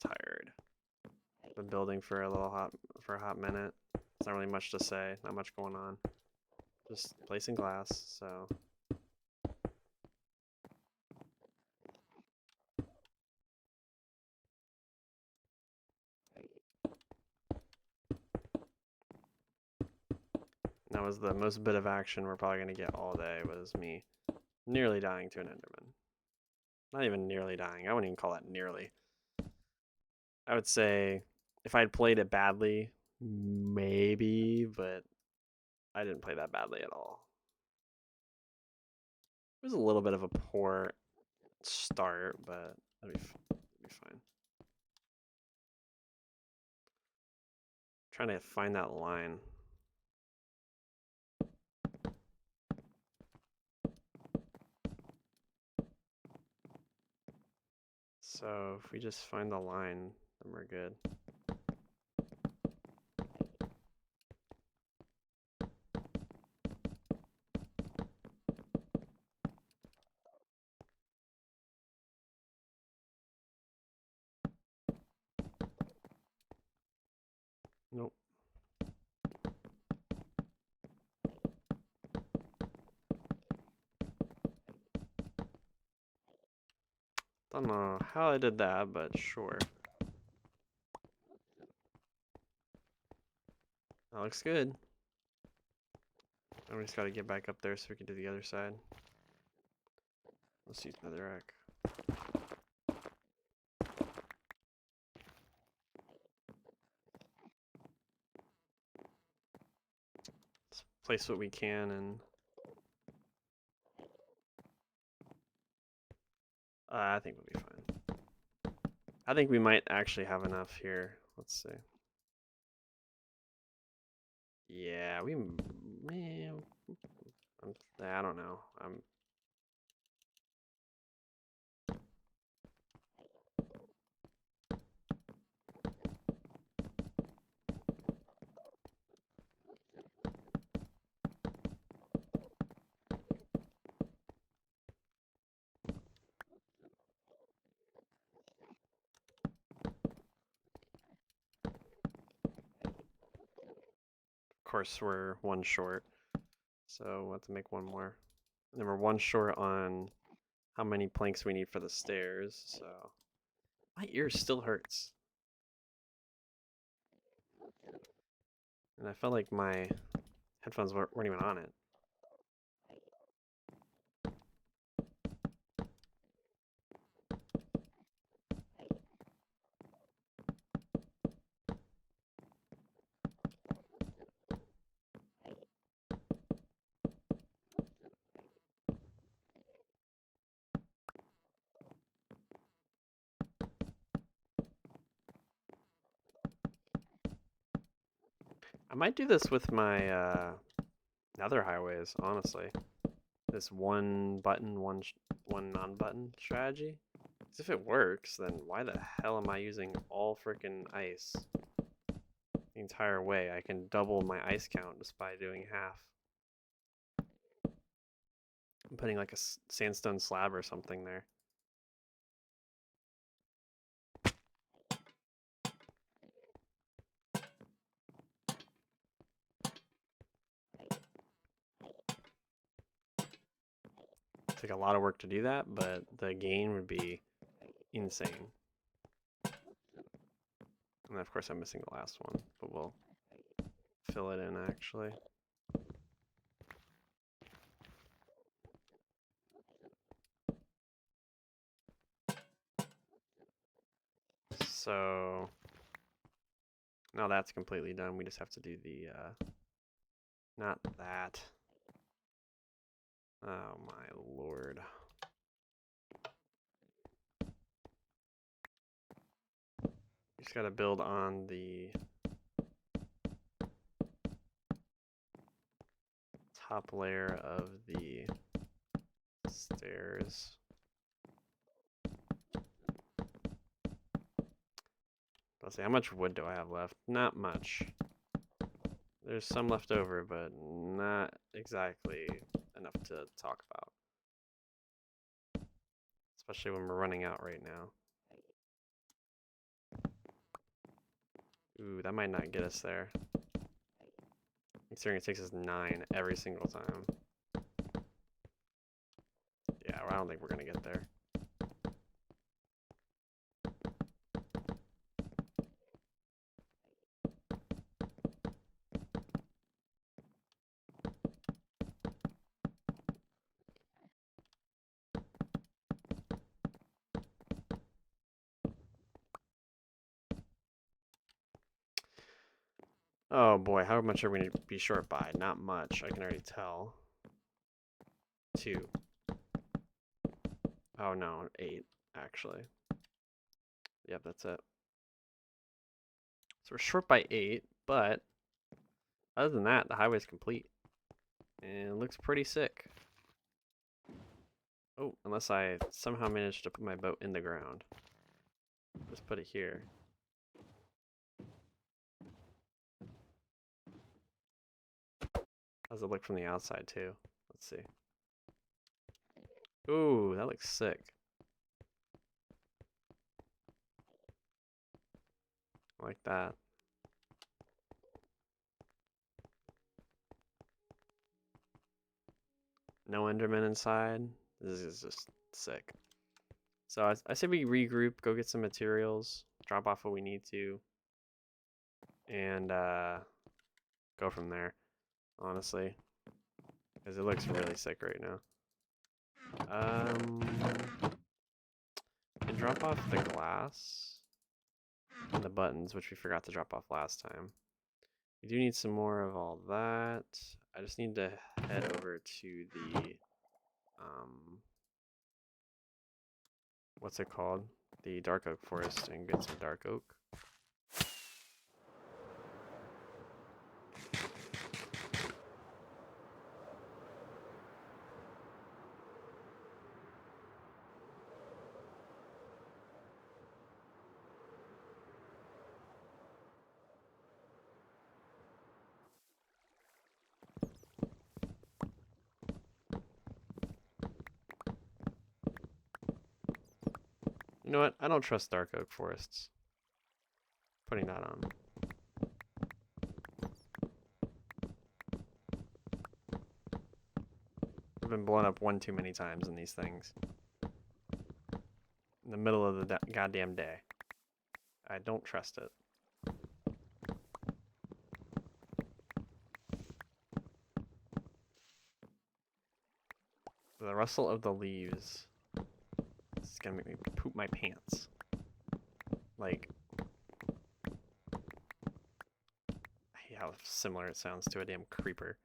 tired. Been building for a hot minute. It's not really much to say. Not much going on. Just placing glass. So. That was the most bit of action we're probably gonna get all day. Was me nearly dying to an Enderman. Not even nearly dying. I wouldn't even call that nearly. I would say if I'd played it badly, maybe, but I didn't play that badly at all. It was a little bit of a poor start, but that'd be fine. Trying to find that line. So if we just find the line, then we're good. Nope. Don't know how I did that, but sure. That looks good. Now we just gotta get back up there so we can do the other side. Let's use netherrack. Let's place what we can and I think we'll be fine. I think we might actually have enough here. Let's see. Yeah, I don't know. Of course, we're one short, so we'll have to make one more. And then we're one short on how many planks we need for the stairs, so my ear still hurts. And I felt like my headphones weren't even on it. I might do this with my nether highways, honestly. This one button, one non-button strategy. Because if it works, then why the hell am I using all freaking ice the entire way? I can double my ice count just by doing half. I'm putting like a sandstone slab or something there. Take a lot of work to do that, but the gain would be insane. And of course I'm missing the last one, but we'll fill it in actually. So now that's completely done. We just have to do the not that. Oh my lord. Just gotta build on the top layer of the stairs. Let's see, how much wood do I have left? Not much. There's some left over, but not exactly enough to talk about. especially when we're running out right now. Ooh, that might not get us there. Considering it takes us 9 every single time. Yeah, I don't think we're gonna get there. Oh boy, how much are we going to be short by? Not much, I can already tell. 2. Oh no, 8, actually. Yep, that's it. So we're short by 8, but other than that, the highway's complete. And it looks pretty sick. Oh, unless I somehow managed to put my boat in the ground. Just put it here. How's it look from the outside too? Let's see. Ooh, that looks sick. I like that. No Enderman inside. This is just sick. So I say we regroup, go get some materials, drop off what we need to, and go from there, honestly. Because it looks really sick right now. And drop off the glass and the buttons, which we forgot to drop off last time. We do need some more of all that. I just need to head over to the, what's it called? The dark oak forest and get some dark oak. You know what? I don't trust dark oak forests. Putting that on. I've been blown up one too many times in these things. In the middle of the goddamn day. I don't trust it. The rustle of the leaves is gonna make me poop my pants. Like, I hate how similar it sounds to a damn creeper.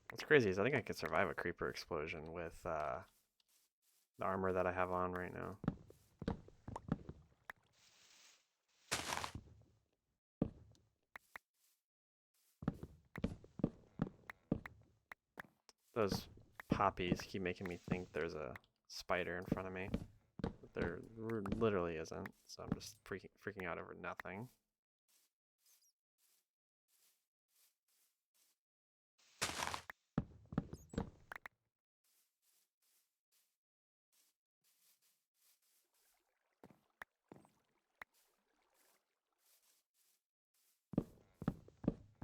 What's crazy is I think I could survive a creeper explosion with the armor that I have on right now. Those poppies keep making me think there's a spider in front of me. But there literally isn't, so I'm just freaking out over nothing.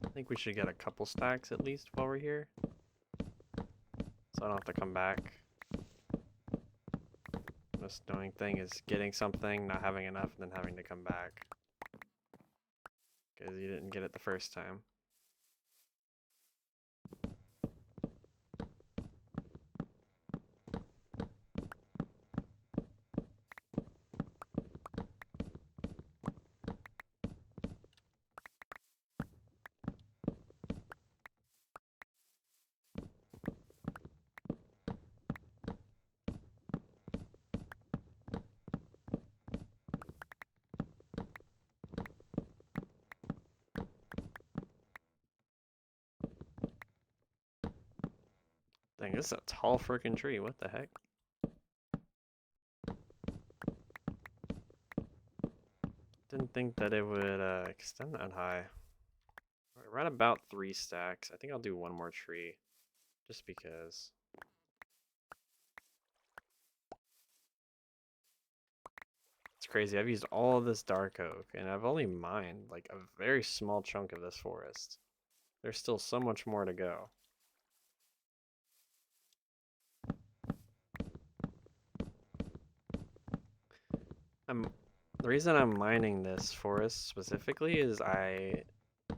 I think we should get a couple stacks at least while we're here. So I don't have to come back. Most annoying thing is getting something, not having enough, and then having to come back. Because you didn't get it the first time. Dang, this is a tall freaking tree. What the heck? Didn't think that it would extend that high. we're at about 3 stacks. I think I'll do one more tree, just because. It's crazy. I've used all of this dark oak, and I've only mined like a very small chunk of this forest. There's still so much more to go. The reason I'm mining this forest specifically is I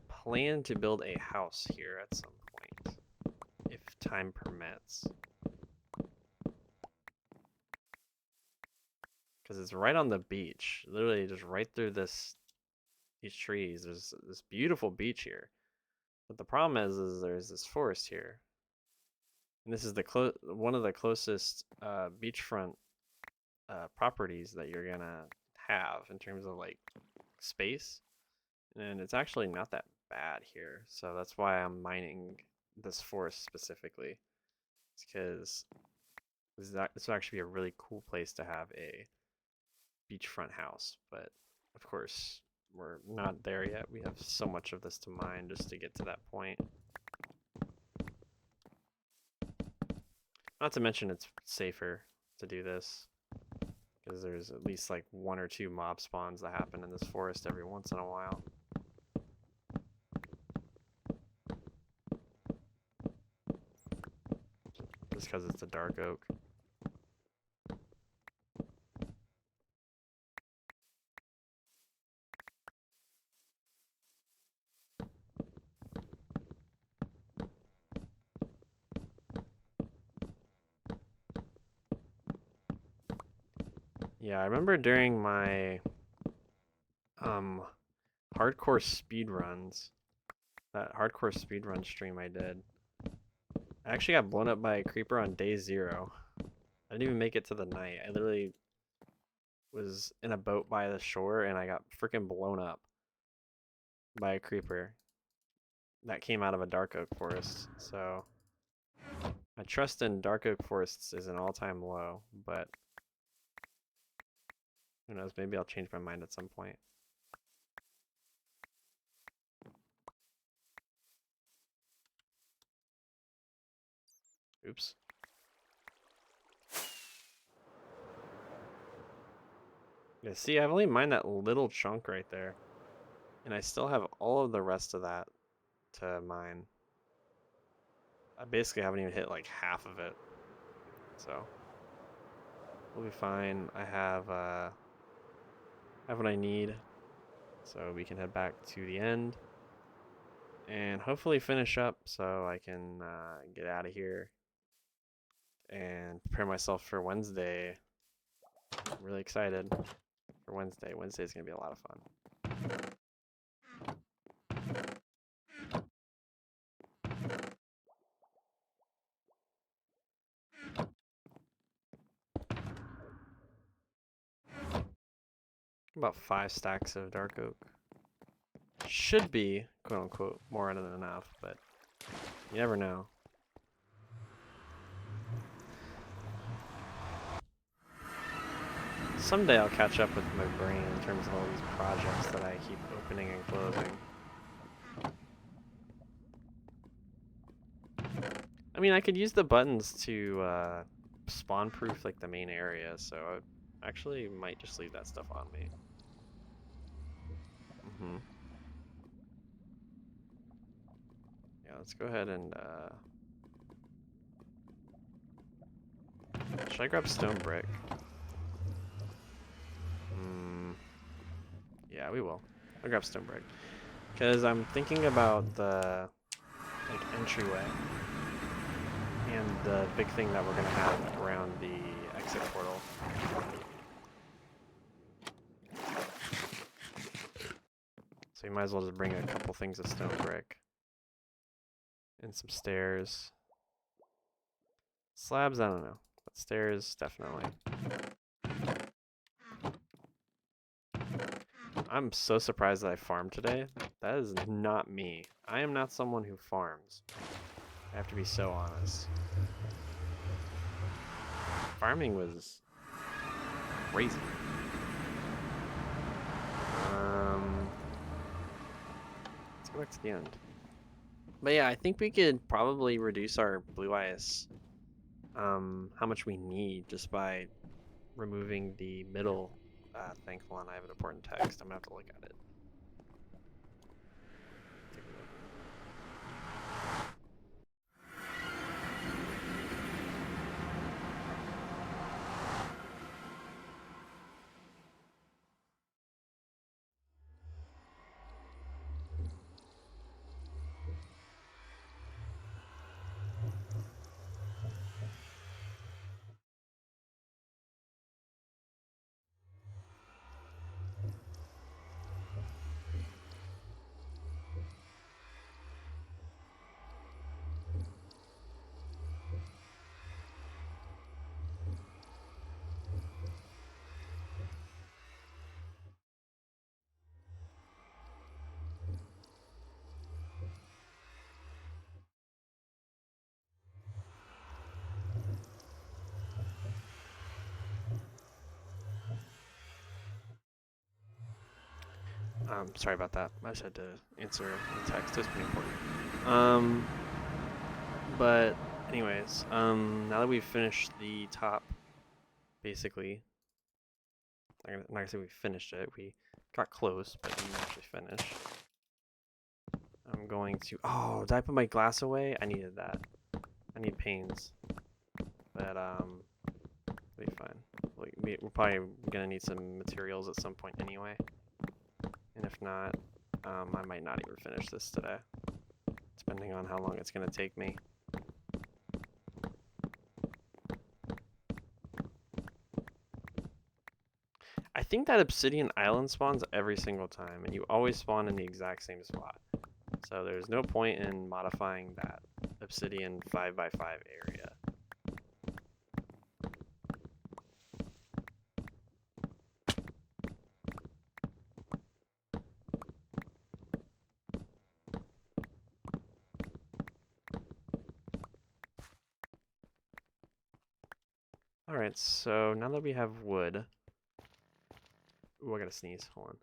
plan to build a house here at some point, if time permits. Because it's right on the beach, literally just right through these trees. There's this beautiful beach here, but the problem is there's this forest here, and this is one of the closest beachfront properties that you're gonna have in terms of like space, and it's actually not that bad here. So that's why I'm mining this forest specifically. It's because this would actually be a really cool place to have a beachfront house, but of course we're not there yet. We have so much of this to mine just to get to that point. Not to mention it's safer to do this because there's at least like 1 or 2 mob spawns that happen in this forest every once in a while. Just because it's a dark oak. Yeah, I remember during my hardcore speedruns, that hardcore speedrun stream I did, I actually got blown up by a creeper on day 0. I didn't even make it to the night. I literally was in a boat by the shore and I got freaking blown up by a creeper that came out of a dark oak forest. So my trust in dark oak forests is an all-time low, but who knows, maybe I'll change my mind at some point. Oops. Yeah, see, I've only mined that little chunk right there, and I still have all of the rest of that to mine. I basically haven't even hit like half of it, so we'll be fine. I have what I need, so we can head back to the end and hopefully finish up so I can get out of here and prepare myself for Wednesday. I'm really excited for Wednesday. Wednesday's gonna be a lot of fun. About 5 stacks of dark oak. Should be, quote unquote, more than enough, but you never know. Someday I'll catch up with my brain in terms of all these projects that I keep opening and closing. I mean, I could use the buttons to spawn proof like the main area, so I actually might just leave that stuff on me. Yeah, let's go ahead and should I grab stone brick? Yeah, we will. I'll grab stone brick. Because I'm thinking about the like entryway and the big thing that we're gonna have around the exit portal. So you might as well just bring a couple things of stone brick. And some stairs. Slabs, I don't know. But stairs, definitely. I'm so surprised that I farmed today. That is not me. I am not someone who farms. I have to be so honest. Farming was crazy. Let's go back to the end. But yeah, I think we could probably reduce our blue ice, how much we need just by removing the middle thing. Hold on, I have an important text. I'm gonna have to look at it. Take a look. Sorry about that. I just had to answer the text. It's pretty important. But anyways, now that we've finished the top, basically, I'm not gonna say we finished it. We got close, but didn't actually finish. I'm going to. Oh, did I put my glass away? I needed that. I need panes, but it'll be fine. We're probably gonna need some materials at some point anyway, and if not, I might not even finish this today, depending on how long it's gonna take me. I think that obsidian island spawns every single time, and you always spawn in the exact same spot. So there's no point in modifying that obsidian 5x5 area. Alright, so now that we have wood... Ooh, I gotta sneeze. Hold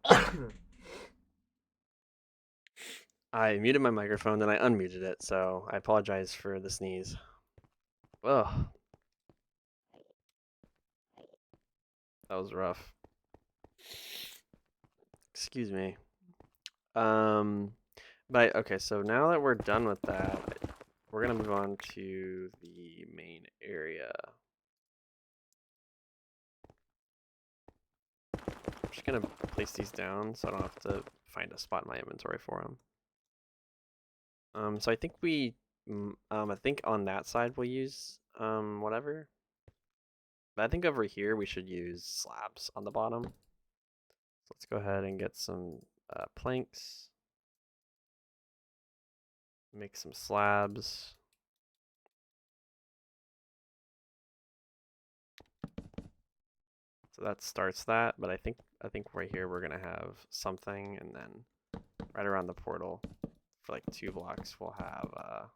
on. I muted my microphone, then I unmuted it, so I apologize for the sneeze. Ugh. That was rough. Excuse me. But okay, so now that we're done with that, we're gonna move on to the main area. I'm just gonna place these down so I don't have to find a spot in my inventory for them. So I think I think on that side we'll use, whatever. But I think over here we should use slabs on the bottom. So let's go ahead and get some planks. Make some slabs. So that starts that, but I think right here we're gonna have something, and then right around the portal for like 2 blocks we'll have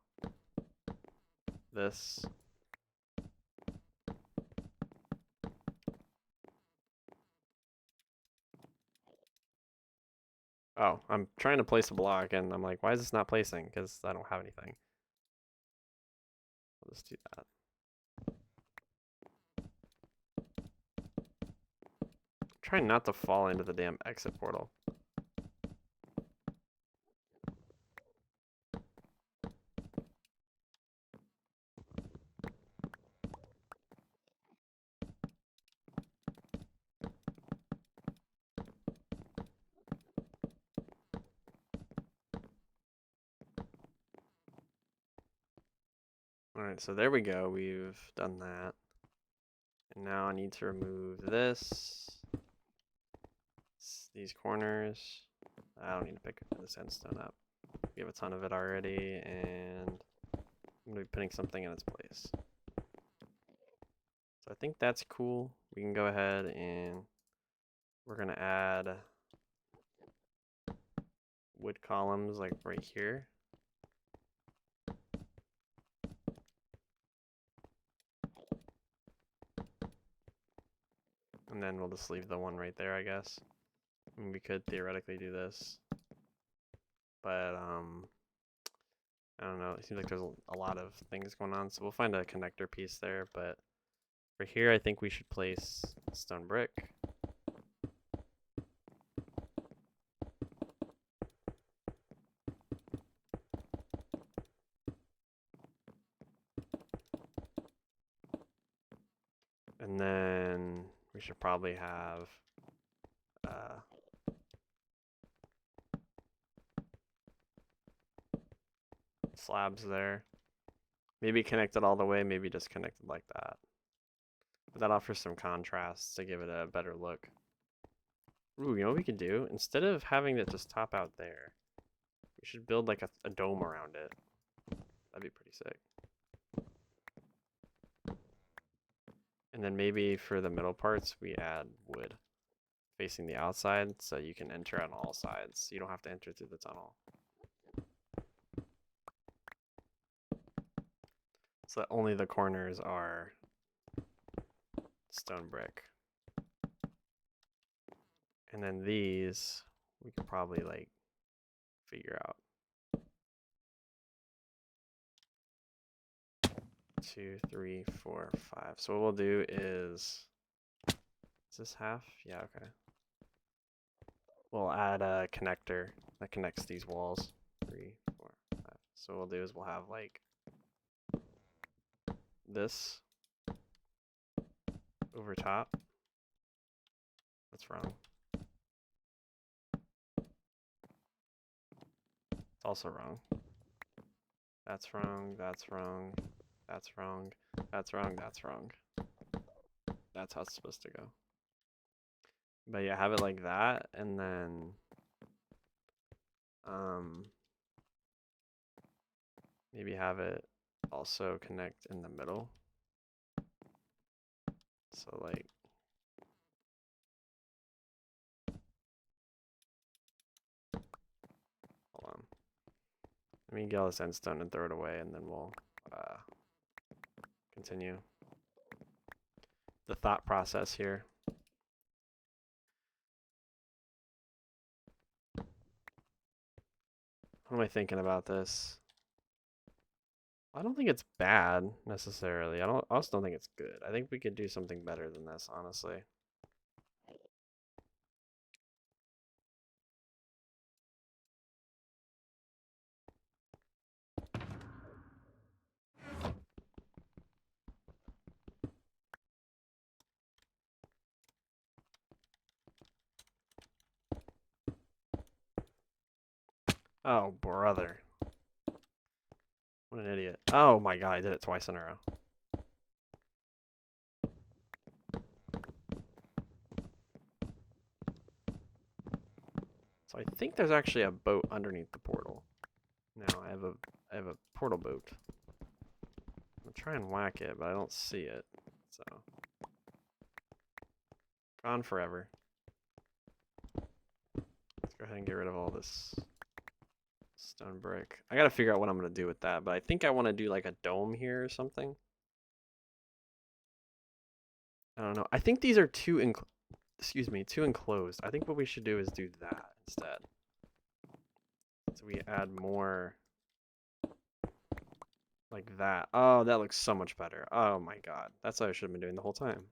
this. Oh, I'm trying to place a block and I'm like, why is this not placing? Because I don't have anything. I'll just do that. I'm trying not to fall into the damn exit portal. Alright, so there we go. We've done that. And now I need to remove this. These corners. I don't need to pick the sandstone up. We have a ton of it already, and I'm going to be putting something in its place. So I think that's cool. We can go ahead and we're going to add wood columns like right here. And then we'll just leave the one right there, I guess. I mean, we could theoretically do this, but I don't know. It seems like there's a lot of things going on, so we'll find a connector piece there. But for here, I think we should place stone brick. And then we should probably have slabs there. Maybe connected all the way, maybe just connected like that. But that offers some contrast to give it a better look. Ooh, you know what we could do? Instead of having it just top out there, we should build like a dome around it. That'd be pretty sick. And then maybe for the middle parts, we add wood facing the outside so you can enter on all sides. You don't have to enter through the tunnel. So that only the corners are stone brick. And then these, we could probably like figure out. 2, 3, 4, 5. So what we'll do is this half? Yeah, okay. We'll add a connector that connects these walls. 3, 4, 5. So what we'll do is we'll have like this over top. That's wrong. It's also wrong. That's wrong, that's wrong, that's wrong, that's wrong, that's wrong. That's how it's supposed to go. But yeah, have it like that, and then maybe have it also connect in the middle. So like hold on. Let me get all this endstone and throw it away, and then we'll continue the thought process here. What am I thinking about this? I don't think it's bad necessarily. I also don't think it's good. I think we could do something better than this, honestly. Oh, brother. What an idiot. Oh my god, I did it twice in a row. So I think there's actually a boat underneath the portal. Now I have a portal boat. I'm gonna try and whack it, but I don't see it. So gone forever. Let's go ahead and get rid of all this stone brick. I gotta figure out what I'm gonna do with that, but I think I want to do like a dome here or something. I don't know. I think these are too enclosed. I think what we should do is do that instead. So we add more like that. Oh, that looks so much better. Oh my god. That's what I should have been doing the whole time.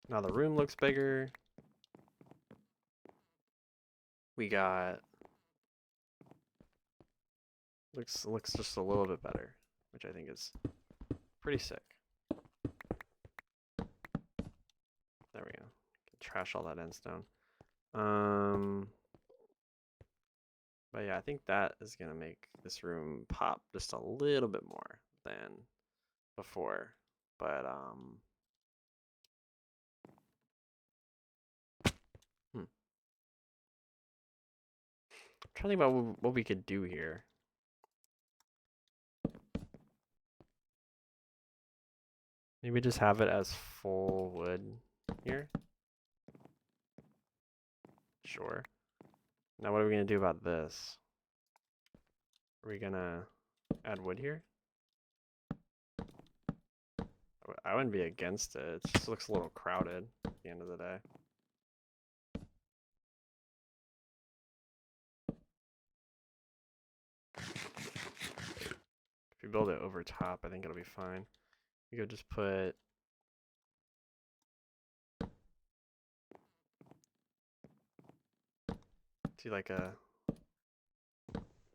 Now the room looks bigger. We got looks just a little bit better, which I think is pretty sick. There we go. Trash all that endstone. But yeah, I think that is gonna make this room pop just a little bit more than before. But I'm trying to think about what we could do here. Maybe just have it as full wood here. Sure. Now what are we gonna do about this? Are we gonna add wood here? I wouldn't be against it. It just looks a little crowded at the end of the day. If you build it over top, I think it'll be fine. You could just put do like a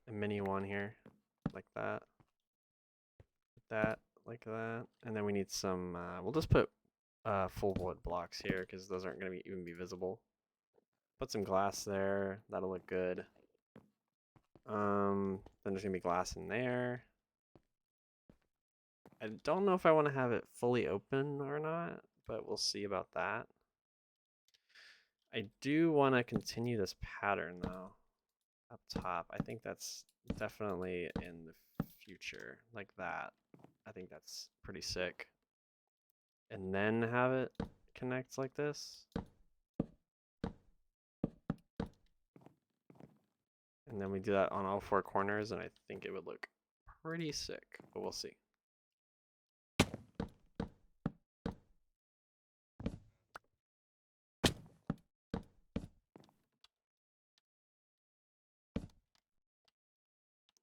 mini one here, like that, like that, and then we need some. We'll just put full wood blocks here because those aren't going to even be visible. Put some glass there. That'll look good. Then there's gonna be glass in there. I don't know if I want to have it fully open or not, but we'll see about that. I do want to continue this pattern though, up top. I think that's definitely in the future, like that. I think that's pretty sick. And then have it connect like this. And then we do that on all four corners, and I think it would look pretty sick, but we'll see.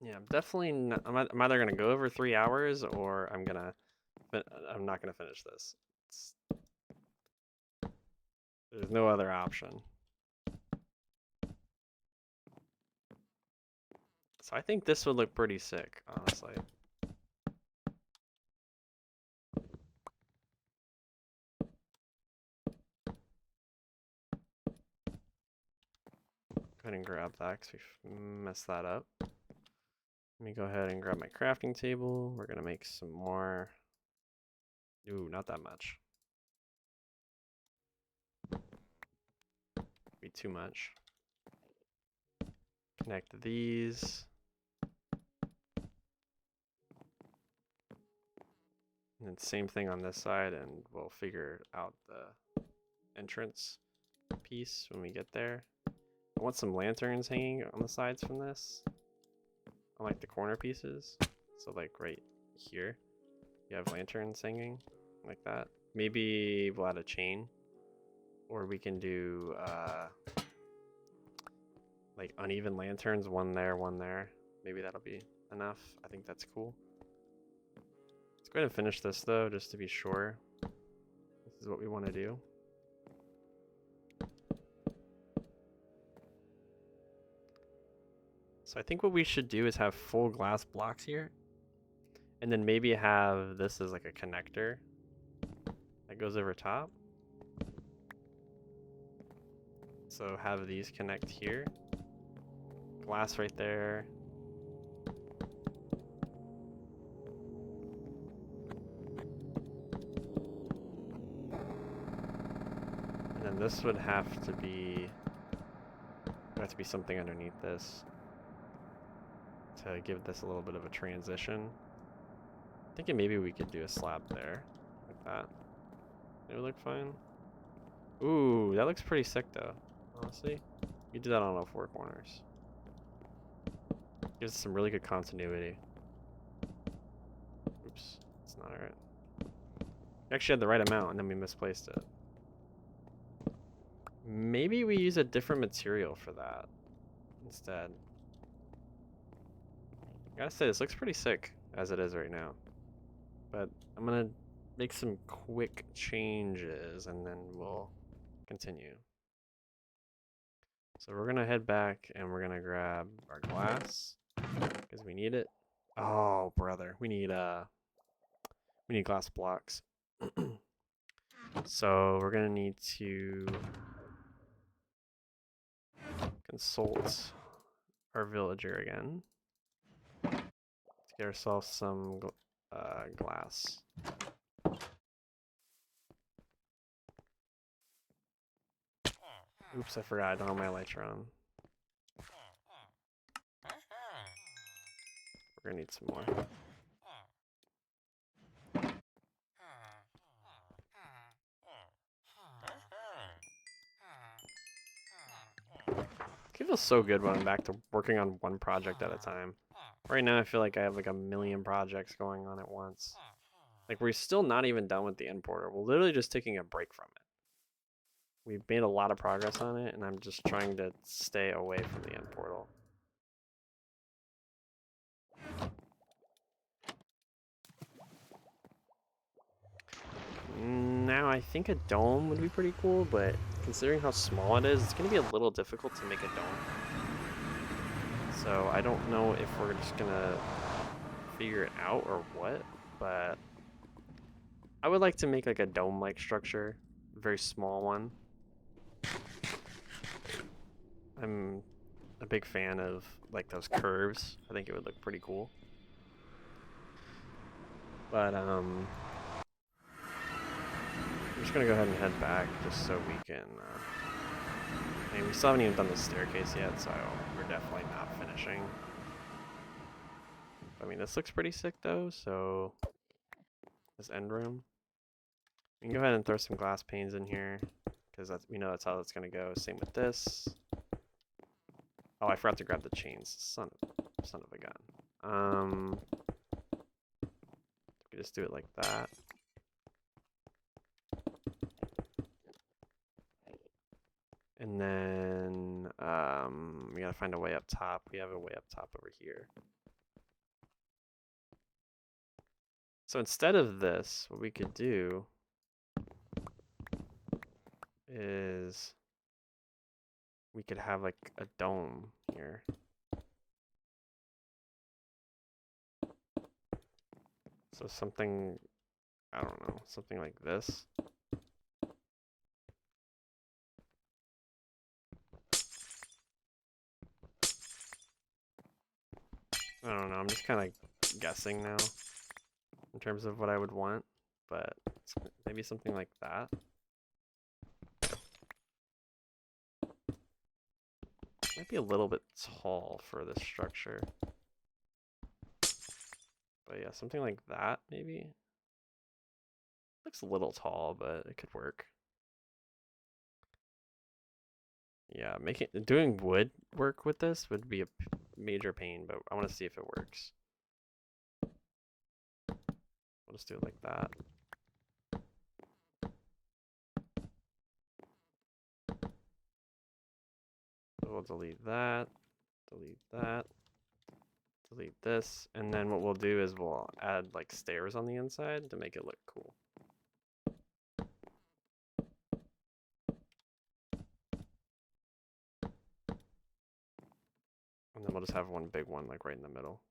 Yeah, I'm definitely not, I'm either gonna go over 3 hours or I'm not gonna finish this. There's no other option. So I think this would look pretty sick, honestly. Go ahead and grab that because we messed that up. Let me go ahead and grab my crafting table. We're gonna make some more. Ooh, not that much. Be too much. Connect these. And then same thing on this side, and we'll figure out the entrance piece when we get there. I want some lanterns hanging on the sides from this. I like the corner pieces. So like right here, you have lanterns hanging like that. Maybe we'll add a chain, or we can do like uneven lanterns, one there, one there. Maybe that'll be enough. I think that's cool. Let's go ahead and finish this though, just to be sure. This is what we want to do. So I think what we should do is have full glass blocks here. And then maybe have this as like a connector that goes over top. So have these connect here. Glass right there. And then this would have to be something underneath this to give this a little bit of a transition. Thinking maybe we could do a slab there, like that. It would look fine. Ooh, that looks pretty sick though, honestly. You do that on all four corners. Gives some really good continuity. Oops, that's not right. We actually had the right amount and then we misplaced it. Maybe we use a different material for that instead. I gotta say, this looks pretty sick as it is right now. But I'm gonna make some quick changes and then we'll continue. So we're gonna head back and we're gonna grab our glass because we need it. Oh, brother, we need glass blocks. So we're gonna need to consult our villager again to get ourselves some glass. Oops, I forgot I don't have my elytra on. We're gonna need some more. It feels so good when I'm back to working on one project at a time. Right now, I feel like I have like a million projects going on at once. Like, we're still not even done with the importer. We're literally just taking a break from it. We've made a lot of progress on it, and I'm just trying to stay away from the end portal. Now, I think a dome would be pretty cool, but considering how small it is, it's going to be a little difficult to make a dome. So I don't know if we're just going to figure it out or what, but I would like to make like a dome-like structure, a very small one. I'm a big fan of like those curves. I think it would look pretty cool. But I'm just gonna go ahead and head back just so we can. I mean, we still haven't even done the staircase yet, so we're definitely not finishing. I mean, this looks pretty sick though. So this end room, we can go ahead and throw some glass panes in here because we know that's how that's gonna go. Same with this. Oh, I forgot to grab the chains. Son of a gun. We just do it like that. And then we gotta find a way up top. We have a way up top over here. So instead of this, what we could do is we could have like a dome here. So something, I don't know, something like this. I don't know, I'm just kind of guessing now in terms of what I would want, but maybe something like that. Might be a little bit tall for this structure. But yeah, something like that, maybe. Looks a little tall, but it could work. Yeah, doing wood work with this would be a major pain, but I want to see if it works. We'll just do it like that. So we'll delete that, delete that, delete this, and then what we'll do is we'll add like stairs on the inside to make it look cool. And then we'll just have one big one like right in the middle.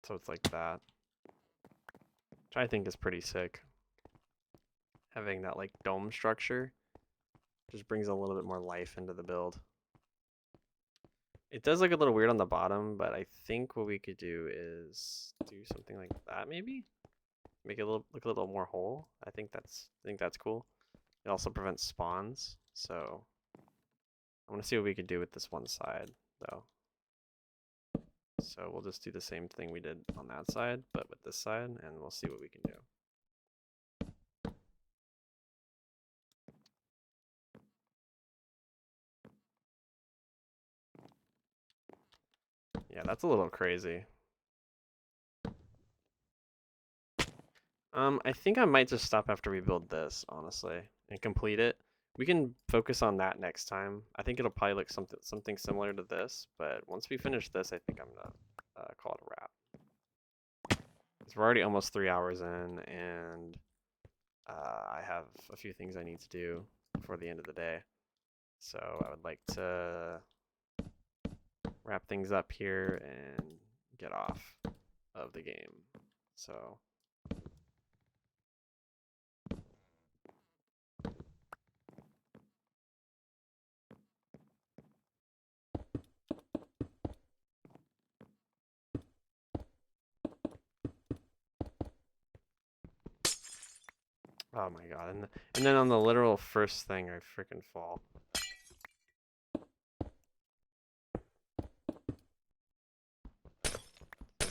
So it's like that. Which I think is pretty sick. Having that like dome structure just brings a little bit more life into the build. It does look a little weird on the bottom, but I think what we could do is do something like that maybe? Make it look a little more whole. I think that's cool. It also prevents spawns, so I want to see what we could do with this one side though. So we'll just do the same thing we did on that side, but with this side, and we'll see what we can do. Yeah, that's a little crazy. I think I might just stop after we build this, honestly, and complete it. We can focus on that next time. I think it'll probably look something similar to this, but once we finish this, I think I'm gonna call it a wrap. Because we're already almost 3 hours in, and I have a few things I need to do before the end of the day. So I would like to wrap things up here and get off of the game. So oh my god, and then on the literal first thing I freaking fall.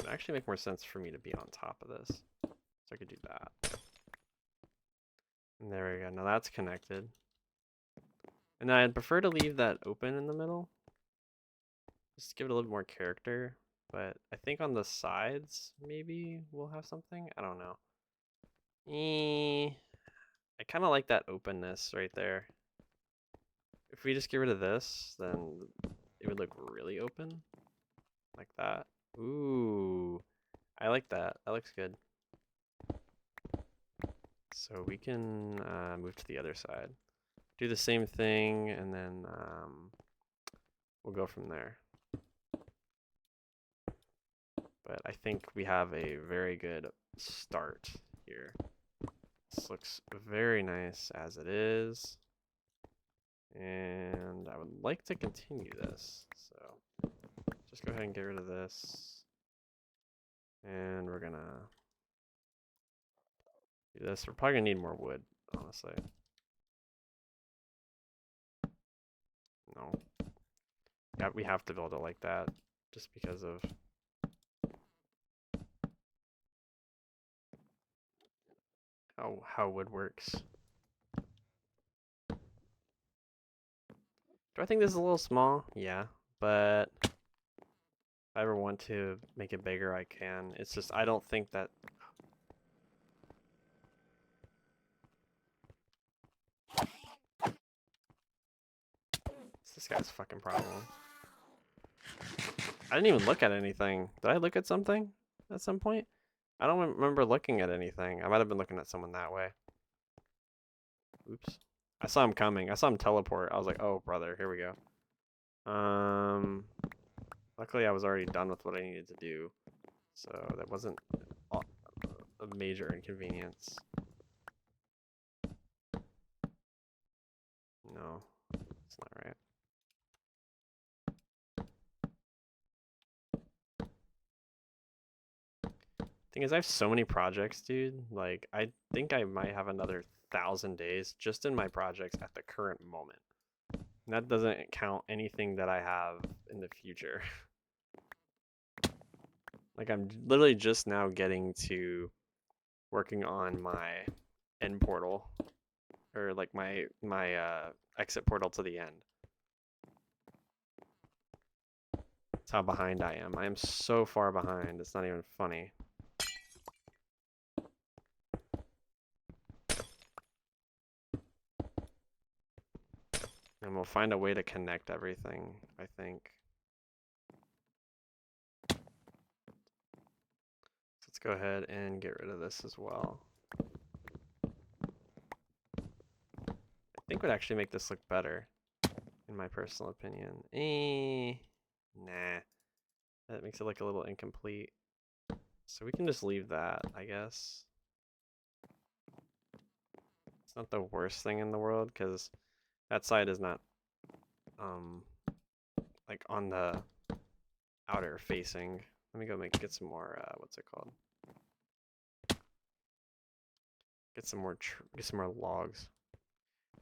would actually make more sense for me to be on top of this. So I could do that. And there we go. Now that's connected. And I'd prefer to leave that open in the middle. Just to give it a little more character. But I think on the sides, maybe we'll have something. I don't know. I kind of like that openness right there. If we just get rid of this, then it would look really open. Like that. Ooh. I like that. That looks good. So we can move to the other side. Do the same thing, and then we'll go from there. But I think we have a very good start here. This looks very nice as it is. And I would like to continue this. So just go ahead and get rid of this. And we're gonna do this. We're probably gonna need more wood, honestly. No. Yeah, we have to build it like that just because of how wood works. Do I think this is a little small? Yeah, but if I ever want to make it bigger, I can. It's just, I don't think that... It's this guy's fucking problem. I didn't even look at anything. Did I look at something at some point? I don't remember looking at anything. I might have been looking at someone that way. Oops. I saw him coming. I saw him teleport. I was like, oh, brother, here we go. Luckily, I was already done with what I needed to do. So that wasn't a major inconvenience. No, it's not right. Thing is, I have so many projects, dude. Like, I think I might have another 1,000 days just in my projects at the current moment. And that doesn't count anything that I have in the future. Like, I'm literally just now getting to working on my end portal, or like my exit portal to the end. That's how behind I am. I am so far behind. It's not even funny. And we'll find a way to connect everything, I think. So let's go ahead and get rid of this as well. I think would actually make this look better, in my personal opinion. Nah. That makes it look a little incomplete. So we can just leave that, I guess. It's not the worst thing in the world, because that side is not, like on the outer facing. Let me go get some more, what's it called? Get some more logs.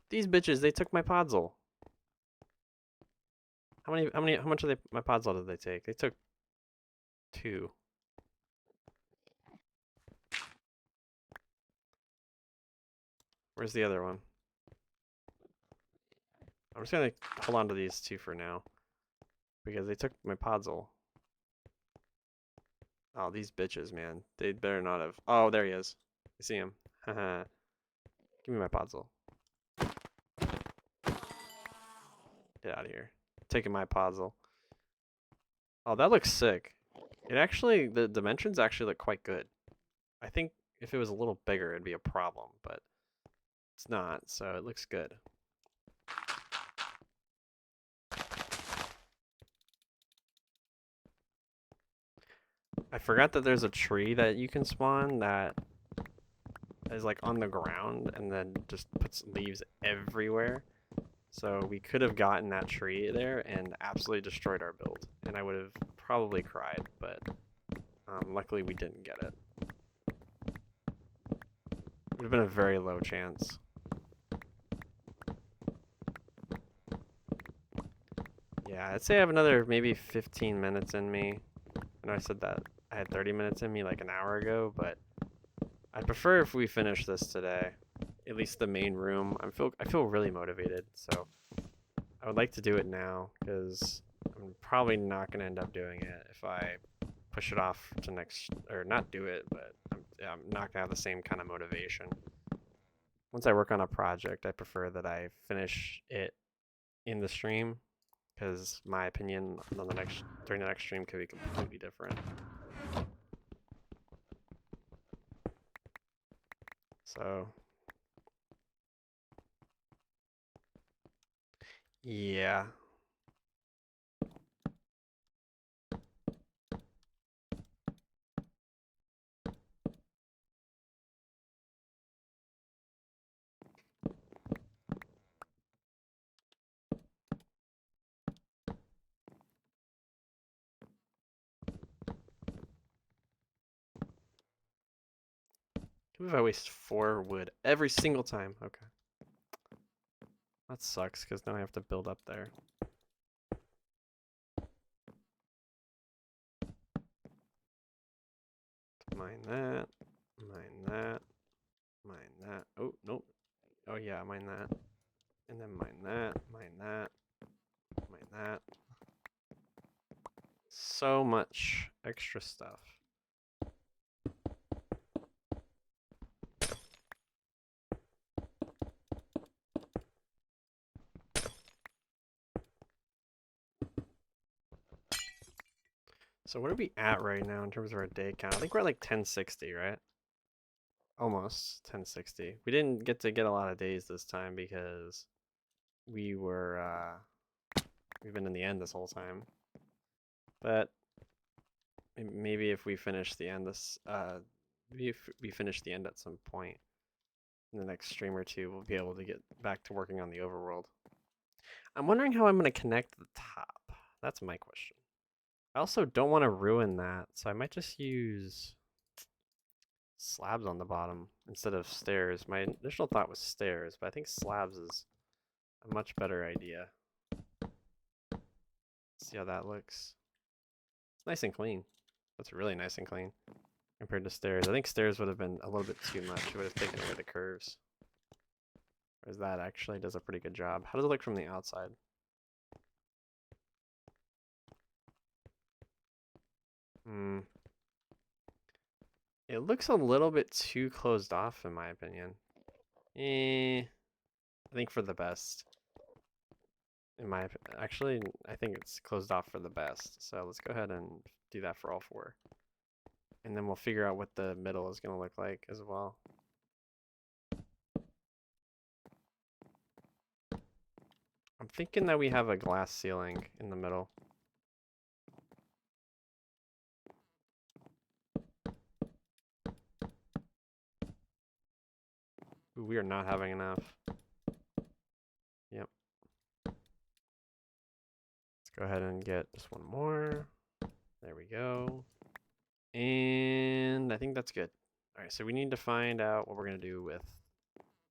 These bitches, they took my podzol. How much of my podzol did they take? They took 2. Where's the other one? I'm just gonna hold on to these 2 for now, because they took my podzol. Oh, these bitches, man. They better not have. Oh, there he is. I see him. Haha. Give me my podzol. Get out of here. Taking my podzol. Oh, that looks sick. It actually, the dimensions actually look quite good. I think if it was a little bigger, it'd be a problem, but it's not, so it looks good. I forgot that there's a tree that you can spawn that is like on the ground and then just puts leaves everywhere. So we could have gotten that tree there and absolutely destroyed our build. And I would have probably cried, but luckily we didn't get it. It would have been a very low chance. Yeah, I'd say I have another maybe 15 minutes in me. I know I said that I had 30 minutes in me like an hour ago, but I'd prefer if we finish this today. At least the main room. I feel really motivated, so I would like to do it now because I'm probably not gonna end up doing it if I push it off to next, or not do it, but I'm not gonna have the same kind of motivation. Once I work on a project, I prefer that I finish it in the stream because my opinion on the next during the next stream could be completely different. So yeah. What if I waste 4 wood every single time? Okay. That sucks because now I have to build up there. Mine that. Mine that. Mine that. Oh, nope. Oh yeah, mine that. And then mine that. Mine that. Mine that. So much extra stuff. So what are we at right now in terms of our day count? I think we're at like 1060, right? Almost 1060. We didn't get to get a lot of days this time because we were we've been in the end this whole time. But maybe if we finish the end maybe if we finish the end at some point in the next stream or two, we'll be able to get back to working on the overworld. I'm wondering how I'm going to connect the top. That's my question. I also don't want to ruin that, so I might just use slabs on the bottom instead of stairs. My initial thought was stairs, but I think slabs is a much better idea. See how that looks. It's nice and clean. That's really nice and clean compared to stairs. I think stairs would have been a little bit too much. It would have taken away the curves. Whereas that actually does a pretty good job. How does it look from the outside? It looks a little bit too closed off in my opinion. I think for the best. Actually, I think it's closed off for the best. So let's go ahead and do that for all 4. And then we'll figure out what the middle is going to look like as well. I'm thinking that we have a glass ceiling in the middle. Ooh, we are not having enough. Yep. Let's go ahead and get just one more. There we go. And I think that's good. All right, so we need to find out what we're going to do with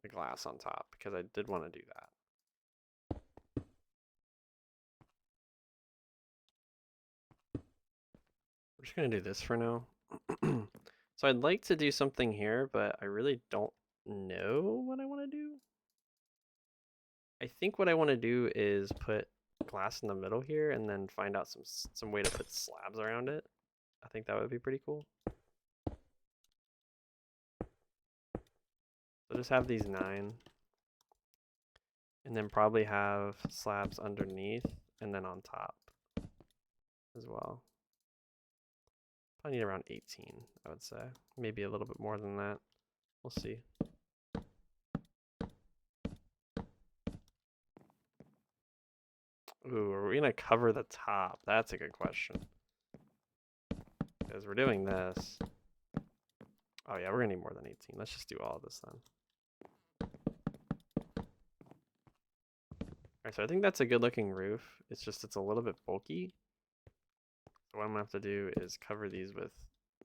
the glass on top because I did want to do that. We're just going to do this for now. So I'd like to do something here, but I really don't know what I want to do. I think what I want to do is put glass in the middle here and then find out some way to put slabs around it. I think that would be pretty cool. So just have these 9. And then probably have slabs underneath and then on top as well. Probably need around 18, I would say. Maybe a little bit more than that. We'll see. Ooh, are we gonna cover the top? That's a good question. Because we're doing this. Oh yeah, we're gonna need more than 18. Let's just do all of this then. Alright, so I think that's a good looking roof. It's just it's a little bit bulky. So what I'm gonna have to do is cover these with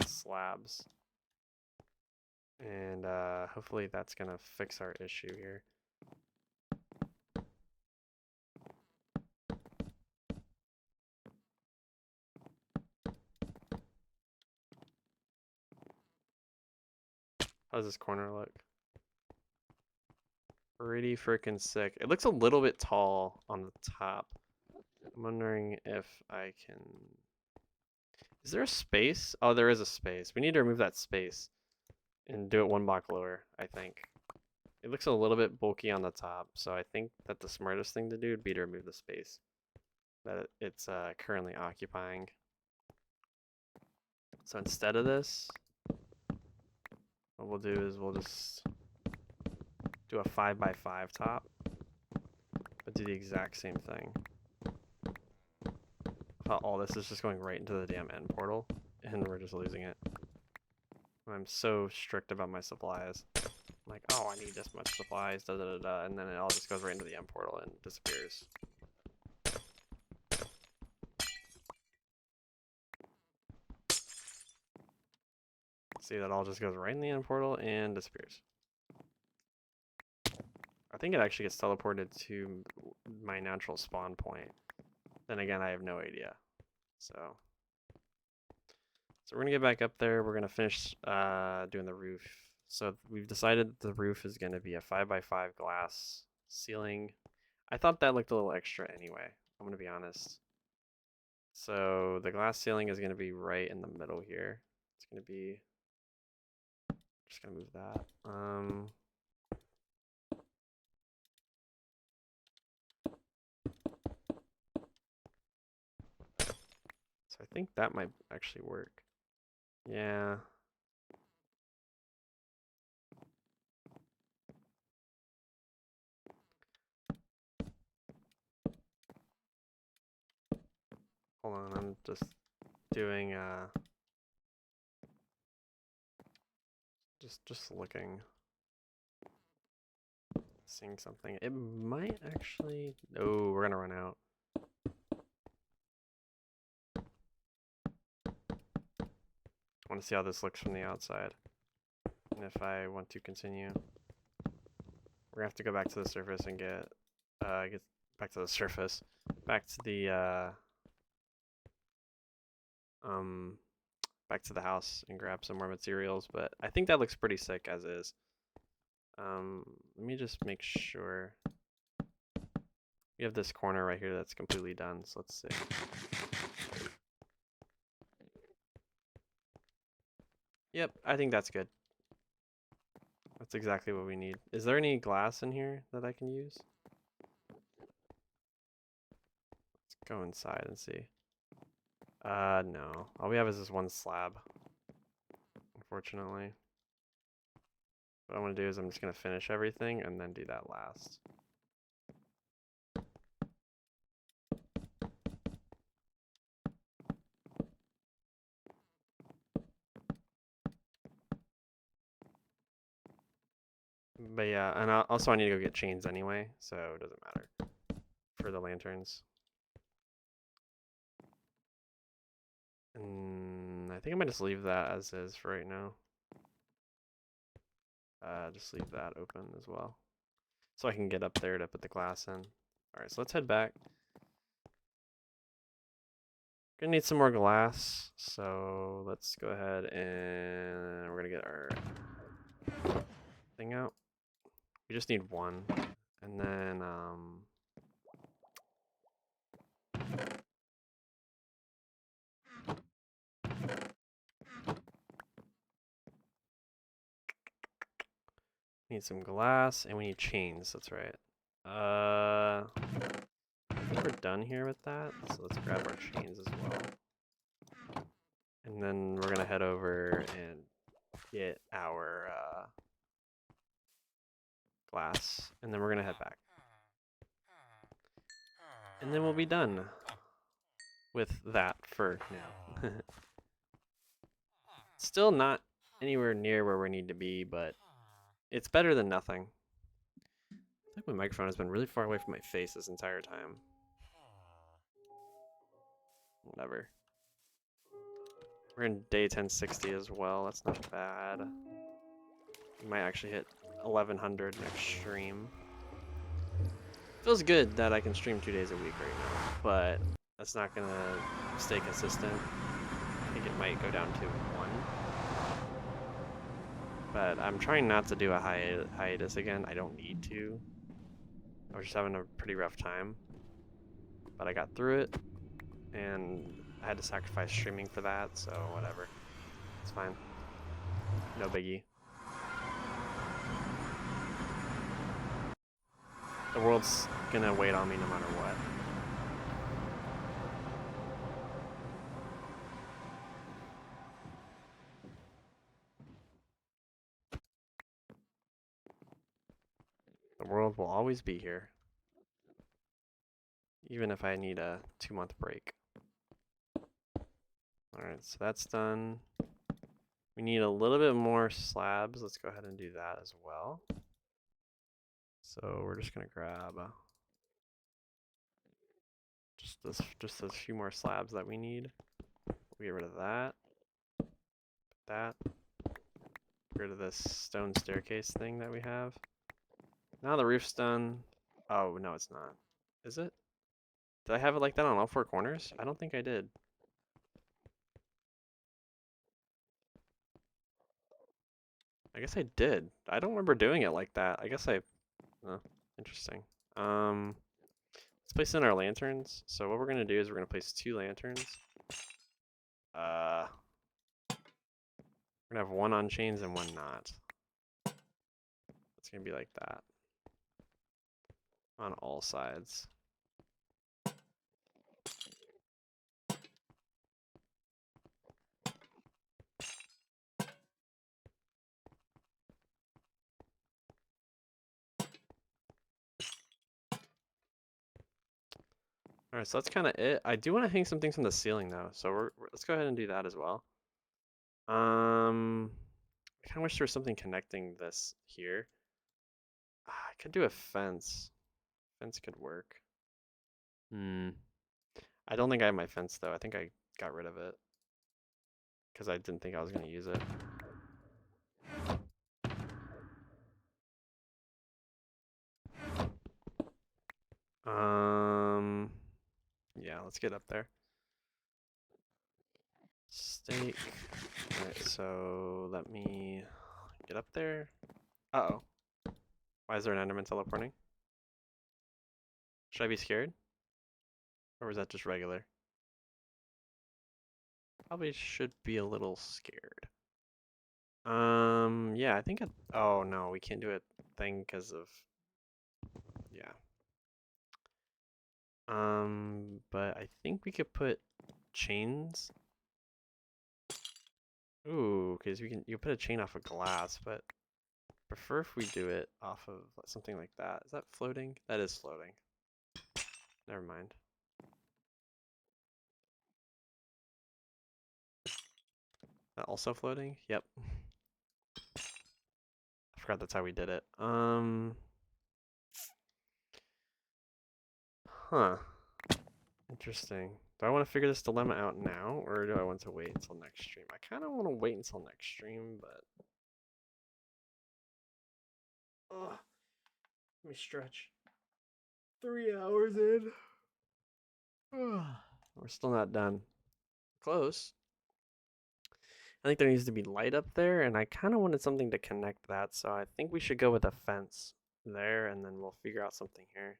slabs. And hopefully that's gonna fix our issue here. How does this corner look? Pretty freaking sick. It looks a little bit tall on the top. I'm wondering if I can... Is there a space? Oh, there is a space. We need to remove that space and do it one block lower, I think. It looks a little bit bulky on the top, so I think that the smartest thing to do would be to remove the space that it's currently occupying. So instead of this, what we'll do is we'll just do a 5x5 top, but do the exact same thing. All this is just going right into the damn end portal, and we're just losing it. I'm so strict about my supplies. I'm like, oh, I need this much supplies, da da da da, and then it all just goes right into the end portal and disappears. See, that all just goes right in the end portal and disappears. I think it actually gets teleported to my natural spawn point. Then again, I have no idea. So we're gonna get back up there. We're gonna finish doing the roof. So we've decided the roof is gonna be a 5x5 glass ceiling. I thought that looked a little extra anyway. I'm gonna be honest. So the glass ceiling is gonna be right in the middle here. It's gonna be. Just gonna move that. So I think that might actually work. Yeah. Hold on, I'm just doing just looking. Seeing something. It might actually... Oh, we're gonna run out. I want to see how this looks from the outside. And if I want to continue, we're gonna have to go back to the surface and get back to the surface. Back to the back to the house and grab some more materials, but I think that looks pretty sick as is. Let me just make sure. We have this corner right here that's completely done, so let's see. Yep, I think that's good. That's exactly what we need. Is there any glass in here that I can use? Let's go inside and see. No. All we have is this one slab, unfortunately. What I'm going to do is I'm just going to finish everything and then do that last. But yeah, and also I need to go get chains anyway, so it doesn't matter for the lanterns. And I think I might just leave that as is for right now. Just leave that open as well, so I can get up there to put the glass in. Alright, so let's head back. Gonna need some more glass, so let's go ahead and we're gonna get our thing out. We just need one, and then need some glass, and we need chains. That's right. I think we're done here with that, so let's grab our chains as well. And then we're gonna head over and get our glass, and then we're gonna head back. And then we'll be done with that for now. Still not anywhere near where we need to be, but it's better than nothing. I think my microphone has been really far away from my face this entire time. Whatever. We're in day 1060 as well. That's not bad. We might actually hit 1100 next stream. Feels good that I can stream 2 days a week right now, but that's not gonna stay consistent. I think it might go down to 1. But I'm trying not to do a hiatus again. I don't need to. I was just having a pretty rough time. But I got through it, and I had to sacrifice streaming for that, so whatever. It's fine. No biggie. The world's gonna wait on me no matter what. The world will always be here. Even if I need a 2-month break. Alright, so that's done. We need a little bit more slabs. Let's go ahead and do that as well. So we're just gonna grab just those few more slabs that we need. We'll get rid of that. Put that. Get rid of this stone staircase thing that we have. Now the roof's done. Oh, no, it's not. Is it? Did I have it like that on all 4 corners? I don't think I did. I guess I did. I don't remember doing it like that. I guess I... Oh, interesting. Let's place in our lanterns. So what we're going to do is we're going to place 2 lanterns. We're going to have 1 on chains and 1 not. It's going to be like that. On all sides. Alright, so that's kind of it. I do want to hang some things from the ceiling though, so let's go ahead and do that as well. I kind of wish there was something connecting this here. I could do a fence. Fence could work. I don't think I have my fence though. I think I got rid of it because I didn't think I was going to use it. Yeah, let's get up there. Stake. Alright, so let me get up there. Uh-oh. Why is there an Enderman teleporting? Should I be scared? Or was that just regular? Probably should be a little scared. Yeah, I think oh no, we can't do a thing because of, yeah. But I think we could put chains. Ooh, because you put a chain off of glass, but prefer if we do it off of something like that. Is that floating? That is floating. Never mind. That also floating? Yep. I forgot that's how we did it. Huh. Interesting. Do I want to figure this dilemma out now, or do I want to wait until next stream? I kind of want to wait until next stream, but... Ugh. Let me stretch. 3 hours in. We're still not done. Close. I think there needs to be light up there, and I kind of wanted something to connect that, so I think we should go with a fence there, and then we'll figure out something here.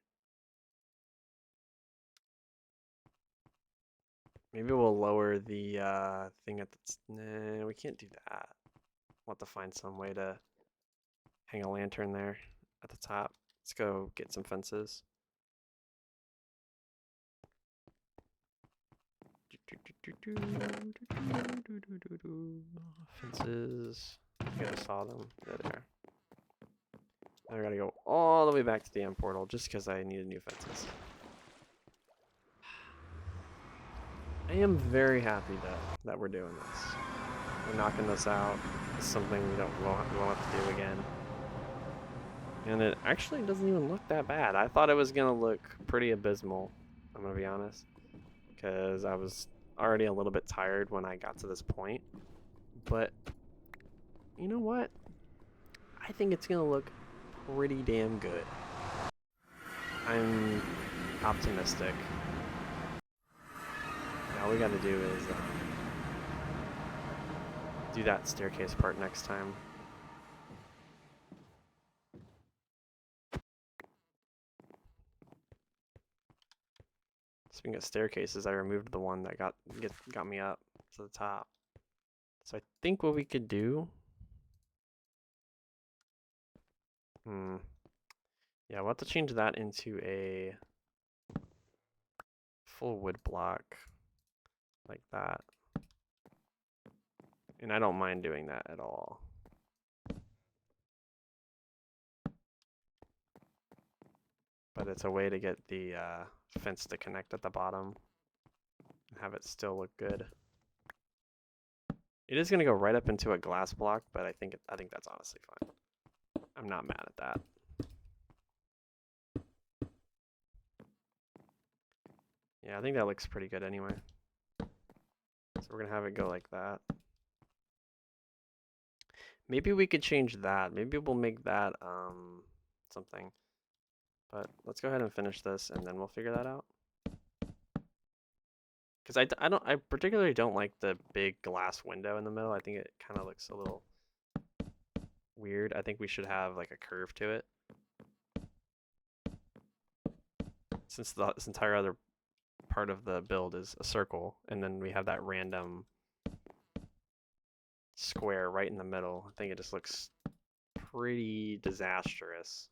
Maybe we'll lower the thing at the... Nah, we can't do that. We'll have to find some way to hang a lantern there at the top. Let's go get some fences. Fences. I gotta saw them. There they are. I gotta go all the way back to the end portal just because I needed new fences. I am very happy that we're doing this. We're knocking this out. It's something we won't have to do again. And it actually doesn't even look that bad. I thought it was gonna look pretty abysmal, I'm gonna be honest. Because I was already a little bit tired when I got to this point. But you know what? I think it's gonna look pretty damn good. I'm optimistic. All we gotta do is do that staircase part next time. Speaking of staircases, I removed the one that got me up to the top. So I think what we could do... Yeah, we'll have to change that into a full wood block like that. And I don't mind doing that at all. But it's a way to get the fence to connect at the bottom and have it still look good. It is going to go right up into a glass block, but I think that's honestly fine. I'm not mad at that. Yeah, I think that looks pretty good anyway. So we're going to have it go like that. Maybe we could change that. Maybe we'll make that something. But let's go ahead and finish this, and then we'll figure that out. Because I particularly don't like the big glass window in the middle. I think it kind of looks a little weird. I think we should have like a curve to it. Since this entire other part of the build is a circle, and then we have that random square right in the middle. I think it just looks pretty disastrous.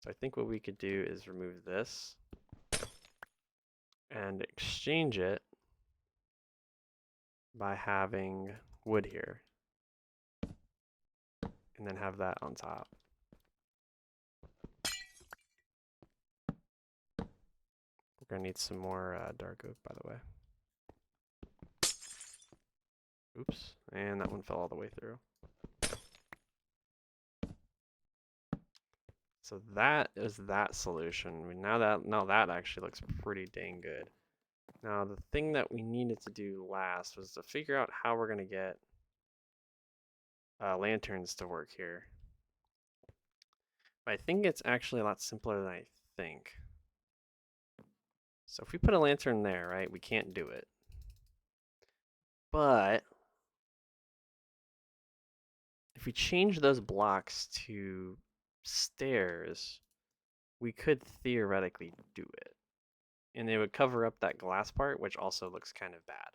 So I think what we could do is remove this and exchange it by having wood here. And then have that on top. We're gonna need some more dark oak, by the way. Oops, and that one fell all the way through. So that is that solution. I mean, now that actually looks pretty dang good. Now the thing that we needed to do last was to figure out how we're gonna get lanterns to work here. But I think it's actually a lot simpler than I think. So if we put a lantern there, right, we can't do it. But if we change those blocks to stairs, we could theoretically do it. And they would cover up that glass part, which also looks kind of bad.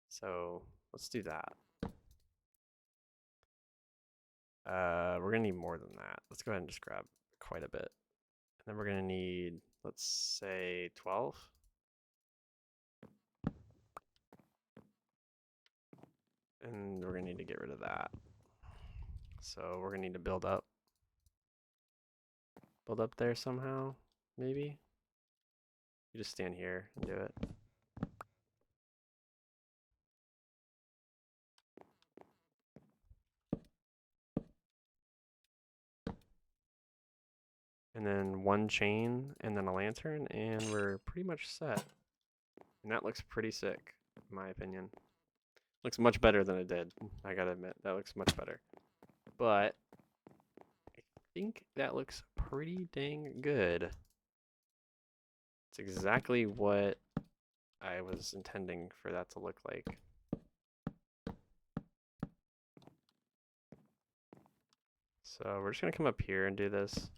So let's do that. We're gonna need more than that. Let's go ahead and just grab quite a bit. And then we're gonna need, let's say 12. And we're gonna need to get rid of that. So we're gonna need to build up there somehow, maybe. You just stand here and do it. And then one chain and then a lantern, and we're pretty much set. And that looks pretty sick, in my opinion. Looks much better than it did, I gotta admit. That looks much better. But I think that looks pretty dang good. It's exactly what I was intending for that to look like. So we're just gonna come up here and do this.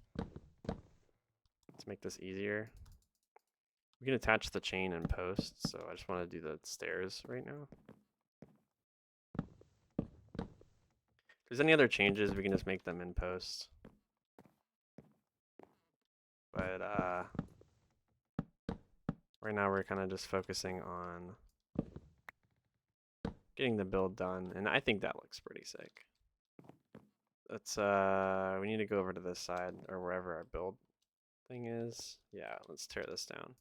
Let's make this easier. We can attach the chain in post, so I just want to do the stairs right now. If there's any other changes, we can just make them in post. But right now we're kind of just focusing on getting the build done, and I think that looks pretty sick. Let's we need to go over to this side or wherever our build thing is. Yeah, let's tear this down.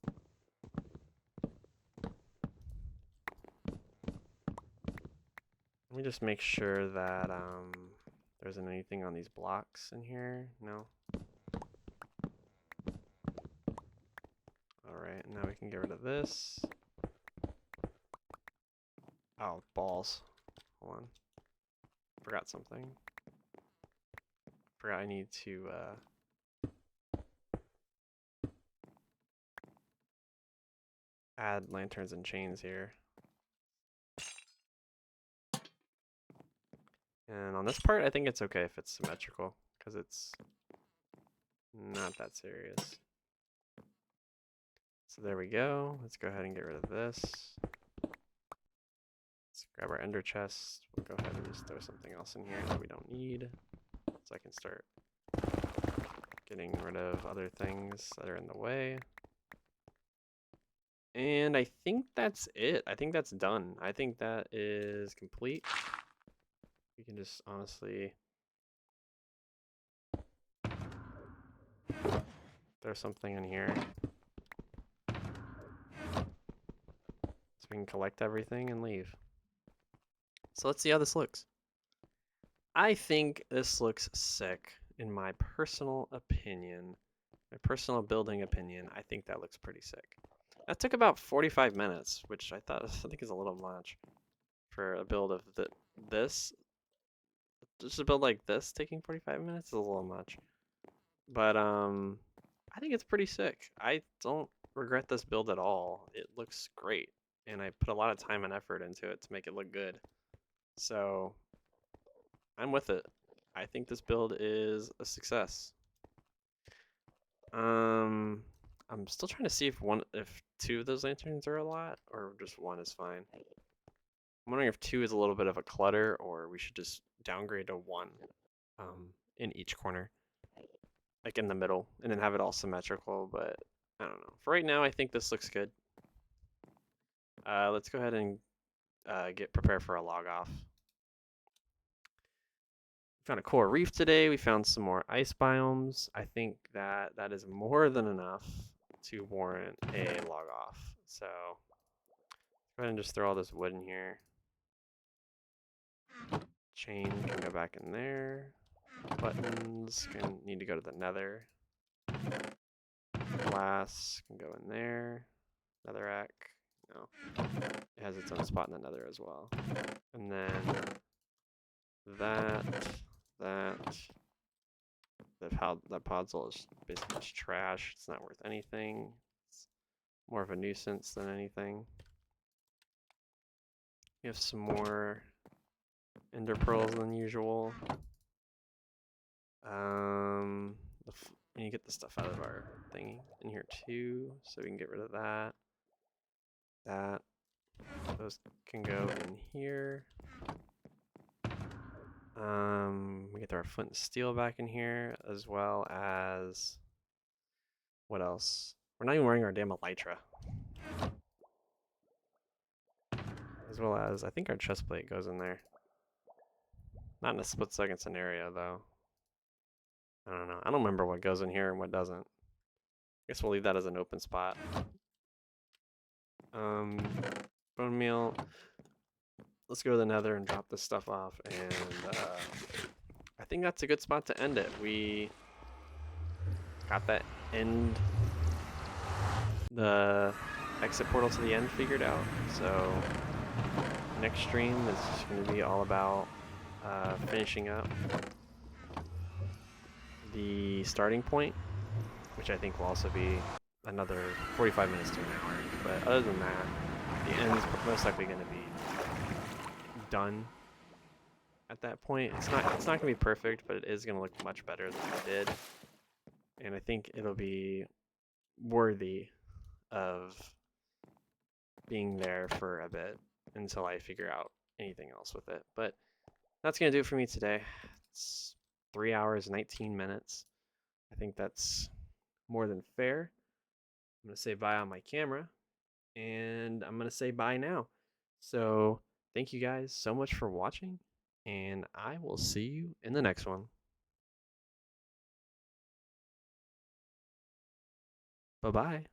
Let me just make sure that there isn't anything on these blocks in here. No. Alright, now we can get rid of this. Oh, balls. Hold on. Forgot something. Forgot I need to add lanterns and chains here. And on this part, I think it's okay if it's symmetrical, because it's not that serious. So there we go. Let's go ahead and get rid of this. Let's grab our ender chest. We'll go ahead and just throw something else in here that we don't need. So I can start getting rid of other things that are in the way. And I think that's it. I think that's done. I think that is complete. We can just honestly throw something in here. So we can collect everything and leave. So let's see how this looks. I think this looks sick in my personal opinion. My personal building opinion, I think that looks pretty sick. That took about 45 minutes, which I think is a little much for a build of this. Just a build like this taking 45 minutes is a little much. But I think it's pretty sick. I don't regret this build at all. It looks great, and I put a lot of time and effort into it to make it look good. So I'm with it. I think this build is a success. I'm still trying to see if two of those lanterns are a lot, or just one is fine. I'm wondering if two is a little bit of a clutter, or we should just downgrade to one in each corner, like in the middle, and then have it all symmetrical. But I don't know. For right now, I think this looks good. Let's go ahead and get prepared for a log off. Found a coral reef today. We found some more ice biomes. I think that is more than enough to warrant a log off. So go ahead and just throw all this wood in here. Chain can go back in there. Buttons can need to go to the nether. Glass can go in there. Netherrack, no. It has its own spot in the nether as well. And then that podzol is basically just trash. It's not worth anything. It's more of a nuisance than anything. We have some more ender pearls than usual. We need to get the stuff out of our thingy in here too, so we can get rid of that. Those can go in here. We get our flint and steel back in here, as well as what else? We're not even wearing our damn elytra. As well as I think our chest plate goes in there. Not in a split-second scenario though. I don't know. I don't remember what goes in here and what doesn't. I guess we'll leave that as an open spot. Bone meal. Let's go to the nether and drop this stuff off, and I think that's a good spot to end it. We got that the exit portal to the end figured out, so next stream is going to be all about finishing up the starting point, which I think will also be another 45 minutes to an hour. But other than that, the end is most likely going to be done at that point. It's not going to be perfect, but it is going to look much better than it did, and I think it'll be worthy of being there for a bit until I figure out anything else with it. But that's going to do it for me today. It's 3 hours, 19 minutes. I think that's more than fair. I'm going to say bye on my camera, and I'm going to say bye now. So thank you guys so much for watching, and I will see you in the next one. Bye-bye.